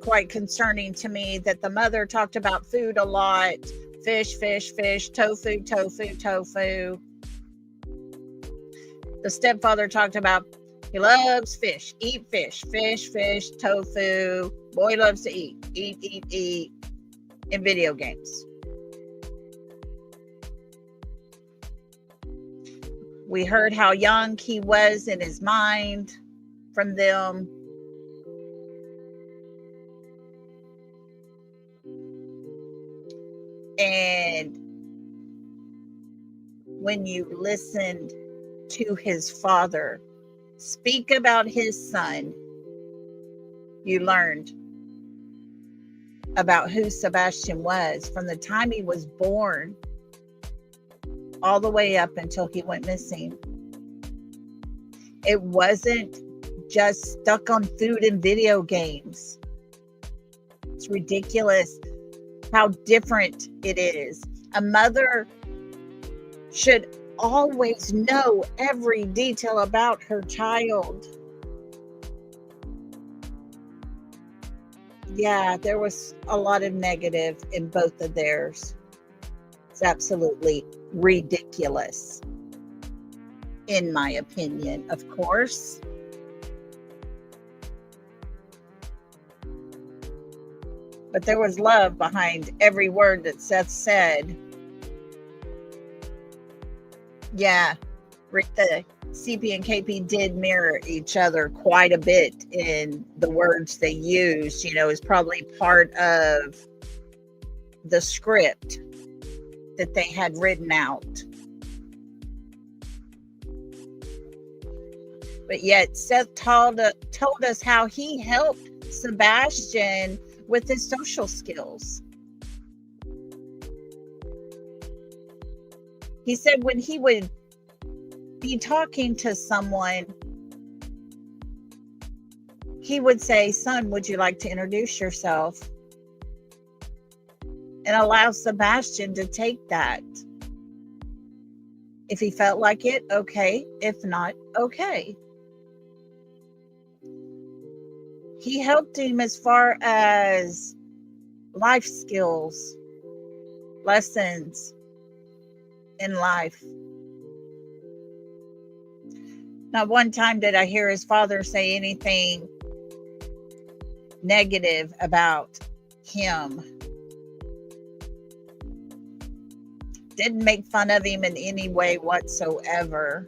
quite concerning to me that the mother talked about food a lot. Fish, tofu. The stepfather talked about he loves fish, eat fish, tofu. Boy loves to eat in video games. We heard how young he was in his mind from them. And when you listened to his father speak about his son, you learned about who Sebastian was from the time he was born all the way up until he went missing. It wasn't just stuck on food and video games. It's ridiculous how different it is. A mother should always know every detail about her child. Yeah, there was a lot of negative in both of theirs. It's absolutely ridiculous, in my opinion, of course. But there was love behind every word that Seth said. Yeah, The CP and KP did mirror each other quite a bit in the words they used. You know, is probably part of the script that they had written out. But yet Seth told us how he helped Sebastian with his social skills. He said when he would be talking to someone, he would say, "Son, would you like to introduce yourself?" And allow Sebastian to take that. If he felt like it, okay. If not, okay. He helped him as far as life skills, lessons in life. Not one time did I hear his father say anything negative about him. Didn't make fun of him in any way whatsoever.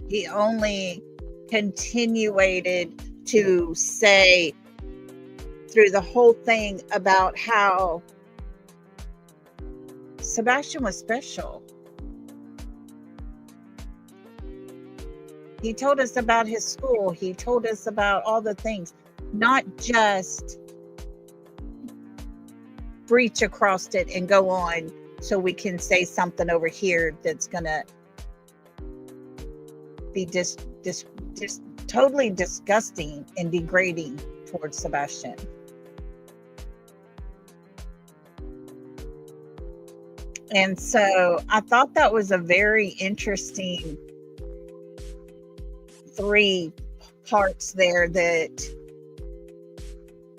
He only continuated to say through the whole thing about how Sebastian was special. He told us about his school. He told us about all the things, not just breach across it and go on so we can say something over here that's going to be just totally disgusting and degrading towards Sebastian. And so I thought that was a very interesting 3 parts there that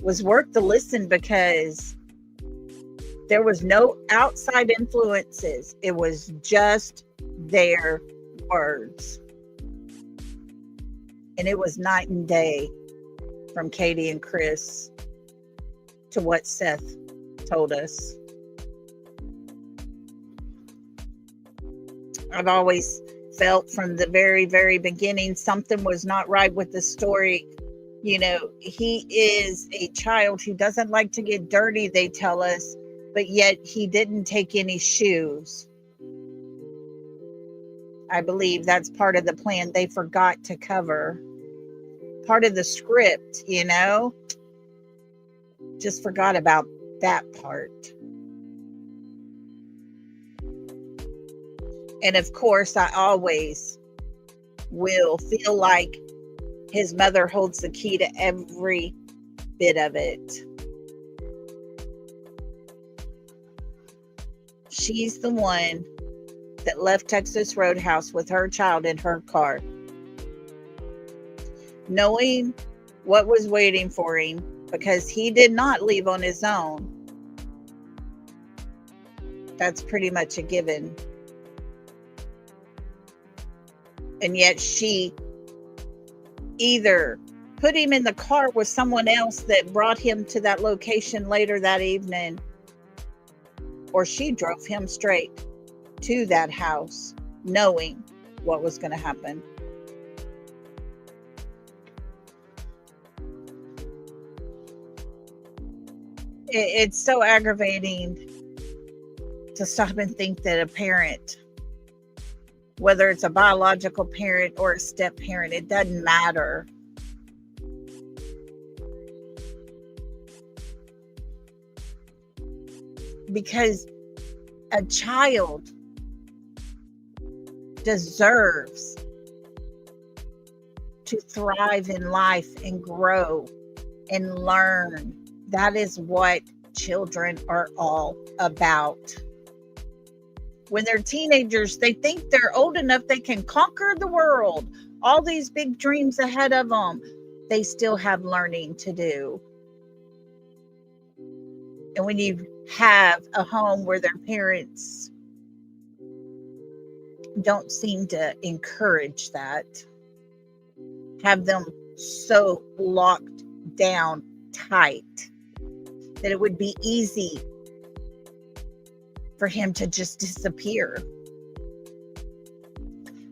was worth the listen, because there was no outside influences. It was just their words. And it was night and day from Katie and Chris to what Seth told us. I've always felt from the very, very beginning something was not right with the story. You know, he is a child who doesn't like to get dirty, they tell us, but yet he didn't take any shoes. I believe that's part of the plan they forgot to cover. Part of the script, you know? Just forgot about that part. And of course, I always will feel like his mother holds the key to every bit of it. She's the one that left Texas Roadhouse with her child in her car, knowing what was waiting for him, because he did not leave on his own. That's pretty much a given. And yet she either put him in the car with someone else that brought him to that location later that evening, or she drove him straight to that house, knowing what was going to happen. It's so aggravating to stop and think that a parent, whether it's a biological parent or a step parent, it doesn't matter. Because a child deserves to thrive in life and grow and learn. That is what children are all about. When they're teenagers, they think they're old enough they can conquer the world. All these big dreams ahead of them. They still have learning to do. And when you have a home where their parents don't seem to encourage that, have them so locked down tight that it would be easy for him to just disappear.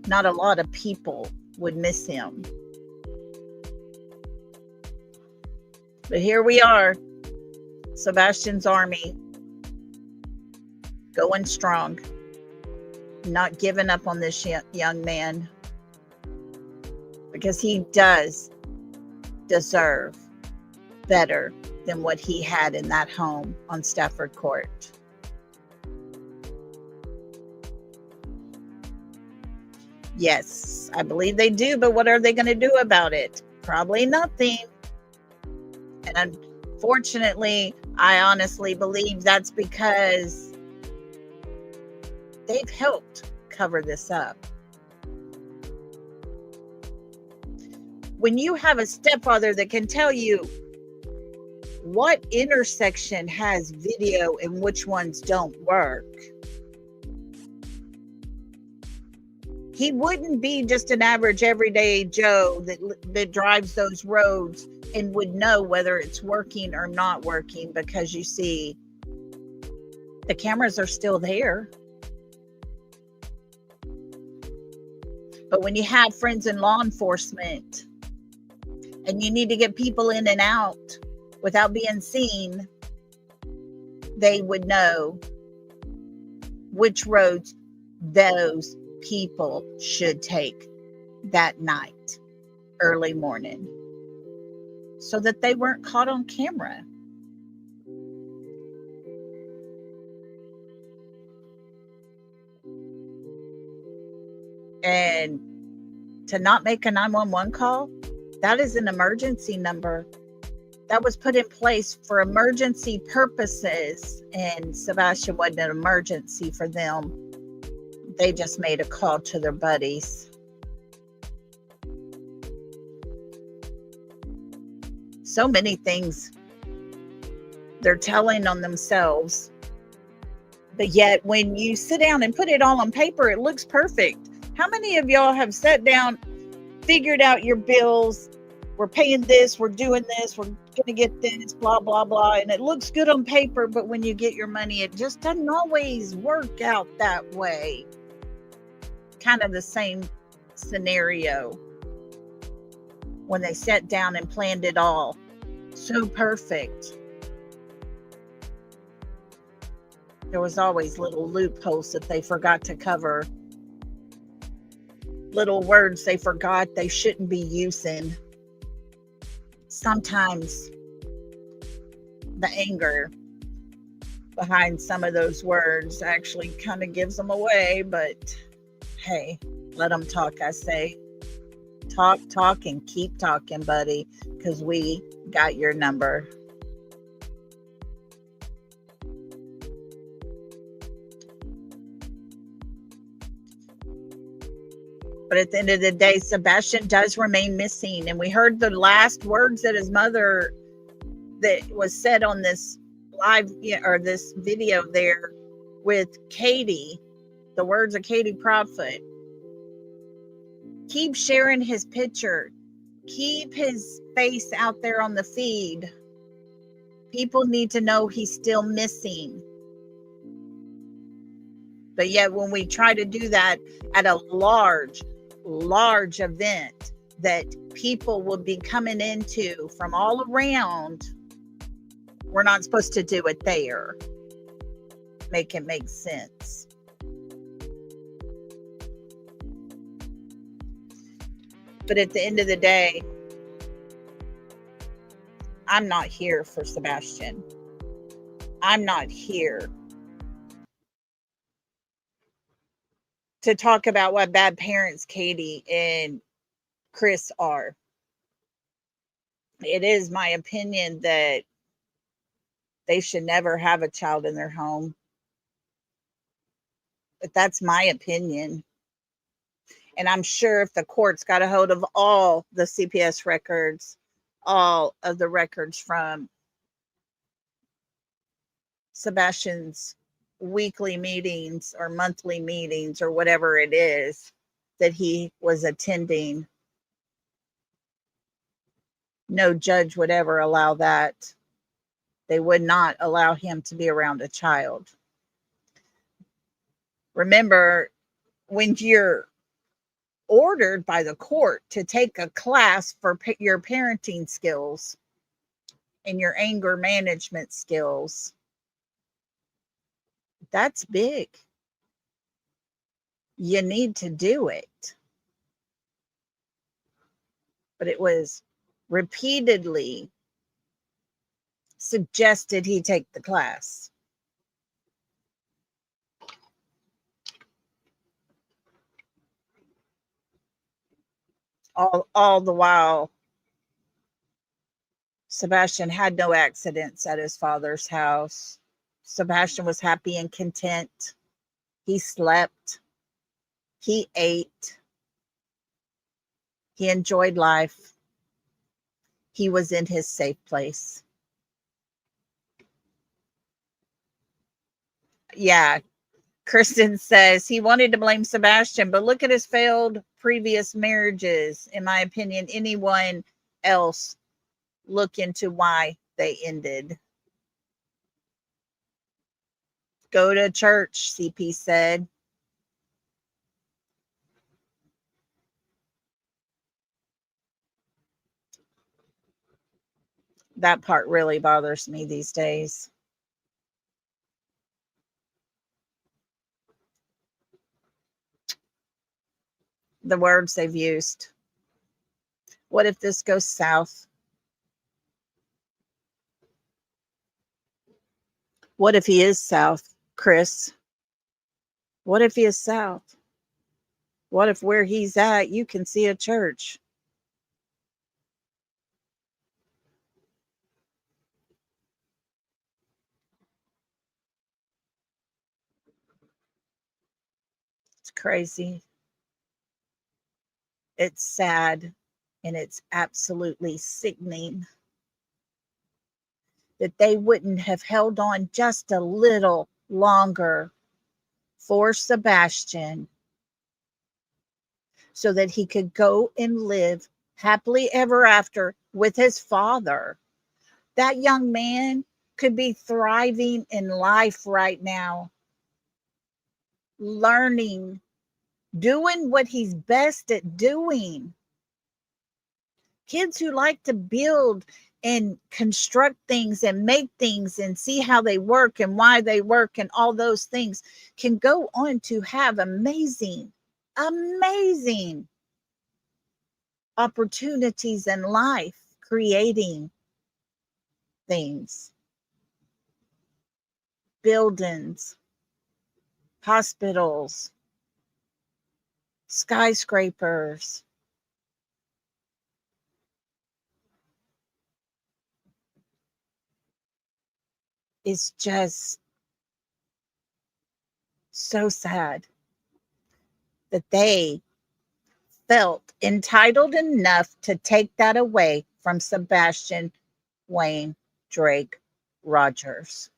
not a lot of people would miss him. But here we are, Sebastian's army, going strong, not giving up on this young man, because he does deserve better than what he had in that home on Stafford Court. Yes, I believe they do, but what are they going to do about it? Probably nothing. And unfortunately, I honestly believe that's because they've helped cover this up. When you have a stepfather that can tell you what intersection has video and which ones don't work, he wouldn't be just an average everyday Joe that drives those roads and would know whether it's working or not working, because you see, the cameras are still there. But when you have friends in law enforcement and you need to get people in and out without being seen, they would know which roads those people should take that night, early morning, so that they weren't caught on camera. And to not make a 911 call, that is an emergency number that was put in place for emergency purposes, and Sebastian wasn't an emergency for them. They just made a call to their buddies. So many things they're telling on themselves, but yet when you sit down and put it all on paper, it looks perfect. How many of y'all have sat down, figured out your bills? We're paying this, we're doing this, we're going to get this, blah, blah, blah. And it looks good on paper, but when you get your money, it just doesn't always work out that way. Kind of the same scenario when they sat down and planned it all. So perfect. There was always little loopholes that they forgot to cover. Little words they forgot they shouldn't be using. Sometimes the anger behind some of those words actually kind of gives them away, but hey, let them talk, I say. Talk, and keep talking, buddy, because we got your number. But at the end of the day, Sebastian does remain missing. And we heard the last words that his mother, that was said on this live, or this video there with Katie, the words of Katie Proudfoot. Keep sharing his picture. Keep his face out there on the feed. People need to know he's still missing. But yet when we try to do that at a large event that people will be coming into from all around, we're not supposed to do it there. Make it make sense. But at the end of the day, I'm not here for Sebastian. I'm not here to talk about what bad parents Katie and Chris are. It is my opinion that they should never have a child in their home. But that's my opinion. And I'm sure if the courts got a hold of all the CPS records, all of the records from Sebastian's weekly meetings or monthly meetings or whatever it is that he was attending, no judge would ever allow that. They would not allow him to be around a child. Remember, when you're ordered by the court to take a class for your parenting skills and your anger management skills. That's big. You need to do it. But it was repeatedly suggested he take the class. All the while, Sebastian had no accidents at his father's house. Sebastian was happy and content. He slept. He ate. He enjoyed life. He was in his safe place. Yeah, Kristen says he wanted to blame Sebastian, but look at his failed previous marriages. In my opinion, anyone else look into why they ended. Go to church, CP said. That part really bothers me these days. The words they've used. What if this goes south? What if he is south, Chris? What if he is south? What if where he's at, you can see a church? It's crazy. It's sad. And it's absolutely sickening that they wouldn't have held on just a little longer for Sebastian so that he could go and live happily ever after with his father. That young man could be thriving in life right now, learning, doing what he's best at doing. Kids who like to build and construct things and make things and see how they work and why they work and all those things can go on to have amazing opportunities in life, creating things, buildings, hospitals, skyscrapers. It's just so sad that they felt entitled enough to take that away from Sebastian Wayne Drake Rogers.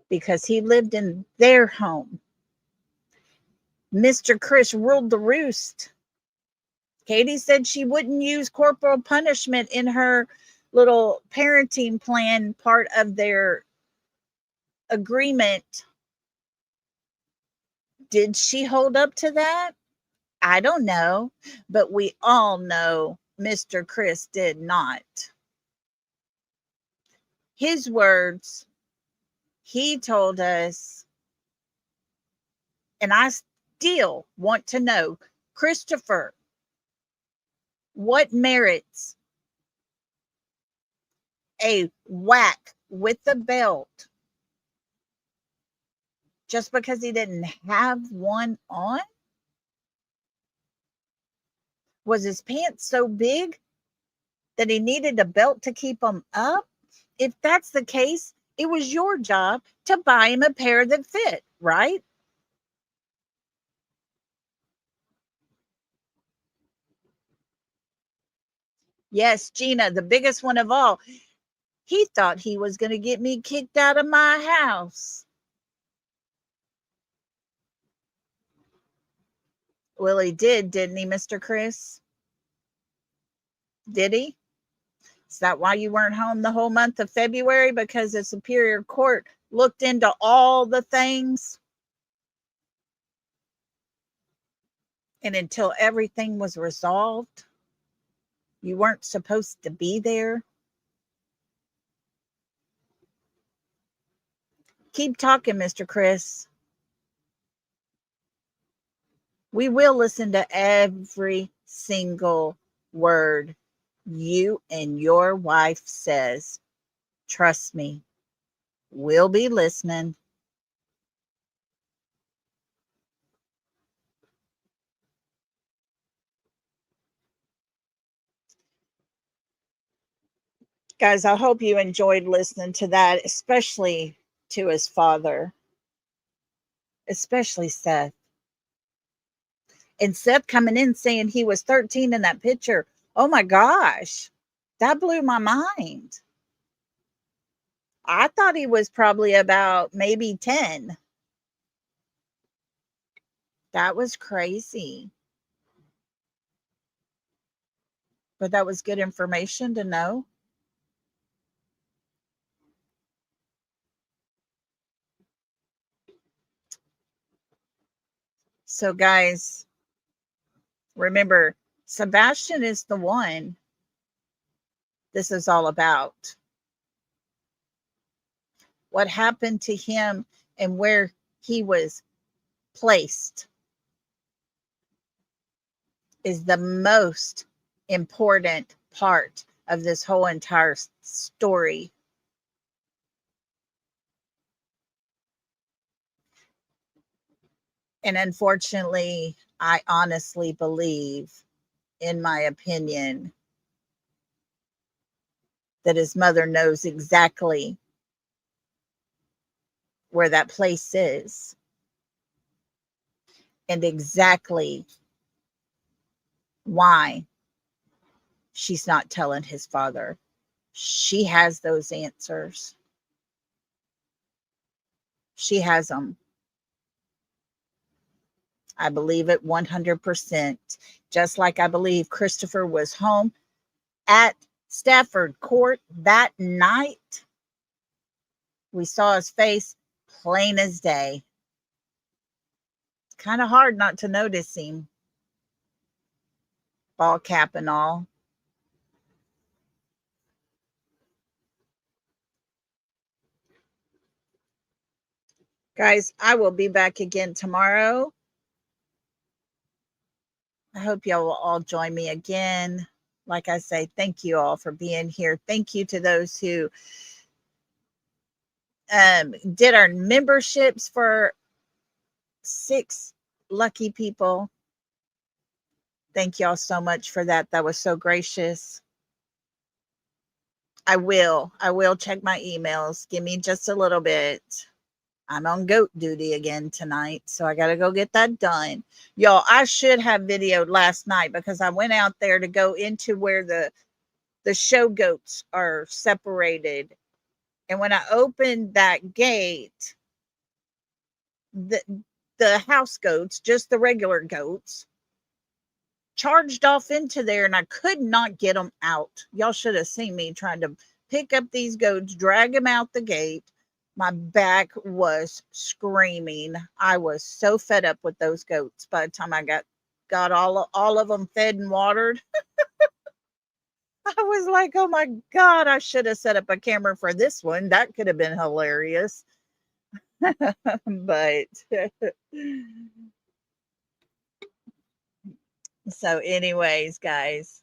Because he lived in their home. Mr. Chris ruled the roost. Katie said she wouldn't use corporal punishment in her little parenting plan, part of their agreement. Did she hold up to that? I don't know, but we all know Mr. Chris did not. His words, he told us, and I still want to know, Christopher, what merits a whack with the belt just because he didn't have one on? Was his pants so big that he needed a belt to keep them up? If that's the case, it was your job to buy him a pair that fit, right? Yes, Gina, the biggest one of all. He thought he was going to get me kicked out of my house. Well, he did, didn't he, Mr. Chris? Did he? Is that why you weren't home the whole month of February? Because the Superior Court looked into all the things? And until everything was resolved, you weren't supposed to be there? Keep talking, Mr. Chris. We will listen to every single word you and your wife says. Trust me, we'll be listening. Guys, I hope you enjoyed listening to that, especially to his father, especially Seth. And Seth coming in saying he was 13 in that picture. Oh my gosh, that blew my mind. I thought he was probably about maybe 10. That was crazy. But that was good information to know. So, guys, remember, Sebastian is the one this is all about. What happened to him and where he was placed is the most important part of this whole entire story. And unfortunately, I honestly believe, in my opinion, that his mother knows exactly where that place is and exactly why she's not telling his father. She has those answers. She has them. I believe it 100%. Just like I believe Christopher was home at Stafford Court that night. We saw his face plain as day. It's kind of hard not to notice him. Ball cap and all. Guys, I will be back again tomorrow. I hope y'all will all join me again. Like I say, thank you all for being here. Thank you to those who did our memberships for 6 lucky people. Thank y'all so much for that. That was so gracious. I will check my emails. Give me just a little bit. I'm on goat duty again tonight, so I got to go get that done. Y'all, I should have videoed last night because I went out there to go into where the show goats are separated. And when I opened that gate, the house goats, just the regular goats, charged off into there and I could not get them out. Y'all should have seen me trying to pick up these goats, drag them out the gate. My back was screaming. I was so fed up with those goats by the time I got all of them fed and watered. I was like, oh my God, I should have set up a camera for this one. That could have been hilarious. But so anyways, guys,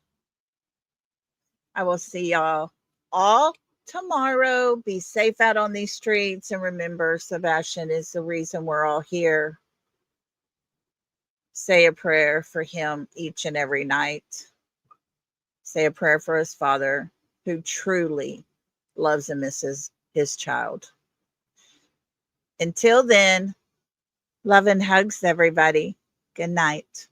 I will see y'all all tomorrow. Be safe out on these streets. And remember, Sebastian is the reason we're all here. Say a prayer for him each and every night. Say a prayer for his father, who truly loves and misses his child. Until then, love and hugs, everybody. Good night.